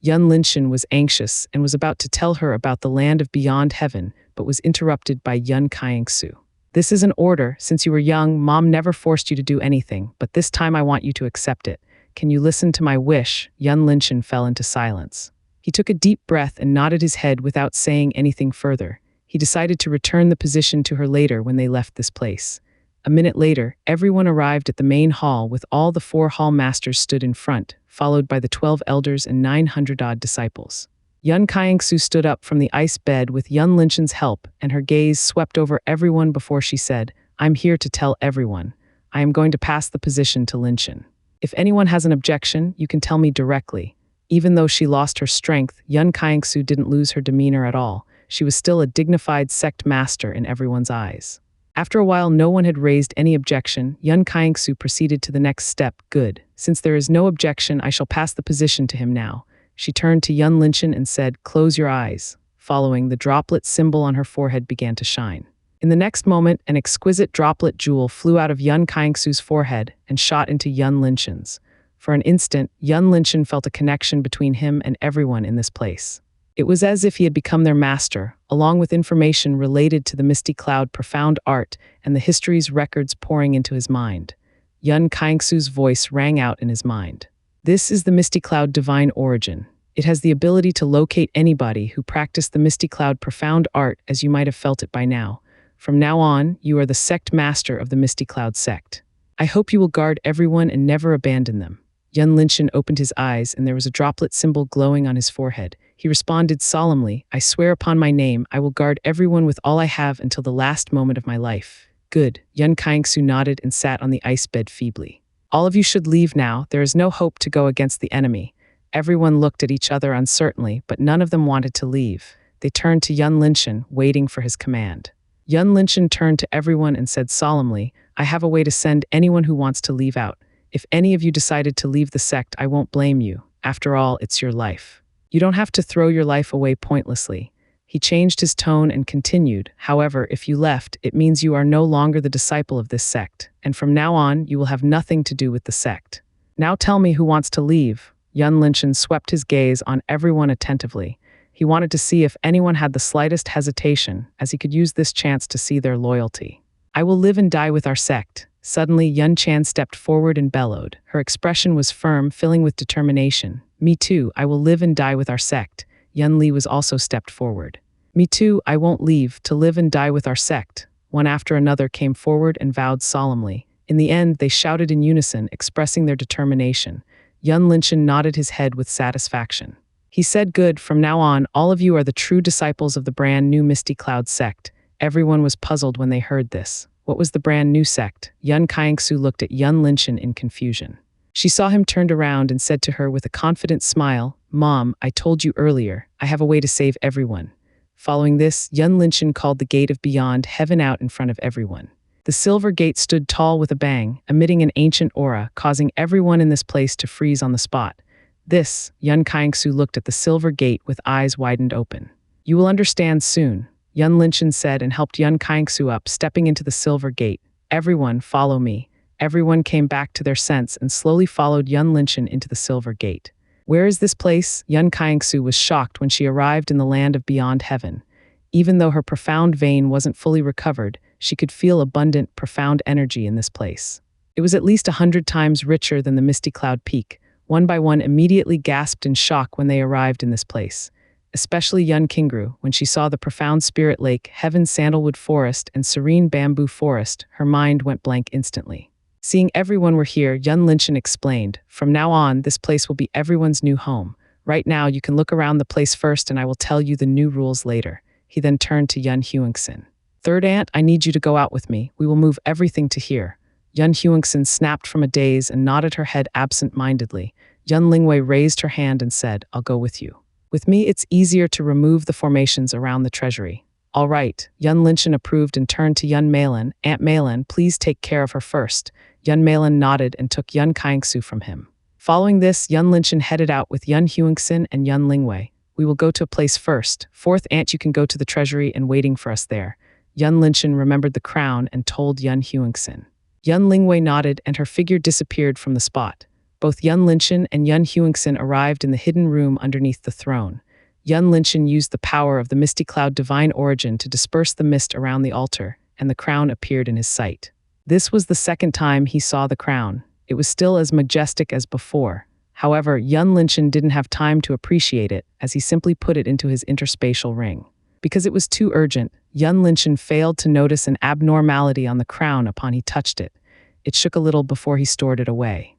Yun Linshan was anxious and was about to tell her about the land of beyond heaven, but was interrupted by Yun Kaingsu. This is an order. Since you were young, Mom never forced you to do anything, but this time I want you to accept it. Can you listen to my wish? Yun Linshan fell into silence. He took a deep breath and nodded his head without saying anything further. He decided to return the position to her later when they left this place. A minute later, everyone arrived at the main hall with all the 4 hall masters stood in front, followed by the 12 elders and 900-odd disciples. Yun Kaingsu stood up from the ice bed with Yun Linshan's help, and her gaze swept over everyone before she said, I'm here to tell everyone. I am going to pass the position to Linshan. If anyone has an objection, you can tell me directly. Even though she lost her strength, Yun Kaingsu didn't lose her demeanor at all. she was still a dignified sect master in everyone's eyes. After a while, no one had raised any objection. Yun Kaingsu proceeded to the next step. Good. Since there is no objection, I shall pass the position to him now. She turned to Yun Linchen and said, "Close your eyes." Following, the droplet symbol on her forehead began to shine. In the next moment, an exquisite droplet jewel flew out of Yun Kaingsu's forehead and shot into Yun Linchen's. For an instant, Yun Linchen felt a connection between him and everyone in this place. It was as if he had become their master, along with information related to the Misty Cloud profound art and the history's records pouring into his mind. Yun Kaingsu's voice rang out in his mind. This is the Misty Cloud divine origin. It has the ability to locate anybody who practiced the Misty Cloud profound art as you might have felt it by now. From now on, you are the sect master of the Misty Cloud sect. I hope you will guard everyone and never abandon them. Yun Linchen opened his eyes and there was a droplet symbol glowing on his forehead. He responded solemnly, "I swear upon my name, I will guard everyone with all I have until the last moment of my life." Good. Yun Kaingsu nodded and sat on the ice bed feebly. All of you should leave now. There is no hope to go against the enemy. Everyone looked at each other uncertainly, but none of them wanted to leave. They turned to Yun Linchen, waiting for his command. Yun Linchen turned to everyone and said solemnly, "I have a way to send anyone who wants to leave out. If any of you decided to leave the sect, I won't blame you. After all, it's your life. You don't have to throw your life away pointlessly." He changed his tone and continued, "However, if you left, it means you are no longer the disciple of this sect, and from now on, you will have nothing to do with the sect. Now tell me who wants to leave." Yun Linchen swept his gaze on everyone attentively. He wanted to see if anyone had the slightest hesitation, as he could use this chance to see their loyalty. "I will live and die with our sect." Suddenly, Yun Chan stepped forward and bellowed. Her expression was firm, filling with determination. "Me too, I will live and die with our sect." Yun Li was also stepped forward. "Me too, I won't leave, to live and die with our sect." One after another came forward and vowed solemnly. In the end, they shouted in unison, expressing their determination. Yun Linchen nodded his head with satisfaction. He said, "Good, from now on, all of you are the true disciples of the brand new Misty Cloud sect." Everyone was puzzled when they heard this. What was the brand new sect? Yun Kaingsu looked at Yun Linchen in confusion. She saw him turned around and said to her with a confident smile, "Mom, I told you earlier, I have a way to save everyone." Following this, Yun Linchen called the gate of beyond heaven out in front of everyone. The silver gate stood tall with a bang, emitting an ancient aura, causing everyone in this place to freeze on the spot. Yun Kaingsu looked at the silver gate with eyes widened open. "You will understand soon," Yun Linchen said and helped Yun Kaingsu up, stepping into the silver gate. "Everyone, follow me." Everyone came back to their sense and slowly followed Yun Linchen into the silver gate. "Where is this place?" Yun Kaingsu was shocked when she arrived in the land of beyond heaven. Even though her profound vein wasn't fully recovered, she could feel abundant, profound energy in this place. It was at least 100 times richer than the Misty Cloud Peak. One by one immediately gasped in shock when they arrived in this place. Especially Yun Kingru, when she saw the profound spirit lake, heaven sandalwood forest, and serene bamboo forest, her mind went blank instantly. Seeing everyone were here, Yun Linchen explained, "From now on, this place will be everyone's new home. Right now, you can look around the place first and I will tell you the new rules later." He then turned to Yun Huangxin. "Third aunt, I need you to go out with me. We will move everything to here." Yun Huangxin snapped from a daze and nodded her head absent-mindedly. Yun Lingwei raised her hand and said, "I'll go with you. With me, it's easier to remove the formations around the treasury." "All right." Yun Linchen approved and turned to Yun Meilan. "Aunt Meilan, please take care of her first." Yun Meilan nodded and took Yun Kaingsu from him. Following this, Yun Linchen headed out with Yun Huangxin and Yun Lingwei. "We will go to a place first. Fourth aunt, you can go to the treasury and waiting for us there." Yun Linchen remembered the crown and told Yun Huangxin. Yun Lingwei nodded and her figure disappeared from the spot. Both Yun Linchen and Yun Huangxin arrived in the hidden room underneath the throne. Yun Linchen used the power of the Misty Cloud divine origin to disperse the mist around the altar, and the crown appeared in his sight. This was the second time he saw the crown. It was still as majestic as before. However, Yun Linchen didn't have time to appreciate it, as he simply put it into his interspatial ring. Because it was too urgent, Yun Linchen failed to notice an abnormality on the crown upon he touched it. It shook a little before he stored it away.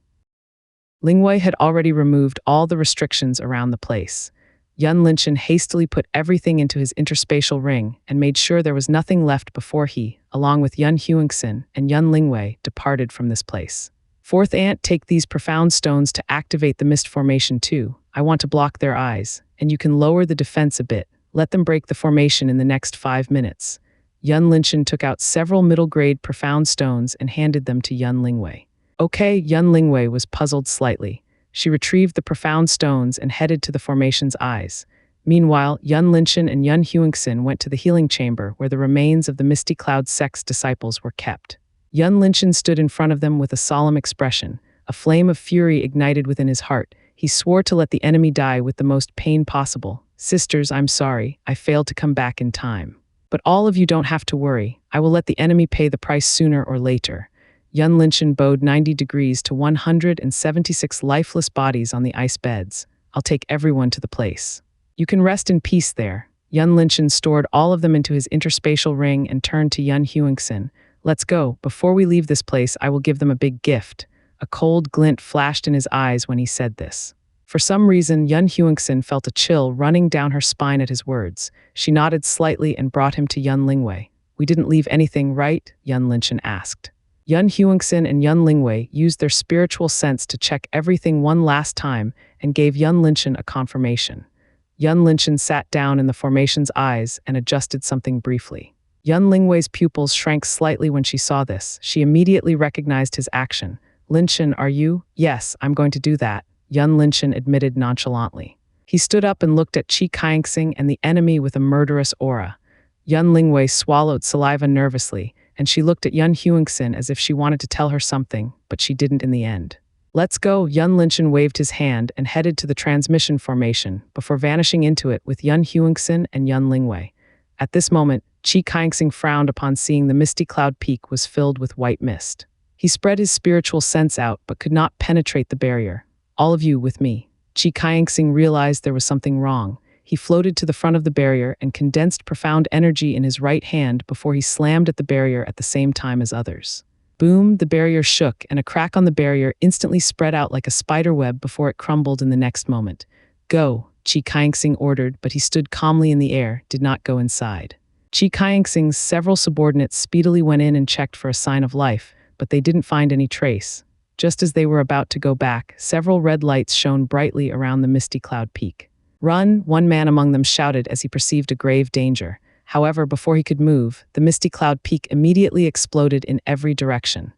Lingwei had already removed all the restrictions around the place. Yun Linchen hastily put everything into his interspatial ring and made sure there was nothing left before he, along with Yun Huangxin and Yun Lingwei, departed from this place. "Fourth aunt, take these profound stones to activate the mist formation too. I want to block their eyes, and you can lower the defense a bit. Let them break the formation in the next 5 minutes. Yun Linshan took out several middle-grade profound stones and handed them to Yun Lingwei. Okay, Yun Lingwei was puzzled slightly. She retrieved the profound stones and headed to the formation's eyes. Meanwhile, Yun Linshan and Yun Huixin went to the healing chamber where the remains of the Misty Cloud sect's disciples were kept. Yun Linshan stood in front of them with a solemn expression. A flame of fury ignited within his heart. He swore to let the enemy die with the most pain possible. Sisters, I'm sorry, I failed to come back in time. But all of you don't have to worry. I will let the enemy pay the price sooner or later. Yun Linshan bowed 90 degrees to 176 lifeless bodies on the ice beds. I'll take everyone to the place. You can rest in peace there. Yun Linshan stored all of them into his interspatial ring and turned to Yun Huixin. Let's go. Before we leave this place, I will give them a big gift. A cold glint flashed in his eyes when he said this. For some reason, Yun Huixin felt a chill running down her spine at his words. She nodded slightly and brought him to Yun Lingwei. We didn't leave anything, right? Yun Linshan asked. Yun Huixin and Yun Lingwei used their spiritual sense to check everything one last time and gave Yun Linshan a confirmation. Yun Linshan sat down in the formation's eyes and adjusted something briefly. Yun Lingwei's pupils shrank slightly when she saw this. She immediately recognized his action. Linshan, are you? Yes, I'm going to do that, Yun Linshan admitted nonchalantly. He stood up and looked at Qi Kaixing and the enemy with a murderous aura. Yun Lingwei swallowed saliva nervously, and she looked at Yun Huixin as if she wanted to tell her something, but she didn't in the end. Let's go, Yun Linshan waved his hand and headed to the transmission formation before vanishing into it with Yun Huixin and Yun Lingwei. At this moment, Qi Kaixing frowned upon seeing the misty cloud peak was filled with white mist. He spread his spiritual sense out but could not penetrate the barrier. All of you with me. Qi Kaixing realized there was something wrong. He floated to the front of the barrier and condensed profound energy in his right hand before he slammed at the barrier at the same time as others. Boom, the barrier shook, and a crack on the barrier instantly spread out like a spider web before it crumbled in the next moment. Go, Qi Kaixing ordered, but he stood calmly in the air, did not go inside. Qi Kaixing's several subordinates speedily went in and checked for a sign of life, but they didn't find any trace. Just as they were about to go back, several red lights shone brightly around the misty cloud peak. Run, one man among them shouted as he perceived a grave danger. However, before he could move, the misty cloud peak immediately exploded in every direction.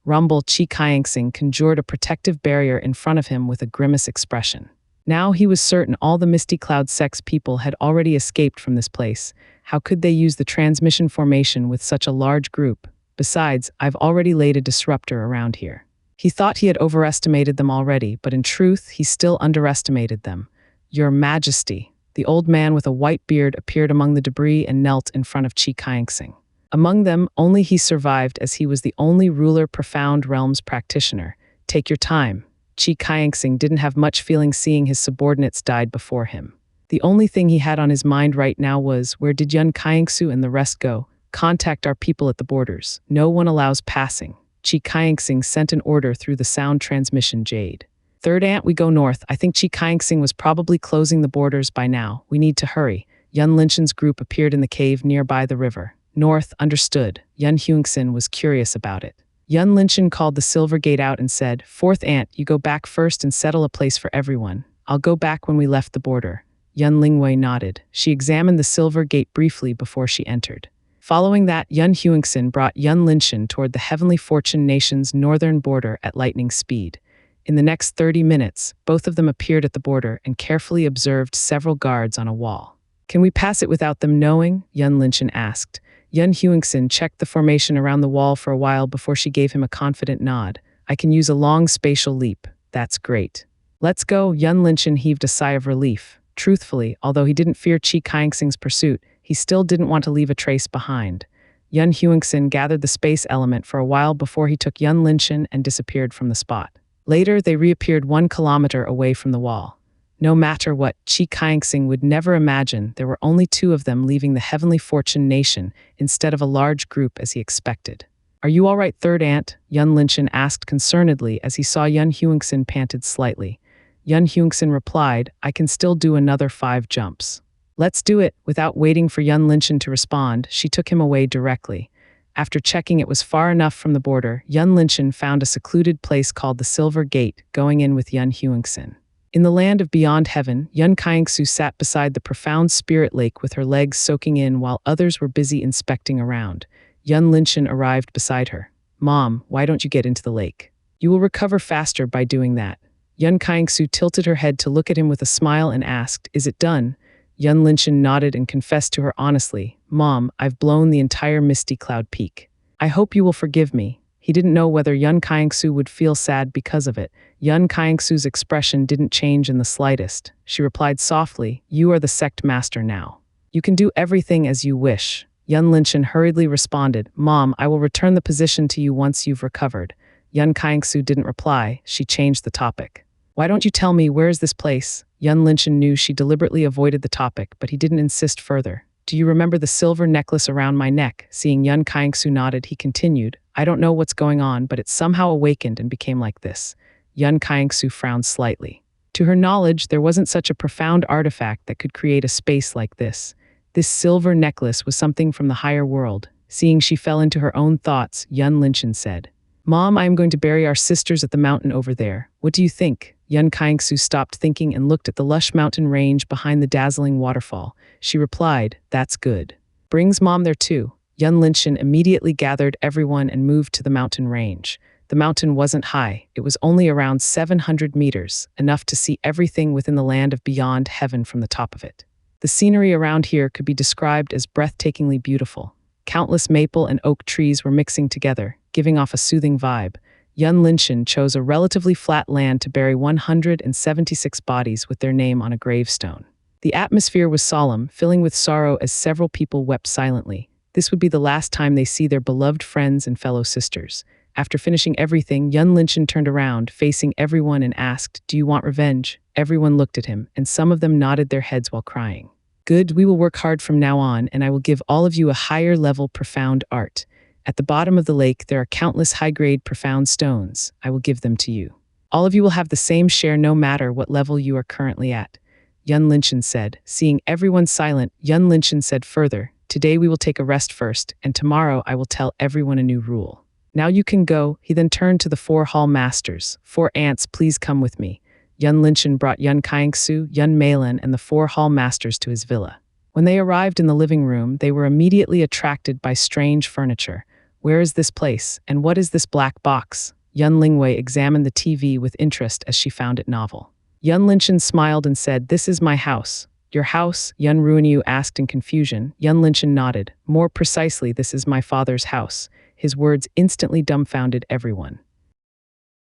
Rumble Qi Kaixing conjured a protective barrier in front of him with a grimace expression. Now he was certain all the misty cloud sect's people had already escaped from this place. How could they use the transmission formation with such a large group? Besides, I've already laid a disruptor around here. He thought he had overestimated them already, but in truth, he still underestimated them. Your Majesty. The old man with a white beard appeared among the debris and knelt in front of Qi Kaixing. Among them, only he survived as he was the only ruler profound realms practitioner. Take your time. Qi Kaixing didn't have much feeling seeing his subordinates died before him. The only thing he had on his mind right now was, where did Yun Kaixu and the rest go? Contact our people at the borders. No one allows passing. Qi Kaixing sent an order through the sound transmission jade. Third Ant, we go north. I think Qi Kaixing was probably closing the borders by now. We need to hurry. Yun Linshan's group appeared in the cave nearby the river. North, understood. Yun Huixin was curious about it. Yun Linshan called the Silver Gate out and said, Fourth Ant, you go back first and settle a place for everyone. I'll go back when we left the border. Yun Lingwei nodded. She examined the Silver Gate briefly before she entered. Following that, Yun Huixin brought Yun Linshan toward the Heavenly Fortune Nation's northern border at lightning speed. In the next 30 minutes, both of them appeared at the border and carefully observed several guards on a wall. Can we pass it without them knowing? Yun Linshan asked. Yun Huixin checked the formation around the wall for a while before she gave him a confident nod. I can use a long spatial leap. That's great. Let's go. Yun Linshan heaved a sigh of relief. Truthfully, although he didn't fear Qi Kaixing's pursuit, he still didn't want to leave a trace behind. Yun Huixin gathered the space element for a while before he took Yun Linshan and disappeared from the spot. Later, they reappeared 1 kilometer away from the wall. No matter what, Qi Kaixing would never imagine there were only 2 of them leaving the Heavenly Fortune Nation instead of a large group as he expected. Are you all right, Third Ant? Yun Linshan asked concernedly as he saw Yun Huixin panted slightly. Yun Huixin replied, I can still do another 5 jumps. Let's do it. Without waiting for Yun Linshan to respond, she took him away directly. After checking it was far enough from the border, Yun Linshan found a secluded place called the Silver Gate, going in with Yun Huixin. In the land of beyond heaven, Yun Kaingsu sat beside the profound spirit lake with her legs soaking in while others were busy inspecting around. Yun Linshan arrived beside her. "Mom, why don't you get into the lake? You will recover faster by doing that." Yun Kaingsu tilted her head to look at him with a smile and asked, "Is it done?" Yun Linshan nodded and confessed to her honestly, "Mom, I've blown the entire misty cloud peak. I hope you will forgive me." He didn't know whether Yun Kaingsu would feel sad because of it. Yun Kaingsu's expression didn't change in the slightest. She replied softly, "You are the sect master now. You can do everything as you wish." Yun Linshan hurriedly responded, "Mom, I will return the position to you once you've recovered." Yun Kaingsu didn't reply. She changed the topic. "Why don't you tell me where is this place?" Yun Linshan knew she deliberately avoided the topic, but he didn't insist further. "Do you remember the silver necklace around my neck?" Seeing Yun Kaingsu nodded, he continued, "I don't know what's going on, but it somehow awakened and became like this." Yun Kaingsu frowned slightly. To her knowledge, there wasn't such a profound artifact that could create a space like this. This silver necklace was something from the higher world. Seeing she fell into her own thoughts, Yun Linshan said, "Mom, I am going to bury our sisters at the mountain over there. What do you think?" Yun Kaingsu stopped thinking and looked at the lush mountain range behind the dazzling waterfall. She replied, "That's good. Brings Mom there too." Yun Linshan immediately gathered everyone and moved to the mountain range. The mountain wasn't high. It was only around 700 meters, enough to see everything within the land of beyond heaven from the top of it. The scenery around here could be described as breathtakingly beautiful. Countless maple and oak trees were mixing together, giving off a soothing vibe. Yun Linshan chose a relatively flat land to bury 176 bodies with their name on a gravestone. The atmosphere was solemn, filling with sorrow as several people wept silently. This would be the last time they see their beloved friends and fellow sisters. After finishing everything, Yun Linshan turned around, facing everyone, and asked, "Do you want revenge?" Everyone looked at him, and some of them nodded their heads while crying. "Good, we will work hard from now on, and I will give all of you a higher level profound art. At the bottom of the lake, there are countless high-grade profound stones. I will give them to you. All of you will have the same share no matter what level you are currently at." Yun Linshan said. Seeing everyone silent, Yun Linshan said further, "Today we will take a rest first, and tomorrow I will tell everyone a new rule. Now you can go." He then turned to the 4 hall masters. "4 ants, please come with me." Yun Linshan brought Yun Kaingsu, Yun Meilan, and the 4 hall masters to his villa. When they arrived in the living room, they were immediately attracted by strange furniture. "Where is this place, and what is this black box?" Yun Lingwei examined the TV with interest as she found it novel. Yun Linshan smiled and said, "This is my house." "Your house?" Yun Ruinyu asked in confusion. Yun Linshan nodded. "More precisely, this is my father's house." His words instantly dumbfounded everyone.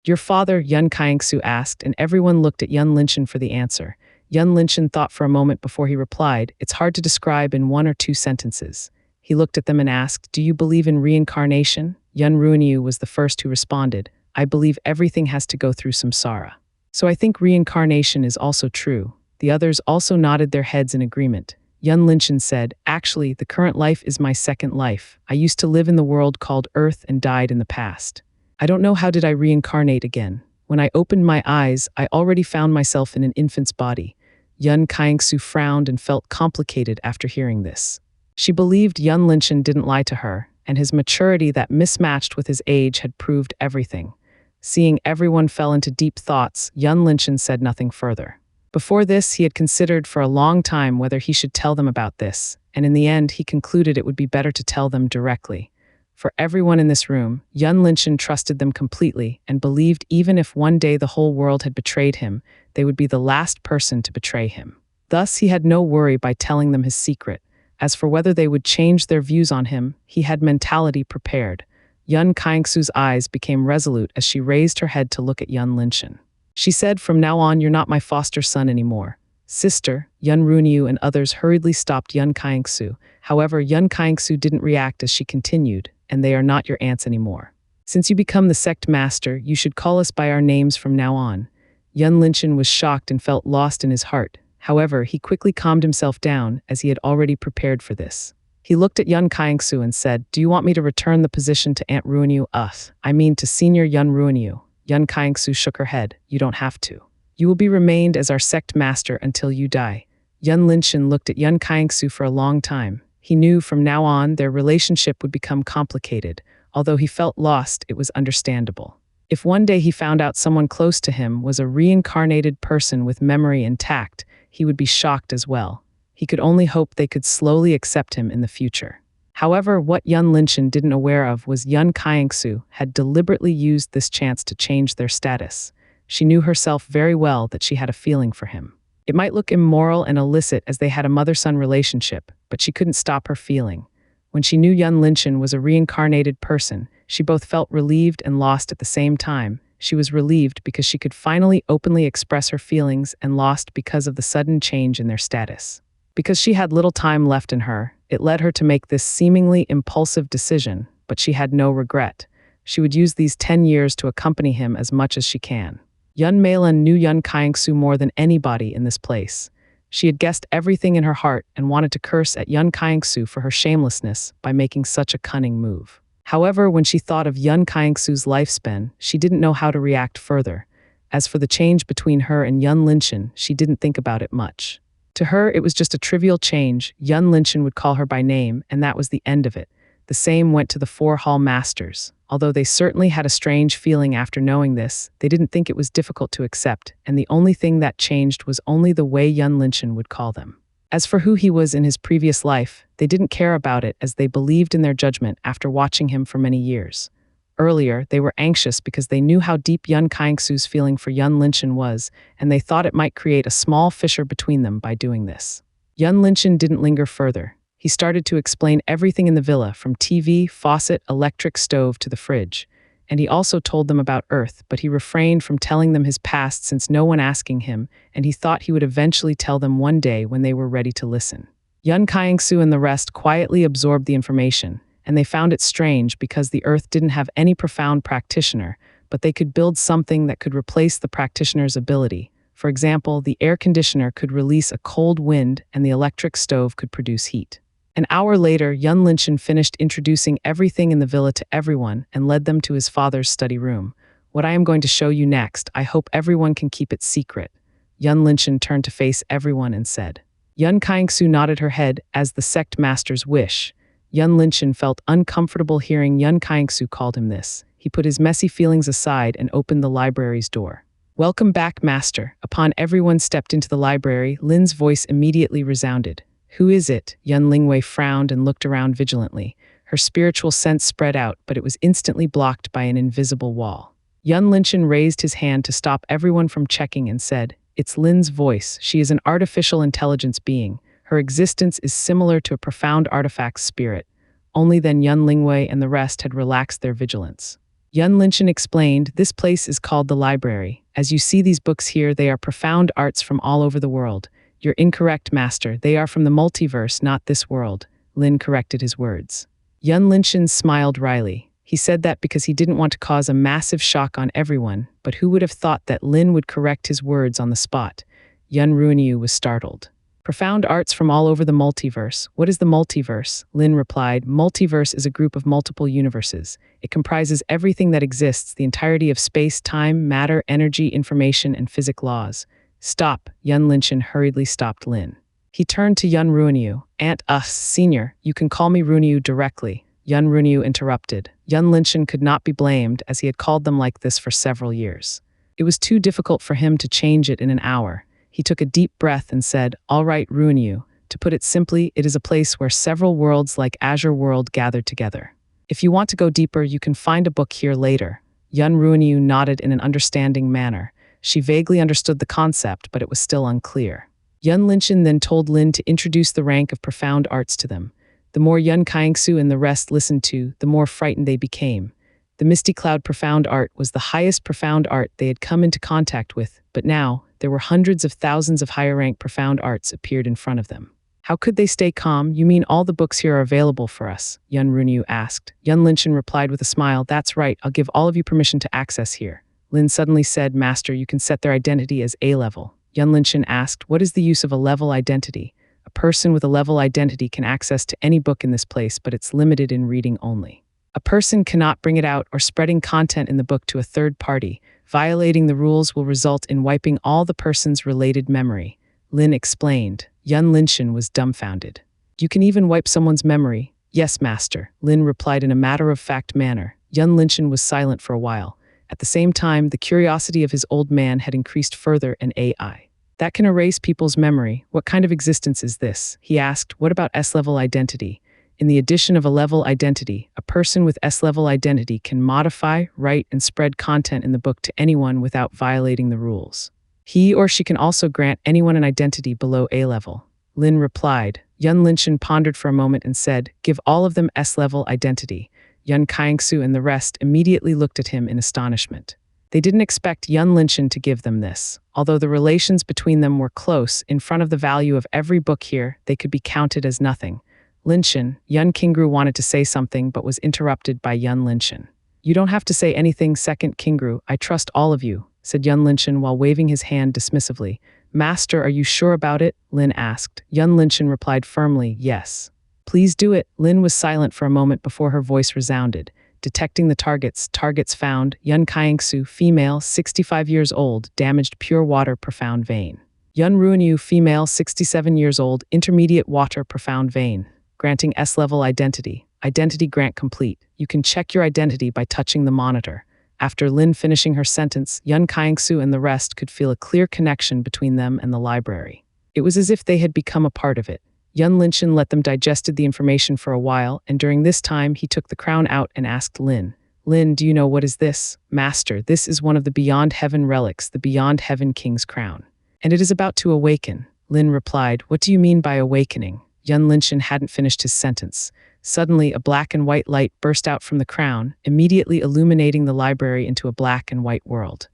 "Your father?" Yun Kaingsu asked, and everyone looked at Yun Linshan for the answer. Yun Linshan thought for a moment before he replied, "It's hard to describe in 1 or 2 sentences." He looked at them and asked, "Do you believe in reincarnation?" Yun Ruinyu was the first who responded, "I believe everything has to go through samsara. So I think reincarnation is also true." The others also nodded their heads in agreement. Yun Linshan said, "Actually, the current life is my second life. I used to live in the world called Earth and died in the past. I don't know how did I reincarnate again. When I opened my eyes, I already found myself in an infant's body." Yun Kaingsu frowned and felt complicated after hearing this. She believed Yun Linshan didn't lie to her, and his maturity that mismatched with his age had proved everything. Seeing everyone fell into deep thoughts, Yun Linshan said nothing further. Before this, he had considered for a long time whether he should tell them about this, and in the end, he concluded it would be better to tell them directly. For everyone in this room, Yun Linshan trusted them completely and believed even if one day the whole world had betrayed him, they would be the last person to betray him. Thus, he had no worry by telling them his secret. As for whether they would change their views on him, he had mentality prepared. Yun Kaingsu's eyes became resolute as she raised her head to look at Yun Linshan. She said, "From now on, you're not my foster son anymore." "Sister," Yun Runyu and others hurriedly stopped Yun Kaingsu. However, Yun Kaingsu didn't react as she continued, "And they are not your aunts anymore. Since you become the sect master, you should call us by our names from now on." Yun Linshan was shocked and felt lost in his heart. However, he quickly calmed himself down as he had already prepared for this. He looked at Yun Kaingsu and said, "Do you want me to return the position to Aunt Ruinyu? I mean to Senior Yun Ruinyu." Yun Kaingsu shook her head. "You don't have to. You will be remained as our sect master until you die." Yun Linshan looked at Yun Kaingsu for a long time. He knew from now on their relationship would become complicated. Although he felt lost, it was understandable. If one day he found out someone close to him was a reincarnated person with memory intact, he would be shocked as well. He could only hope they could slowly accept him in the future. However, what Yun Linchen didn't aware of was Yun Kaiengsu had deliberately used this chance to change their status. She knew herself very well that she had a feeling for him. It might look immoral and illicit as they had a mother-son relationship, but she couldn't stop her feeling. When she knew Yun Linchen was a reincarnated person, she both felt relieved and lost at the same time. She was relieved because she could finally openly express her feelings, and lost because of the sudden change in their status. Because she had little time left in her, it led her to make this seemingly impulsive decision, but she had no regret. She would use these 10 years to accompany him as much as she can. Yun Meilan knew Yun Kaiengsu more than anybody in this place. She had guessed everything in her heart and wanted to curse at Yun Kaiengsu for her shamelessness by making such a cunning move. However, when she thought of Yun Kaiengsu's lifespan, she didn't know how to react further. As for the change between her and Yun Linchen, she didn't think about it much. To her, it was just a trivial change. Yun Linchen would call her by name, and that was the end of it. The same went to the 4 hall masters. Although they certainly had a strange feeling after knowing this, they didn't think it was difficult to accept, and the only thing that changed was only the way Yun Linchen would call them. As for who he was in his previous life, they didn't care about it as they believed in their judgment after watching him for many years. Earlier, they were anxious because they knew how deep Yun Kaiengsu's feeling for Yun Linchen was, and they thought it might create a small fissure between them by doing this. Yun Linchen didn't linger further. He started to explain everything in the villa, from TV, faucet, electric stove to the fridge. And he also told them about Earth, but he refrained from telling them his past since no one asking him, and he thought he would eventually tell them one day when they were ready to listen. Yun Kaiengsu and the rest quietly absorbed the information, and they found it strange because the Earth didn't have any profound practitioner, but they could build something that could replace the practitioner's ability. For example, the air conditioner could release a cold wind and the electric stove could produce heat. An hour later, Yun Linchen finished introducing everything in the villa to everyone and led them to his father's study room. What I am going to show you next, I hope everyone can keep it secret. Yun Linchen turned to face everyone and said. Yun Kaiengsu nodded her head as the sect master's wish. Yun Linchen felt uncomfortable hearing Yun Kaiengsu called him this. He put his messy feelings aside and opened the library's door. Welcome back, master. Upon everyone stepped into the library, Lin's voice immediately resounded. Who is it? Yun Lingwei frowned and looked around vigilantly. Her spiritual sense spread out, but it was instantly blocked by an invisible wall. Yun Linchen raised his hand to stop everyone from checking and said, It's Lin's voice. She is an artificial intelligence being. Her existence is similar to a profound artifact's spirit. Only then Yun Lingwei and the rest had relaxed their vigilance. Yun Linchen explained, This place is called the library. As you see these books here, they are profound arts from all over the world. You're incorrect, master. They are from the multiverse, not this world. Lin corrected his words. Yun Linchen smiled wryly. He said that because he didn't want to cause a massive shock on everyone, but who would have thought that Lin would correct his words on the spot? Yun Ruinyu was startled. Profound arts from all over the multiverse. What is the multiverse? Lin replied, Multiverse is a group of multiple universes. It comprises everything that exists, the entirety of space, time, matter, energy, information, and physics laws. Stop, Yun Linchen hurriedly stopped Lin. He turned to Yun Ruinyu. Aunt Us, Senior, you can call me Ruinyu directly. Yun Ruinyu interrupted. Yun Linchen could not be blamed as he had called them like this for several years. It was too difficult for him to change it in an hour. He took a deep breath and said, All right, Ruinyu. To put it simply, it is a place where several worlds like Azure World gathered together. If you want to go deeper, you can find a book here later. Yun Ruinyu nodded in an understanding manner. She vaguely understood the concept, but it was still unclear. Yun Linchen then told Lin to introduce the rank of profound arts to them. The more Yun Kaiengsu and the rest listened to, the more frightened they became. The Misty Cloud profound art was the highest profound art they had come into contact with, but now, there were hundreds of thousands of higher-ranked profound arts appeared in front of them. How could they stay calm? You mean all the books here are available for us? Yun Ruinyu asked. Yun Linchen replied with a smile, That's right, I'll give all of you permission to access here. Lin suddenly said, Master, you can set their identity as A-level. Yun Linchen asked, What is the use of a level identity? A person with a level identity can access to any book in this place, but it's limited in reading only. A person cannot bring it out or spreading content in the book to a third party. Violating the rules will result in wiping all the person's related memory. Lin explained. Yun Linchen was dumbfounded. You can even wipe someone's memory. Yes, master, Lin replied in a matter-of-fact manner. Yun Linchen was silent for a while. At the same time, the curiosity of his old man had increased further. An AI that can erase people's memory. What kind of existence is this? He asked. What about S-level identity? In the addition of a level identity, a person with S-level identity can modify, write, and spread content in the book to anyone without violating the rules. He or she can also grant anyone an identity below A-level. Lin replied. Yun Linshan pondered for a moment and said, give all of them S-level identity. Yun Kangsu and the rest immediately looked at him in astonishment. They didn't expect Yun Linshan to give them this. Although the relations between them were close, in front of the value of every book here, they could be counted as nothing. Linshan, Yun Qingru wanted to say something but was interrupted by Yun Linshan. You don't have to say anything, second Qingru. I trust all of you, said Yun Linshan while waving his hand dismissively. Master, are you sure about it? Lin asked. Yun Linshan replied firmly, yes. Please do it. Lin was silent for a moment before her voice resounded. Detecting the targets found, Yun Kangsu, female, 65 years old, damaged pure water, profound vein. Yun Ruanyu, female, 67 years old, intermediate water, profound vein. Granting S-level identity. Identity grant complete. You can check your identity by touching the monitor. After Lin finishing her sentence, Yun Kangsu and the rest could feel a clear connection between them and the library. It was as if they had become a part of it. Yun Linshan let them digested the information for a while, and during this time he took the crown out and asked Lin. Lin, do you know what is this? Master, this is one of the Beyond Heaven relics, the Beyond Heaven King's crown. And it is about to awaken. Lin replied, what do you mean by awakening? Yun Linshan hadn't finished his sentence. Suddenly, a black and white light burst out from the crown, immediately illuminating the library into a black and white world.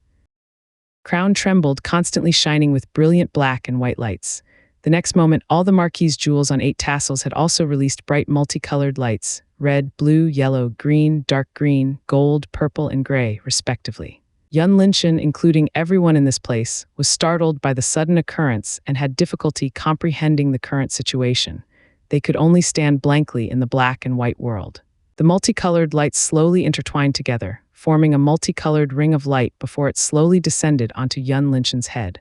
Crown trembled, constantly shining with brilliant black and white lights. The next moment, all the marquise jewels on 8 tassels had also released bright multicolored lights, red, blue, yellow, green, dark green, gold, purple, and gray, respectively. Yun Linshan, including everyone in this place, was startled by the sudden occurrence and had difficulty comprehending the current situation. They could only stand blankly in the black and white world. The multicolored lights slowly intertwined together, forming a multicolored ring of light before it slowly descended onto Yun Linshan's head.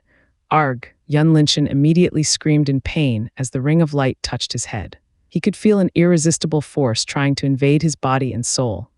Arg! Yun Linshan immediately screamed in pain as the ring of light touched his head. He could feel an irresistible force trying to invade his body and soul.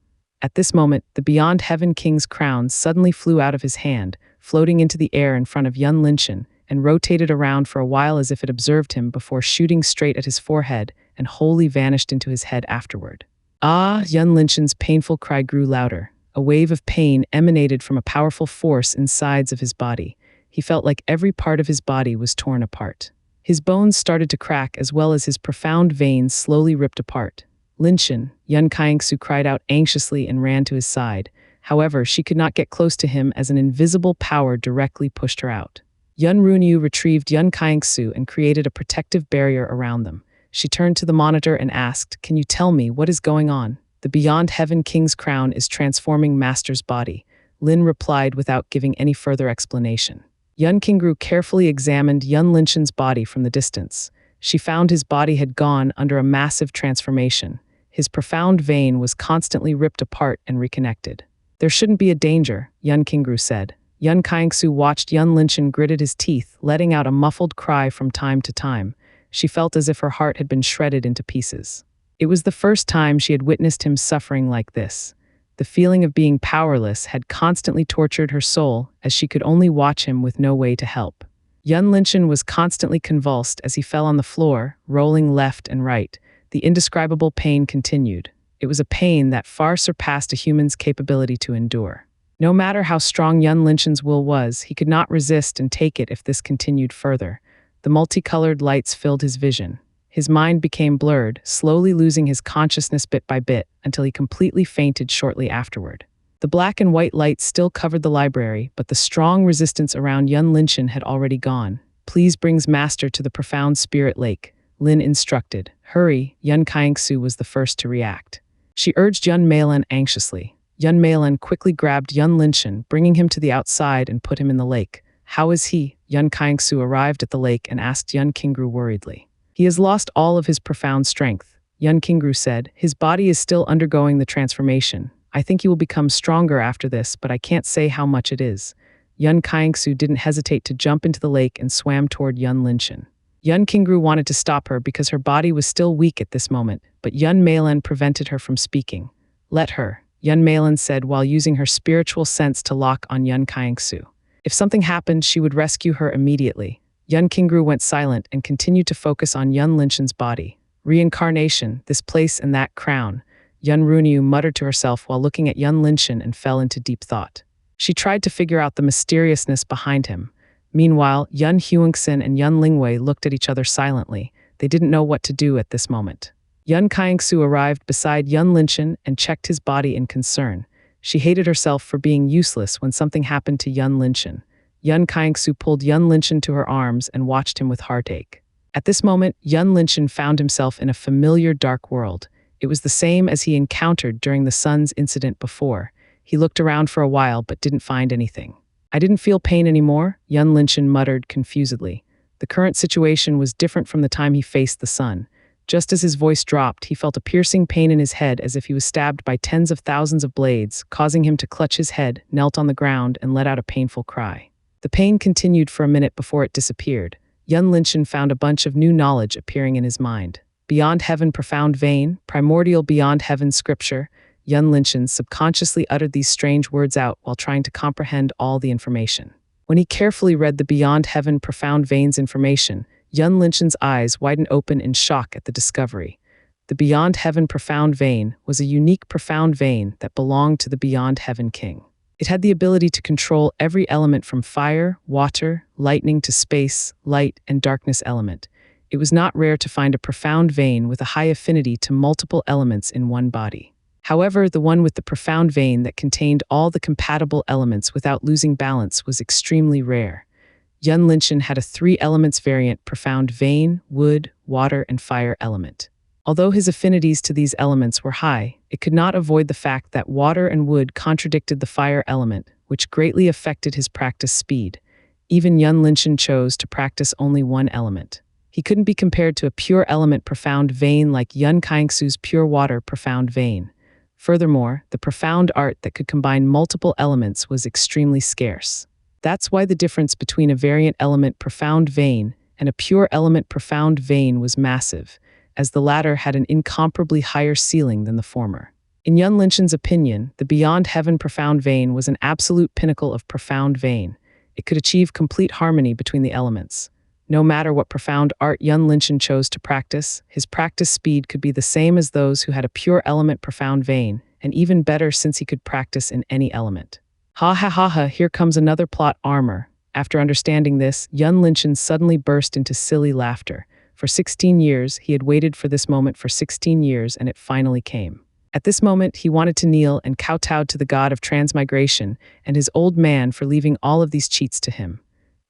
At this moment, the Beyond Heaven King's crown suddenly flew out of his hand, floating into the air in front of Yun Linshan, and rotated around for a while as if it observed him before shooting straight at his forehead and wholly vanished into his head afterward. Ah! Yun Linshan's painful cry grew louder. A wave of pain emanated from a powerful force inside of his body. He felt like every part of his body was torn apart. His bones started to crack as well as his profound veins slowly ripped apart. Linshan, Yun Kangsu cried out anxiously and ran to his side. However, she could not get close to him as an invisible power directly pushed her out. Yun Runyu retrieved Yun Kangsu and created a protective barrier around them. She turned to the monitor and asked, can you tell me what is going on? The Beyond Heaven King's crown is transforming Master's body. Lin replied without giving any further explanation. Yun Qingru carefully examined Yun Linshan's body from the distance. She found his body had gone under a massive transformation. His profound vein was constantly ripped apart and reconnected. There shouldn't be a danger, Yun Qingru said. Yun Kangsu watched Yun Linshan gritted his teeth, letting out a muffled cry from time to time. She felt as if her heart had been shredded into pieces. It was the first time she had witnessed him suffering like this. The feeling of being powerless had constantly tortured her soul as she could only watch him with no way to help. Yun Linshan was constantly convulsed as he fell on the floor, rolling left and right. The indescribable pain continued. It was a pain that far surpassed a human's capability to endure. No matter how strong Yun Linshan's will was, he could not resist and take it if this continued further. The multicolored lights filled his vision. His mind became blurred, slowly losing his consciousness bit by bit, until he completely fainted shortly afterward. The black and white lights still covered the library, but the strong resistance around Yun Linshan had already gone. Please bring Master to the profound spirit lake, Lin instructed. Hurry! Yun Kangsu was the first to react. She urged Yun Meilan anxiously. Yun Meilan quickly grabbed Yun Linshan, bringing him to the outside and put him in the lake. How is he? Yun Kangsu arrived at the lake and asked Yun Qingru worriedly. He has lost all of his profound strength, Yun Qingru said. His body is still undergoing the transformation. I think he will become stronger after this, but I can't say how much it is. Yun Kangsu didn't hesitate to jump into the lake and swam toward Yun Linshan. Yun Qingru wanted to stop her because her body was still weak at this moment, but Yun Meilan prevented her from speaking. Let her. Yun Malin said while using her spiritual sense to lock on Yun Kangsu. If something happened, she would rescue her immediately. Yun Qingru went silent and continued to focus on Yun Linshan's body. Reincarnation, this place and that crown. Yun Runyu muttered to herself while looking at Yun Linshan and fell into deep thought. She tried to figure out the mysteriousness behind him. Meanwhile, Yun Huangxin and Yun Lingwei looked at each other silently. They didn't know what to do at this moment. Yun Kangsu arrived beside Yun Linshan and checked his body in concern. She hated herself for being useless when something happened to Yun Linshan. Yun Kangsu pulled Yun Linshan to her arms and watched him with heartache. At this moment, Yun Linshan found himself in a familiar dark world. It was the same as he encountered during the sun's incident before. He looked around for a while but didn't find anything. I didn't feel pain anymore, Yun Linshan muttered confusedly. The current situation was different from the time he faced the sun. Just as his voice dropped, he felt a piercing pain in his head as if he was stabbed by tens of thousands of blades, causing him to clutch his head, knelt on the ground, and let out a painful cry. The pain continued for a minute before it disappeared. Yun Linshan found a bunch of new knowledge appearing in his mind. Beyond heaven profound vein, primordial beyond heaven scripture. Yun Linshan subconsciously uttered these strange words out while trying to comprehend all the information. When he carefully read the beyond heaven profound veins information, Yun Linshan's eyes widened open in shock at the discovery. The beyond heaven profound vein was a unique profound vein that belonged to the beyond heaven king. It had the ability to control every element from fire, water, lightning to space, light, and darkness element. It was not rare to find a profound vein with a high affinity to multiple elements in one body. However, the one with the profound vein that contained all the compatible elements without losing balance was extremely rare. Yun Linshan had a 3 elements variant profound vein, wood, water, and fire element. Although his affinities to these elements were high, it could not avoid the fact that water and wood contradicted the fire element, which greatly affected his practice speed. Even Yun Linshan chose to practice only one element. He couldn't be compared to a pure element profound vein like Yun Kangsu's pure water profound vein. Furthermore, the profound art that could combine multiple elements was extremely scarce. That's why the difference between a variant element profound vein and a pure element profound vein was massive, as the latter had an incomparably higher ceiling than the former. In Yun Linshan's opinion, the beyond heaven profound vein was an absolute pinnacle of profound vein. It could achieve complete harmony between the elements. No matter what profound art Yun Linshan chose to practice, his practice speed could be the same as those who had a pure element profound vein, and even better since he could practice in any element. Ha ha ha ha, here comes another plot armor. After understanding this, Yun Linshan suddenly burst into silly laughter. For 16 years, he had waited for this moment for 16 years, and it finally came. At this moment, he wanted to kneel and kowtow to the god of transmigration and his old man for leaving all of these cheats to him.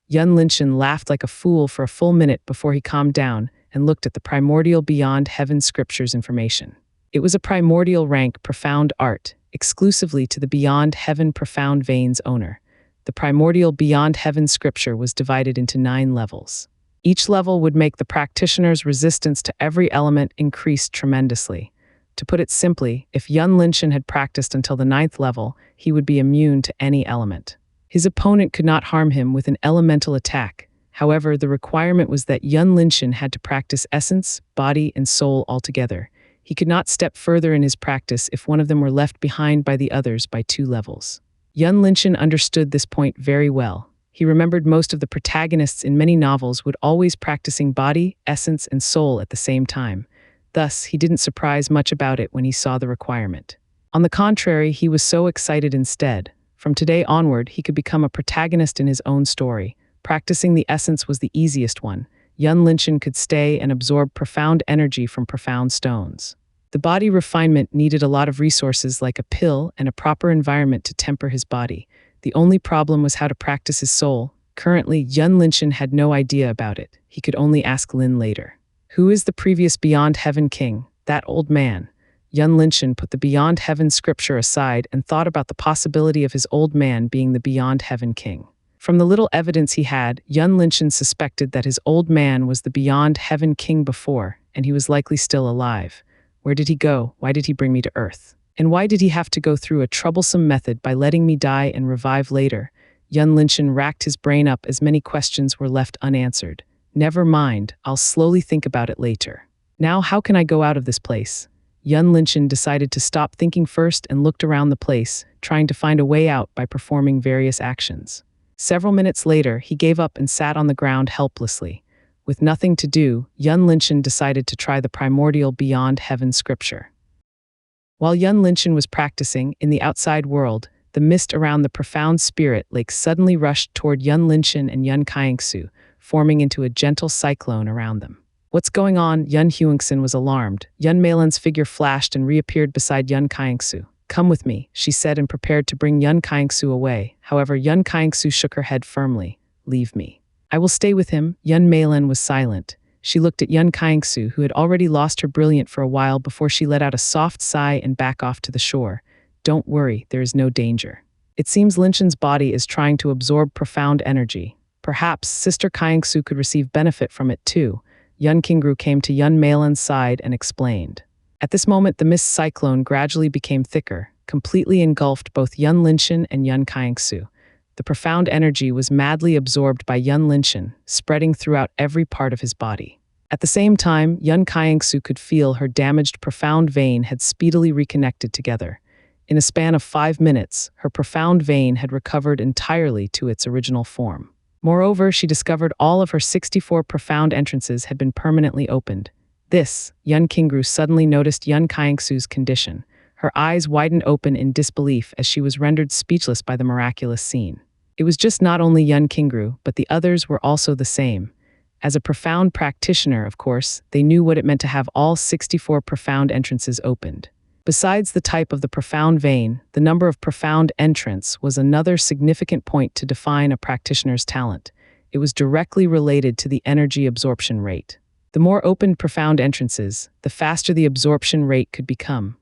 Yun Linshan laughed like a fool for a full minute before he calmed down and looked at the primordial beyond heaven scriptures information. It was a primordial rank profound art, exclusively to the beyond heaven profound veins owner. The primordial beyond heaven scripture was divided into 9 levels. Each level would make the practitioner's resistance to every element increase tremendously. To put it simply, if Yun Linshan had practiced until the 9th level, he would be immune to any element. His opponent could not harm him with an elemental attack. However, the requirement was that Yun Linshan had to practice essence, body, and soul altogether. He could not step further in his practice if one of them were left behind by the others by 2 levels. Yun Linshan understood this point very well. He remembered most of the protagonists in many novels would always practicing body, essence, and soul at the same time. Thus, he didn't surprise much about it when he saw the requirement. On the contrary, he was so excited instead. From today onward, he could become a protagonist in his own story. Practicing the essence was the easiest one. Yun Linshan could stay and absorb profound energy from profound stones. The body refinement needed a lot of resources like a pill and a proper environment to temper his body. The only problem was how to practice his soul. Currently, Yun Linshan had no idea about it. He could only ask Lin later. Who is the previous Beyond Heaven King? That old man. Yun Linshan put the Beyond Heaven scripture aside and thought about the possibility of his old man being the Beyond Heaven King. From the little evidence he had, Yun Linshan suspected that his old man was the Beyond Heaven King before, and he was likely still alive. Where did he go? Why did he bring me to Earth? And why did he have to go through a troublesome method by letting me die and revive later? Yun Linshan racked his brain up as many questions were left unanswered. Never mind, I'll slowly think about it later. Now how can I go out of this place? Yun Linshan decided to stop thinking first and looked around the place, trying to find a way out by performing various actions. Several minutes later, he gave up and sat on the ground helplessly. With nothing to do, Yun Linshan decided to try the primordial beyond heaven scripture. While Yun Linshan was practicing, in the outside world, the mist around the profound spirit lake suddenly rushed toward Yun Linshan and Yun Kaiengsu, forming into a gentle cyclone around them. What's going on? Yun Huangxin was alarmed. Yun Meilan's figure flashed and reappeared beside Yun Kaiengsu. Come with me, she said, and prepared to bring Yun Kaiengsu away. However, Yun Kaiengsu shook her head firmly. Leave me. I will stay with him. Yun Meilan was silent. She looked at Yun Kaiengsu, who had already lost her brilliance for a while, before she let out a soft sigh and back off to the shore. Don't worry, there is no danger. It seems Linshan's body is trying to absorb profound energy. Perhaps Sister Kaiengsu could receive benefit from it too. Yun Qingru came to Yun Meilan's side and explained. At this moment, the mist cyclone gradually became thicker, completely engulfed both Yun Linshan and Yun Kaiengsu. The profound energy was madly absorbed by Yun Linshan, spreading throughout every part of his body. At the same time, Yun Kaiengsu could feel her damaged profound vein had speedily reconnected together. In a span of 5 minutes, her profound vein had recovered entirely to its original form. Moreover, she discovered all of her 64 profound entrances had been permanently opened. This, Yun Qingru suddenly noticed Yun Kaiengsu's condition. Her eyes widened open in disbelief as she was rendered speechless by the miraculous scene. It was just not only Yun Qingru, but the others were also the same. As a profound practitioner, of course, they knew what it meant to have all 64 profound entrances opened. Besides the type of the profound vein, the number of profound entrants was another significant point to define a practitioner's talent. It was directly related to the energy absorption rate. The more opened profound entrances, the faster the absorption rate could become.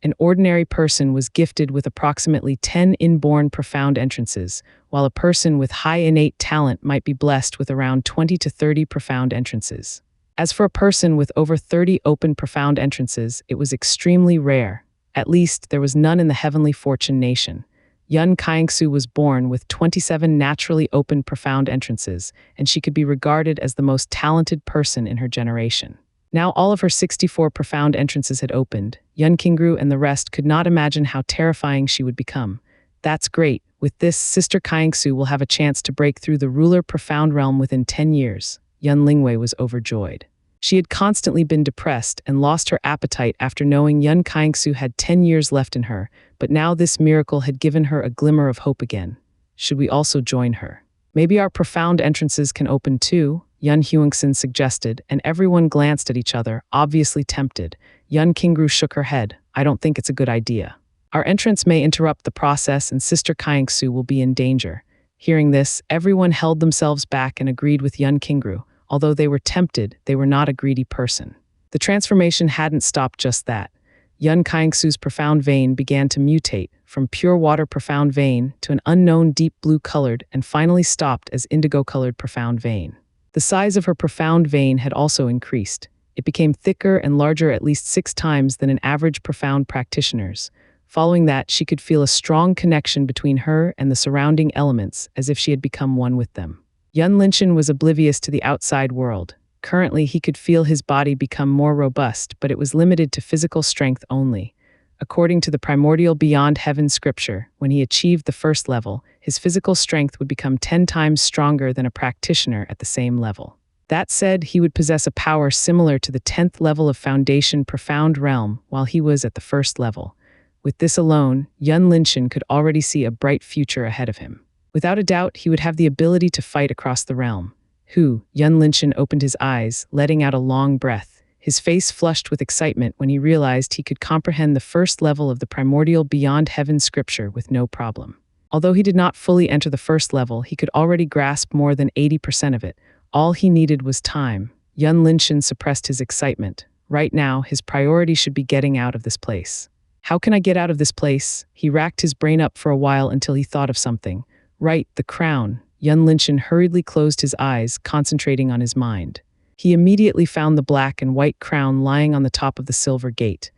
An ordinary person was gifted with approximately 10 inborn profound entrances, while a person with high innate talent might be blessed with around 20 to 30 profound entrances. As for a person with over 30 open profound entrances, it was extremely rare. At least, there was none in the heavenly fortune nation. Yun Kaiengsu was born with 27 naturally open profound entrances, and she could be regarded as the most talented person in her generation. Now all of her 64 profound entrances had opened. Yun Qingru and the rest could not imagine how terrifying she would become. That's great. With this, Sister Kaiengsu will have a chance to break through the ruler profound realm within 10 years. Yun Lingwei was overjoyed. She had constantly been depressed and lost her appetite after knowing Yun Kaiengsu had 10 years left in her, but now this miracle had given her a glimmer of hope again. Should we also join her? Maybe our profound entrances can open too, Yun Huangxin suggested, and everyone glanced at each other, obviously tempted. Yun Qingru shook her head. I don't think it's a good idea. Our entrance may interrupt the process and Sister Kaiengsu will be in danger. Hearing this, everyone held themselves back and agreed with Yun Qingru. Although they were tempted, they were not a greedy person. The transformation hadn't stopped just that. Yun Kaiengsu's profound vein began to mutate, from pure water profound vein to an unknown deep blue-colored and finally stopped as indigo-colored profound vein. The size of her profound vein had also increased. It became thicker and larger at least 6 times than an average profound practitioner's. Following that, she could feel a strong connection between her and the surrounding elements, as if she had become one with them. Yun Linshan was oblivious to the outside world. Currently, he could feel his body become more robust, but it was limited to physical strength only. According to the primordial beyond heaven scripture, when he achieved the first level, his physical strength would become 10 times stronger than a practitioner at the same level. That said, he would possess a power similar to the 10th level of Foundation Profound Realm while he was at the first level. With this alone, Yun Linshan could already see a bright future ahead of him. Without a doubt, he would have the ability to fight across the realm. Yun Linshan opened his eyes, letting out a long breath. His face flushed with excitement when he realized he could comprehend the first level of the primordial beyond heaven scripture with no problem. Although he did not fully enter the first level, he could already grasp more than 80% of it. All he needed was time. Yun Linshan suppressed his excitement. Right now, his priority should be getting out of this place. How can I get out of this place? He racked his brain up for a while until he thought of something. Right, the crown. Yun Linshan hurriedly closed his eyes, concentrating on his mind. He immediately found the black and white crown lying on the top of the silver gate.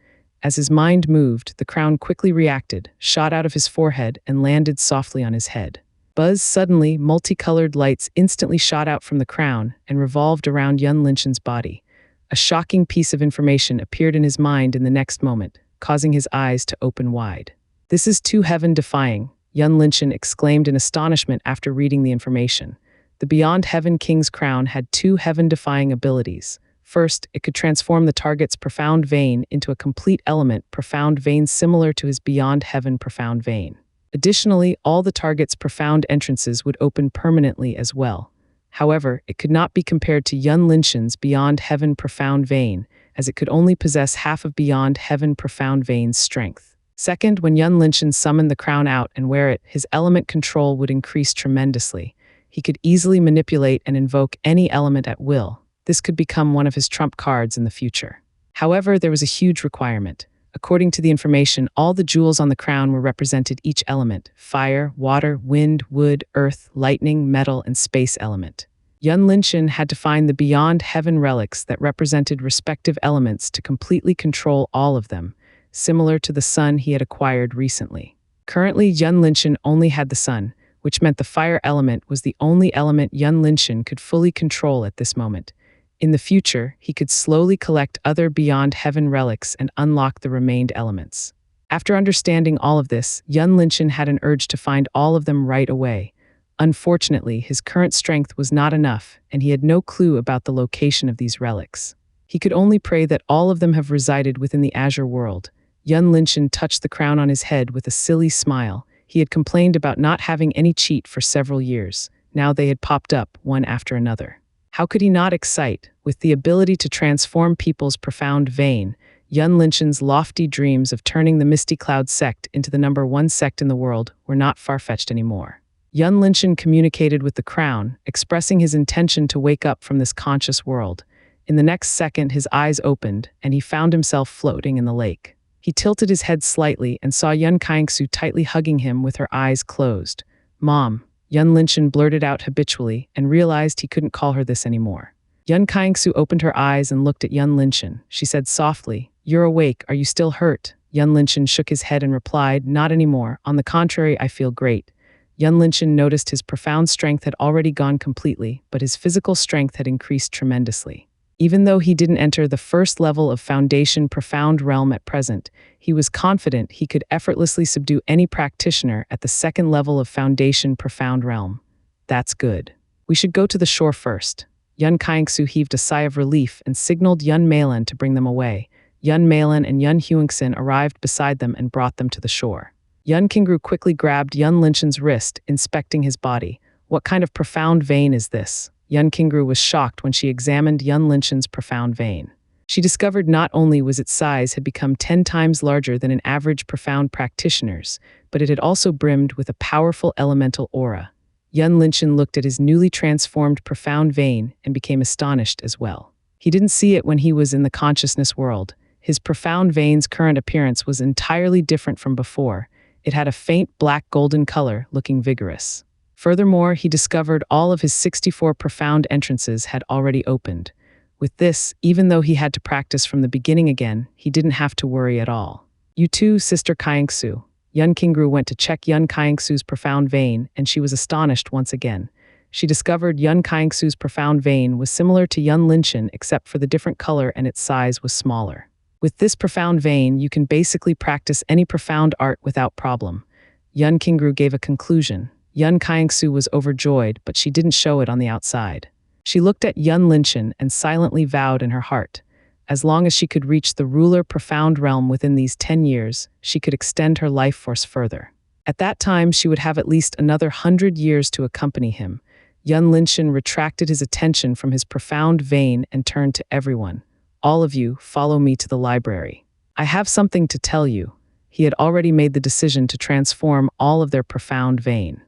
As his mind moved, the crown quickly reacted, shot out of his forehead, and landed softly on his head. Buzz! Suddenly, multicolored lights instantly shot out from the crown and revolved around Yun Linshan's body. A shocking piece of information appeared in his mind in the next moment, causing his eyes to open wide. "This is too heaven-defying," Yun Linshan exclaimed in astonishment after reading the information. The Beyond Heaven King's crown had two heaven-defying abilities. First, it could transform the target's profound vein into a complete element profound vein similar to his Beyond Heaven profound vein. Additionally, all the target's profound entrances would open permanently as well. However, it could not be compared to Yun Linshan's Beyond Heaven profound vein, as it could only possess half of Beyond Heaven profound vein's strength. Second, when Yun Linshan summoned the crown out and wear it, his element control would increase tremendously. He could easily manipulate and invoke any element at will. This could become one of his trump cards in the future. However, there was a huge requirement. According to the information, all the jewels on the crown were represented each element: fire, water, wind, wood, earth, lightning, metal, and space element. Yun Linshan had to find the Beyond Heaven relics that represented respective elements to completely control all of them, similar to the sun he had acquired recently. Currently, Yun Linshan only had the sun, which meant the fire element was the only element Yun Linshan could fully control at this moment. In the future, he could slowly collect other Beyond Heaven relics and unlock the remained elements. After understanding all of this, Yun Linshan had an urge to find all of them right away. Unfortunately, his current strength was not enough, and he had no clue about the location of these relics. He could only pray that all of them have resided within the Azure world. Yun Linshan touched the crown on his head with a silly smile. He had complained about not having any cheat for several years. Now they had popped up, one after another. How could he not excite? With the ability to transform people's profound vein, Yun Linshan's lofty dreams of turning the Misty Cloud sect into the #1 sect in the world were not far-fetched anymore. Yun Linshan communicated with the crown, expressing his intention to wake up from this conscious world. In the next second, his eyes opened, and he found himself floating in the lake. He tilted his head slightly and saw Yun Kangsu tightly hugging him with her eyes closed. "Mom," Yun Linshan blurted out habitually and realized he couldn't call her this anymore. Yun Kangsu opened her eyes and looked at Yun Linshan. She said softly, "You're awake. Are you still hurt?" Yun Linshan shook his head and replied, "Not anymore. On the contrary, I feel great." Yun Linshan noticed his profound strength had already gone completely, but his physical strength had increased tremendously. Even though he didn't enter the first level of Foundation Profound Realm at present, he was confident he could effortlessly subdue any practitioner at the second level of Foundation Profound Realm. "That's good. We should go to the shore first." Yun Kangsu heaved a sigh of relief and signaled Yun Meilan to bring them away. Yun Meilan and Yun Huangxin arrived beside them and brought them to the shore. Yun Qingru quickly grabbed Yun Linshan's wrist, inspecting his body. "What kind of profound vein is this?" Yun Qingru was shocked when she examined Yun Linshan's profound vein. She discovered not only was its size had become 10 times larger than an average profound practitioner's, but it had also brimmed with a powerful elemental aura. Yun Linshan looked at his newly transformed profound vein and became astonished as well. He didn't see it when he was in the consciousness world. His profound vein's current appearance was entirely different from before. It had a faint black golden color, looking vigorous. Furthermore, he discovered all of his 64 profound entrances had already opened. With this, even though he had to practice from the beginning again, he didn't have to worry at all. "You too, Sister Kangsu." Yun Qingru went to check Yun Kangsu's profound vein, and she was astonished once again. She discovered Yun Kangsu's profound vein was similar to Yun Linshan except for the different color and its size was smaller. With this profound vein, you can basically practice any profound art without problem. Yun Qingru gave a conclusion. Yun Kangsu was overjoyed, but she didn't show it on the outside. She looked at Yun Linshan and silently vowed in her heart. As long as she could reach the ruler profound realm within these 10 years, she could extend her life force further. At that time, she would have at least another 100 years to accompany him. Yun Linshan retracted his attention from his profound vein and turned to everyone. "All of you, follow me to the library. I have something to tell you." He had already made the decision to transform all of their profound vein.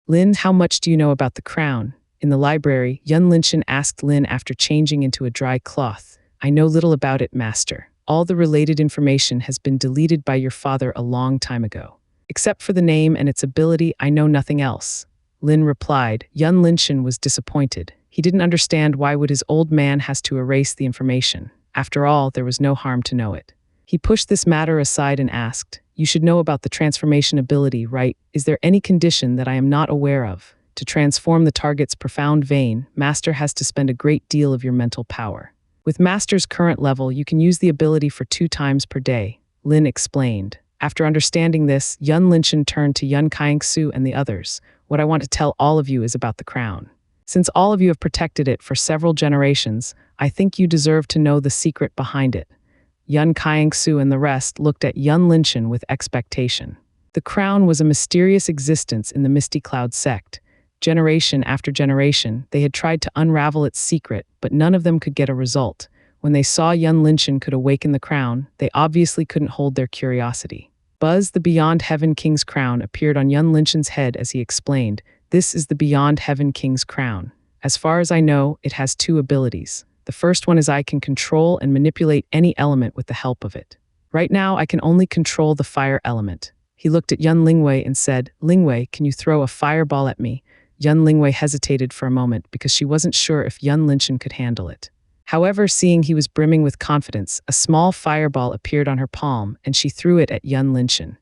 "Lin, how much do you know about the crown?" In the library, Yun Linshan asked Lin after changing into a dry cloth. "I know little about it, master. All the related information has been deleted by your father a long time ago. Except for the name and its ability, I know nothing else." Lin replied. Yun Linshan was disappointed. He didn't understand why would his old man has to erase the information. After all, there was no harm to know it. He pushed this matter aside and asked, "You should know about the transformation ability, right? Is there any condition that I am not aware of? To transform the target's profound vein, master has to spend a great deal of your mental power. With Master's current level, you can use the ability for 2 times per day, Lin explained. After understanding this, Yun Linshan turned to Yun Kaingsu and the others. What I want to tell all of you is about the crown. Since all of you have protected it for several generations, I think you deserve to know the secret behind it. Yun Kaingsu and the rest looked at Yun Linshan with expectation. The crown was a mysterious existence in the Misty Cloud sect. Generation after generation, they had tried to unravel its secret, but none of them could get a result. When they saw Yun Linshan could awaken the crown, they obviously couldn't hold their curiosity. Buzz, the Beyond Heaven King's crown, appeared on Yun Linshan's head as he explained, "This is the Beyond Heaven King's crown. As far as I know, it has 2 abilities. The first one is I can control and manipulate any element with the help of it. Right now, I can only control the fire element." He looked at Yun Lingwei and said, "Lingwei, can you throw a fireball at me?" Yun Lingwei hesitated for a moment because she wasn't sure if Yun Linshan could handle it. However, seeing he was brimming with confidence, a small fireball appeared on her palm and she threw it at Yun Linshan.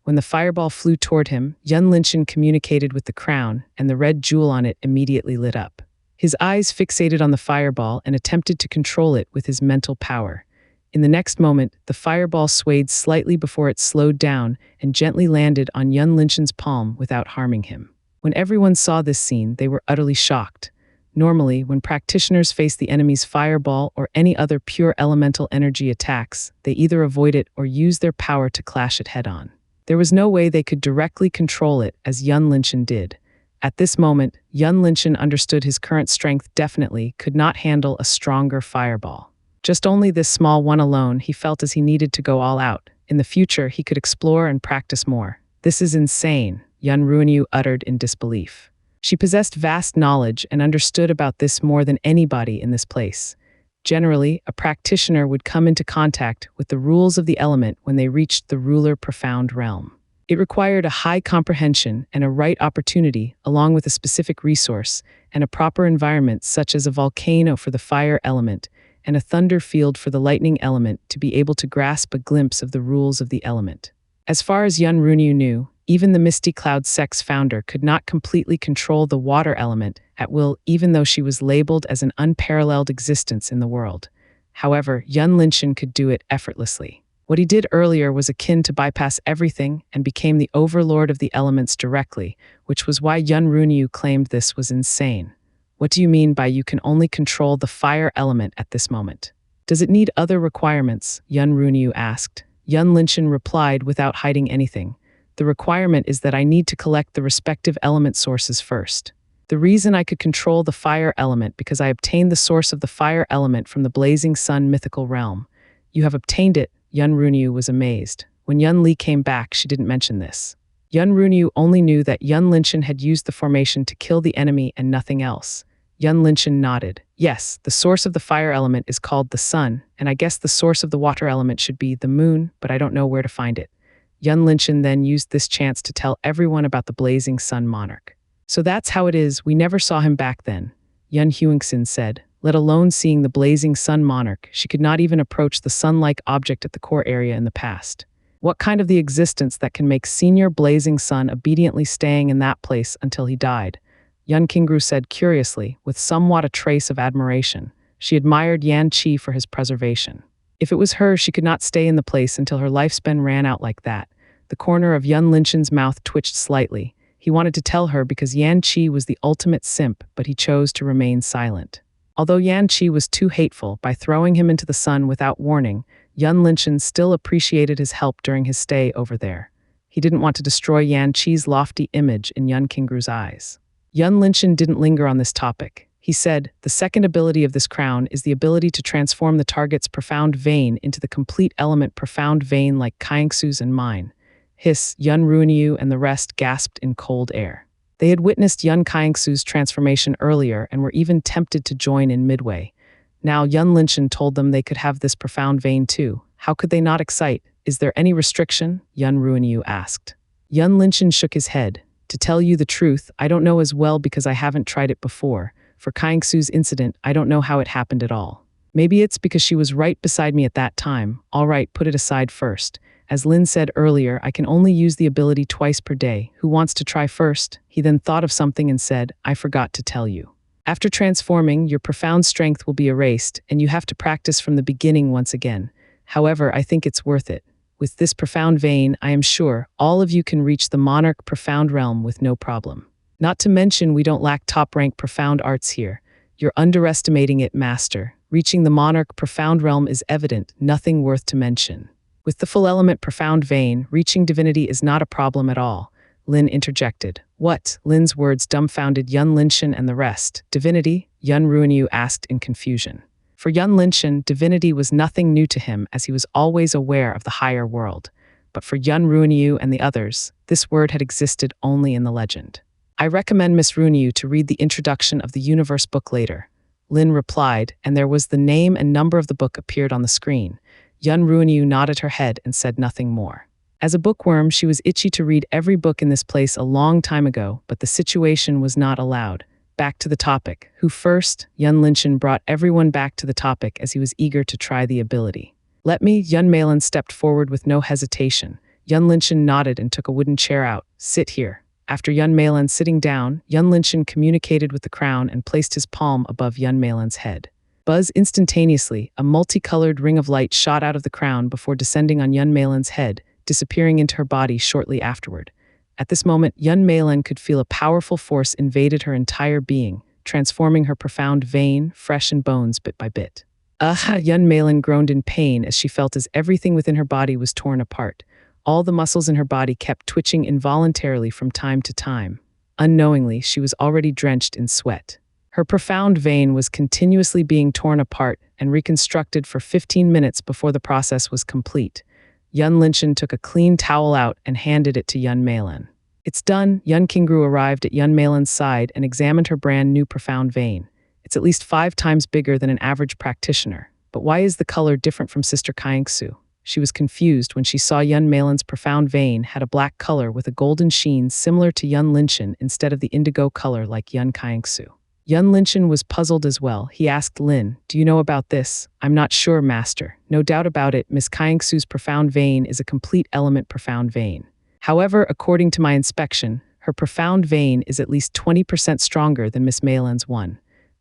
When the fireball flew toward him, Yun Linshan communicated with the crown and the red jewel on it immediately lit up. His eyes fixated on the fireball and attempted to control it with his mental power. In the next moment, the fireball swayed slightly before it slowed down and gently landed on Yun Linshan's palm without harming him. When everyone saw this scene, they were utterly shocked. Normally, when practitioners face the enemy's fireball or any other pure elemental energy attacks, they either avoid it or use their power to clash it head-on. There was no way they could directly control it as Yun Linshan did. At this moment, Yun Linshan understood his current strength definitely could not handle a stronger fireball. Just only this small one alone, he felt as he needed to go all out. In the future, he could explore and practice more. "This is insane," Yun Ruanyu uttered in disbelief. She possessed vast knowledge and understood about this more than anybody in this place. Generally, a practitioner would come into contact with the rules of the element when they reached the ruler profound realm. It required a high comprehension and a right opportunity, along with a specific resource, and a proper environment such as a volcano for the fire element, and a thunder field for the lightning element to be able to grasp a glimpse of the rules of the element. As far as Yun Ruanyu knew, even the Misty Cloud sect's founder could not completely control the water element at will, even though she was labeled as an unparalleled existence in the world. However, Yun Linshan could do it effortlessly. What he did earlier was akin to bypass everything and became the overlord of the elements directly, which was why Yun Ruanyu claimed this was insane. "What do you mean by you can only control the fire element at this moment? Does it need other requirements?" Yun Ruanyu asked. Yun Linshan replied without hiding anything. "The requirement is that I need to collect the respective element sources first. The reason I could control the fire element because I obtained the source of the fire element from the blazing sun mythical realm." "You have obtained it?" Yun Ruanyu was amazed. When Yun Li came back, she didn't mention this. Yun Ruanyu only knew that Yun Linshan had used the formation to kill the enemy and nothing else. Yun Linshan nodded. "Yes, the source of the fire element is called the sun, and I guess the source of the water element should be the moon, but I don't know where to find it." Yun Linshan then used this chance to tell everyone about the blazing sun monarch. "So that's how it is, we never saw him back then," Yun Huangxin said. Let alone seeing the blazing sun monarch, she could not even approach the sun-like object at the core area in the past. What kind of the existence that can make Senior Blazing Sun obediently staying in that place until he died? Yun Qingru said curiously, with somewhat a trace of admiration. She admired Yan Qi for his preservation. If it was her, she could not stay in the place until her lifespan ran out like that. The corner of Yun Linshan's mouth twitched slightly. He wanted to tell her because Yan Qi was the ultimate simp, but he chose to remain silent. Although Yan Qi was too hateful, by throwing him into the sun without warning, Yun Linshan still appreciated his help during his stay over there. He didn't want to destroy Yan Qi's lofty image in Yun Qingru's eyes. Yun Linshan didn't linger on this topic. He said, "The second ability of this crown is the ability to transform the target's profound vein into the complete element profound vein like Kaingsu's and mine." Hiss, Yun Ruanyu and the rest gasped in cold air. They had witnessed Yun Kaingsu's transformation earlier and were even tempted to join in midway. Now Yun Linshan told them they could have this profound vein too. How could they not excite? "Is there any restriction?" Yun Ruanyu asked. Yun Linshan shook his head. "To tell you the truth, I don't know as well because I haven't tried it before. For Kaingsu's incident, I don't know how it happened at all. Maybe it's because she was right beside me at that time. All right, put it aside first. As Lin said earlier, I can only use the ability twice per day. Who wants to try first?" He then thought of something and said, "I forgot to tell you. After transforming, your profound strength will be erased, and you have to practice from the beginning once again. However, I think it's worth it. With this profound vein, I am sure all of you can reach the monarch profound realm with no problem. Not to mention, we don't lack top-rank profound arts here. You're underestimating it, master. Reaching the monarch profound realm is evident, nothing worth to mention. With the full element profound vein, reaching divinity is not a problem at all. Lin interjected. What? Lin's words dumbfounded Yun Linshan and the rest. Divinity? Yun Ruanyu asked in confusion. For Yun Linshan, divinity was nothing new to him, as he was always aware of the higher world. But for Yun Ruanyu and the others, this word had existed only in the legend. I recommend Miss Ruanyu to read the introduction of the universe book later. Lin replied, and there was the name and number of the book appeared on the screen. Yun Ruanyu nodded her head and said nothing more. As a bookworm, she was itchy to read every book in this place a long time ago, but the situation was not allowed. Back to the topic. Who first? Yun Linshan brought everyone back to the topic as he was eager to try the ability. Let me. Yun Malin stepped forward with no hesitation. Yun Linshan nodded and took a wooden chair out. Sit here. After Yun Malin sitting down, Yun Linshan communicated with the crown and placed his palm above Yun Malin's head. Buzz instantaneously, a multicolored ring of light shot out of the crown before descending on Yun Malin's head, disappearing into her body shortly afterward. At this moment, Yun Malin could feel a powerful force invaded her entire being, transforming her profound vein, flesh and bones bit by bit. Yun Malin groaned in pain as she felt as everything within her body was torn apart. All the muscles in her body kept twitching involuntarily from time to time. Unknowingly, she was already drenched in sweat. Her profound vein was continuously being torn apart and reconstructed for 15 minutes before the process was complete. Yun Linshan took a clean towel out and handed it to Yun Malin. It's done. Yun Qingru arrived at Yun Malin's side and examined her brand new profound vein. It's at least 5 times bigger than an average practitioner. But why is the color different from Sister Xianxia? She was confused when she saw Yun Malin's profound vein had a black color with a golden sheen similar to Yun Linshan instead of the indigo color like Yun Xianxia. Yun Linshan was puzzled as well. He asked Lin, "Do you know about this?" "I'm not sure, master." "No doubt about it, Miss Xianxia's profound vein is a complete element profound vein. However, according to my inspection, her profound vein is at least 20% stronger than Miss Malin's one,"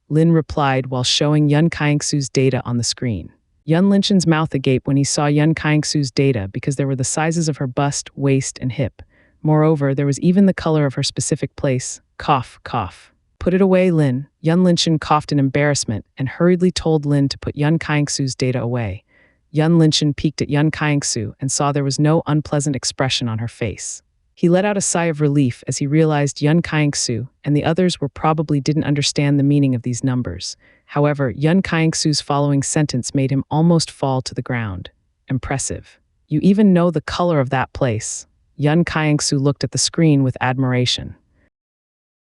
Lin replied while showing Yun Xianxia's data on the screen. Yun Linshan's mouth agape when he saw Yun Xianxia's data because there were the sizes of her bust, waist, and hip. Moreover, there was even the color of her specific place. Cough, cough. "Put it away, Lin." Yun Linshan coughed in embarrassment and hurriedly told Lin to put Yun Xianxia's data away. Yun Linshan peeked at Yun Xianxia and saw there was no unpleasant expression on her face. He let out a sigh of relief as he realized Yun Xianxia and the others probably didn't understand the meaning of these numbers. However, Yun Xianxia's following sentence made him almost fall to the ground. "Impressive. You even know the color of that place." Yun Xianxia looked at the screen with admiration.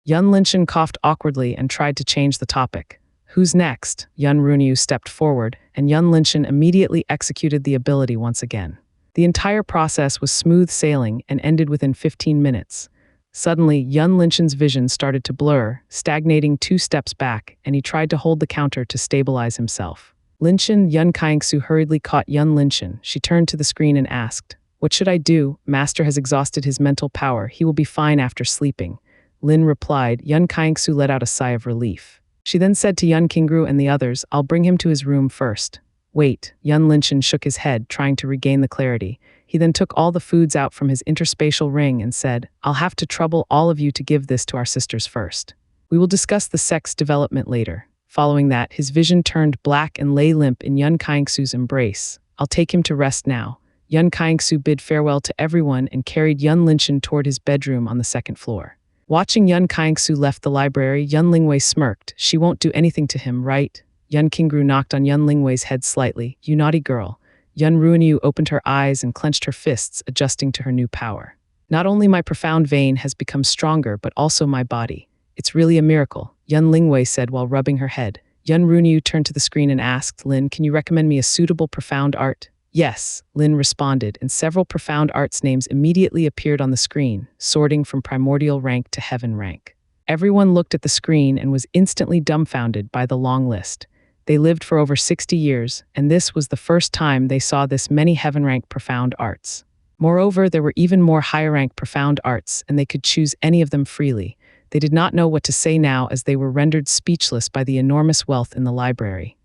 Yun Linshan coughed awkwardly and tried to change the topic. "Who's next?" Yun Ruanyu stepped forward, and Yun Linshan immediately executed the ability once again. The entire process was smooth sailing and ended within 15 minutes. Suddenly, Yun Linshan's vision started to blur, stagnating 2 steps back, and he tried to hold the counter to stabilize himself. Linshan, Yun Xianxia hurriedly caught Yun Linshan. She turned to the screen and asked, "What should I do? Master has exhausted his mental power. He will be fine after sleeping." Lin replied. Yun Xianxia let out a sigh of relief. She then said to Yun Qingru and the others, "I'll bring him to his room first." "Wait." Yun Linshan shook his head, trying to regain the clarity. He then took all the foods out from his interspatial ring and said, "I'll have to trouble all of you to give this to our sisters first. We will discuss the sex development later." Following that, his vision turned black and lay limp in Yun Xianxia's embrace. "I'll take him to rest now." Yun Xianxia bid farewell to everyone and carried Yun Linshan toward his bedroom on the 2nd floor. Watching Yun Xianxia left the library, Yun Lingwei smirked. "She won't do anything to him, right?" Yun Qingru knocked on Yun Lingwei's head slightly. "You naughty girl." Yun Ruanyu opened her eyes and clenched her fists, adjusting to her new power. "Not only my profound vein has become stronger, but also my body. It's really a miracle," Yun Lingwei said while rubbing her head. Yun Ruanyu turned to the screen and asked, "Lin, can you recommend me a suitable profound art?" "Yes," Lin responded, and several profound arts names immediately appeared on the screen, sorting from primordial rank to heaven rank. Everyone looked at the screen and was instantly dumbfounded by the long list. They lived for over 60 years, and this was the first time they saw this many heaven rank profound arts. Moreover, there were even more higher rank profound arts, and they could choose any of them freely. They did not know what to say now as they were rendered speechless by the enormous wealth in the library.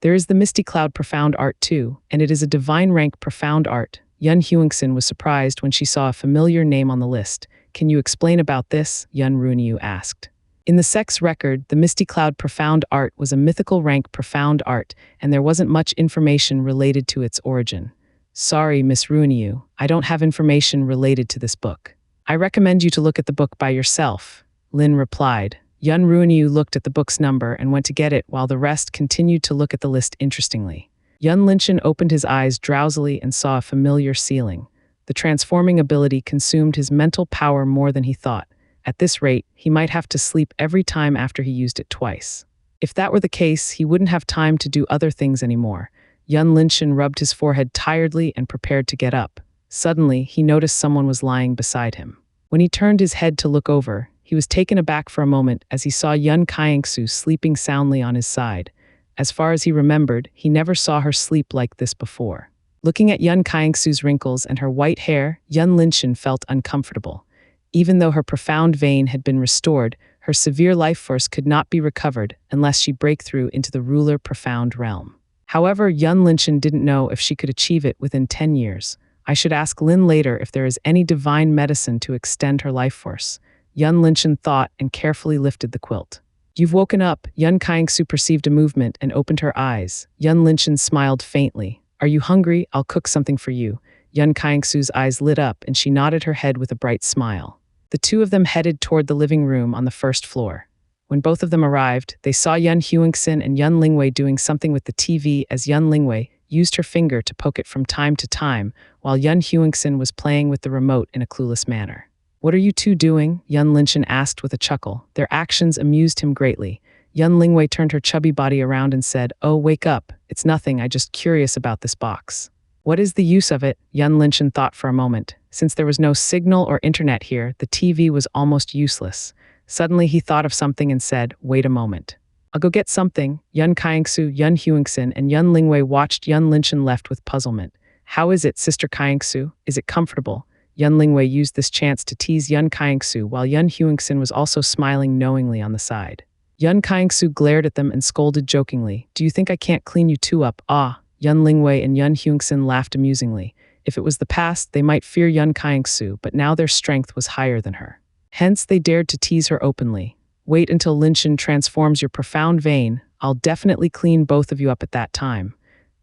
There is the Misty Cloud Profound Art too, and it is a divine rank profound art. Yun Huangxin was surprised when she saw a familiar name on the list. Can you explain about this? Yun Runyu asked. In the sex record, the Misty Cloud Profound Art was a mythical rank profound art, and there wasn't much information related to its origin. Sorry, Miss Runyu, I don't have information related to this book. I recommend you to look at the book by yourself, Lin replied. Yun Runyu looked at the book's number and went to get it while the rest continued to look at the list interestingly. Yun Linshan opened his eyes drowsily and saw a familiar ceiling. The transforming ability consumed his mental power more than he thought. At this rate, he might have to sleep every time after he used it twice. If that were the case, he wouldn't have time to do other things anymore. Yun Linshan rubbed his forehead tiredly and prepared to get up. Suddenly, he noticed someone was lying beside him. When he turned his head to look over, he was taken aback for a moment as he saw Yun Kaiangsu sleeping soundly on his side. As far as he remembered, he never saw her sleep like this before. Looking at Yun Kaiangsu's wrinkles and her white hair, Yun Linshan felt uncomfortable. Even though her profound vein had been restored, her severe life force could not be recovered unless she break through into the ruler profound realm. However, Yun Linshan didn't know if she could achieve it within 10 years. I should ask Lin later if there is any divine medicine to extend her life force. Yun Linshan thought and carefully lifted the quilt. You've woken up. Yun Kaiangsu perceived a movement and opened her eyes. Yun Linshan smiled faintly. Are you hungry? I'll cook something for you. Yun Kaiangsu's eyes lit up and she nodded her head with a bright smile. The two of them headed toward the living room on the first floor. When both of them arrived, they saw Yun Huangxin and Yun Lingwei doing something with the TV as Yun Lingwei used her finger to poke it from time to time, while Yun Huangxin was playing with the remote in a clueless manner. What are you two doing? Yun Linshan asked with a chuckle. Their actions amused him greatly. Yun Lingwei turned her chubby body around and said, Oh, wake up. It's nothing, I'm just curious about this box. What is the use of it? Yun Linshan thought for a moment. Since there was no signal or internet here, the TV was almost useless. Suddenly he thought of something and said, Wait a moment. I'll go get something. Yun Kaiangsu, Yun Huangxin, and Yun Lingwei watched Yun Linshan left with puzzlement. How is it, Sister Kaiangsu? Is it comfortable? Yun Lingwei used this chance to tease Yun Kaiangsu while Yun Huangxin was also smiling knowingly on the side. Yun Kaiangsu glared at them and scolded jokingly. Do you think I can't clean you two up? Ah, Yun Lingwei and Yun Huangxin laughed amusingly. If it was the past, they might fear Yun Kaiangsu, but now their strength was higher than her. Hence, they dared to tease her openly. Wait until Linshan transforms your profound vein. I'll definitely clean both of you up at that time.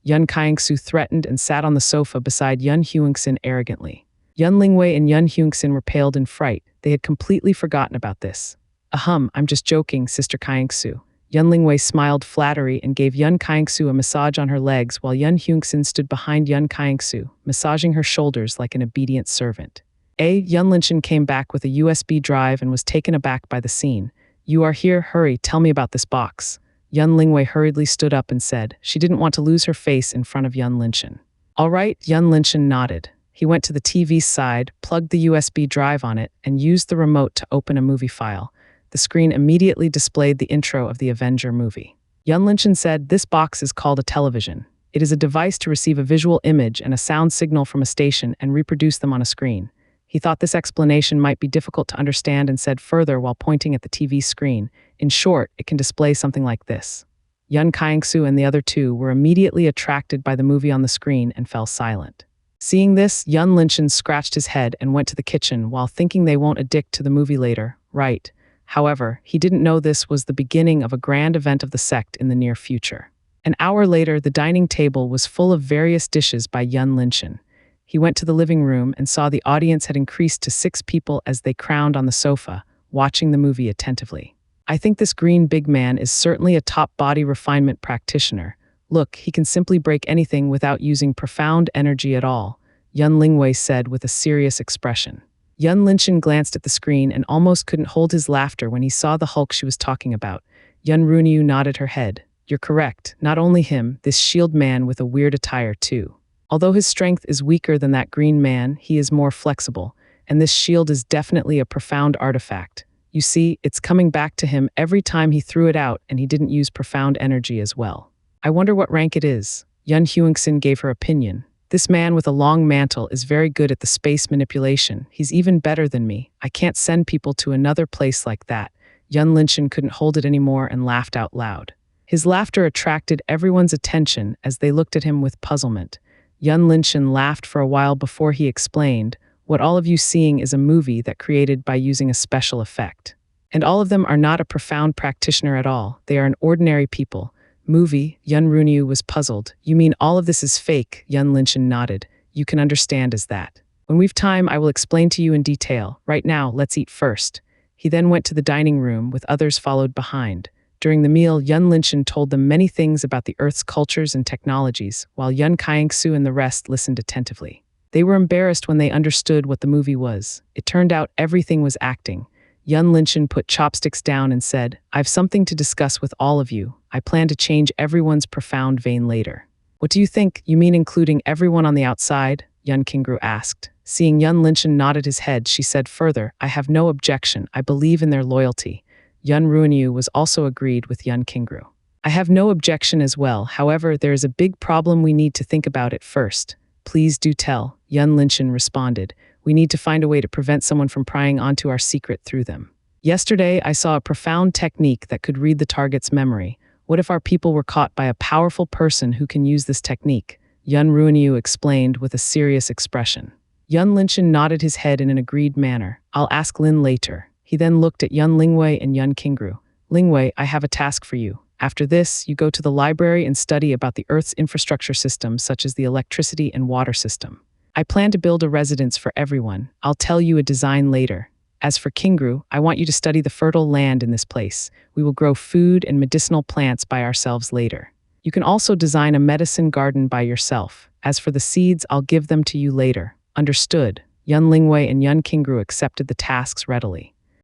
Yun Kaiangsu threatened and sat on the sofa beside Yun Huangxin arrogantly. Yun Lingwei and Yun Huangxin were paled in fright. They had completely forgotten about this. I'm just joking, Sister Kaiangsu. Yun Lingwei smiled flattery and gave Yun Kaiangsu a massage on her legs while Yun Huangxin stood behind Yun Kaiangsu, massaging her shoulders like an obedient servant. Yun Linshan came back with a USB drive and was taken aback by the scene. You are here, hurry, tell me about this box. Yun Lingwei hurriedly stood up and said she didn't want to lose her face in front of Yun Linshan. All right, Yun Linshan nodded. He went to the TV's side, plugged the USB drive on it, and used the remote to open a movie file. The screen immediately displayed the intro of the Avenger movie. Yun Linshan said, This box is called a television. It is a device to receive a visual image and a sound signal from a station and reproduce them on a screen. He thought this explanation might be difficult to understand and said further while pointing at the TV screen, In short, it can display something like this. Yun Kaiangsu and the other two were immediately attracted by the movie on the screen and fell silent. Seeing this, Yun Linshan scratched his head and went to the kitchen while thinking they won't addict to the movie later, right? However, he didn't know this was the beginning of a grand event of the sect in the near future. An hour later, the dining table was full of various dishes by Yun Linshan. He went to the living room and saw the audience had increased to 6 people as they crowded on the sofa, watching the movie attentively. I think this green big man is certainly a top body refinement practitioner. Look, he can simply break anything without using profound energy at all, Yun Lingwei said with a serious expression. Yun Linshan glanced at the screen and almost couldn't hold his laughter when he saw the Hulk she was talking about. Yun Runyu nodded her head. You're correct, not only him, this shield man with a weird attire too. Although his strength is weaker than that green man, he is more flexible, and this shield is definitely a profound artifact. You see, it's coming back to him every time he threw it out and he didn't use profound energy as well. I wonder what rank it is. Yun Huangxin gave her opinion. This man with a long mantle is very good at the space manipulation. He's even better than me. I can't send people to another place like that. Yun Linshan couldn't hold it anymore and laughed out loud. His laughter attracted everyone's attention as they looked at him with puzzlement. Yun Linshan laughed for a while before he explained, "What all of you seeing is a movie that created by using a special effect. And all of them are not a profound practitioner at all. They are an ordinary people." Movie, Yun Runyu was puzzled. "You mean all of this is fake?" Yun Linshan nodded. "You can understand as that. When we've time, I will explain to you in detail. Right now, let's eat first." He then went to the dining room, with others followed behind. During the meal, Yun Linshan told them many things about the Earth's cultures and technologies, while Yun Kaiengsu and the rest listened attentively. They were embarrassed when they understood what the movie was. It turned out everything was acting. Yun Linshan put chopsticks down and said, "I've something to discuss with all of you. I plan to change everyone's profound vein later." "What do you think? You mean including everyone on the outside?" Yun Qingru asked. Seeing Yun Linshan nodded his head, she said further, "I have no objection. I believe in their loyalty." Yun Ruanyu was also agreed with Yun Qingru. "I have no objection as well. However, there is a big problem we need to think about at first." "Please do tell," Yun Linshan responded. "We need to find a way to prevent someone from prying onto our secret through them. Yesterday, I saw a profound technique that could read the target's memory. What if our people were caught by a powerful person who can use this technique?" Yun Ruanyu explained with a serious expression. Yun Linshan nodded his head in an agreed manner. "I'll ask Lin later." He then looked at Yun Lingwei and Yun Qingru. "Lingwei, I have a task for you. After this, you go to the library and study about the Earth's infrastructure systems, such as the electricity and water system. I plan to build a residence for everyone. I'll tell you a design later. As for Qingru, I want you to study the fertile land in this place. We will grow food and medicinal plants by ourselves later. You can also design a medicine garden by yourself. As for the seeds, I'll give them to you later." "Understood." Yun Lingwei and Yun Qingru accepted the tasks readily.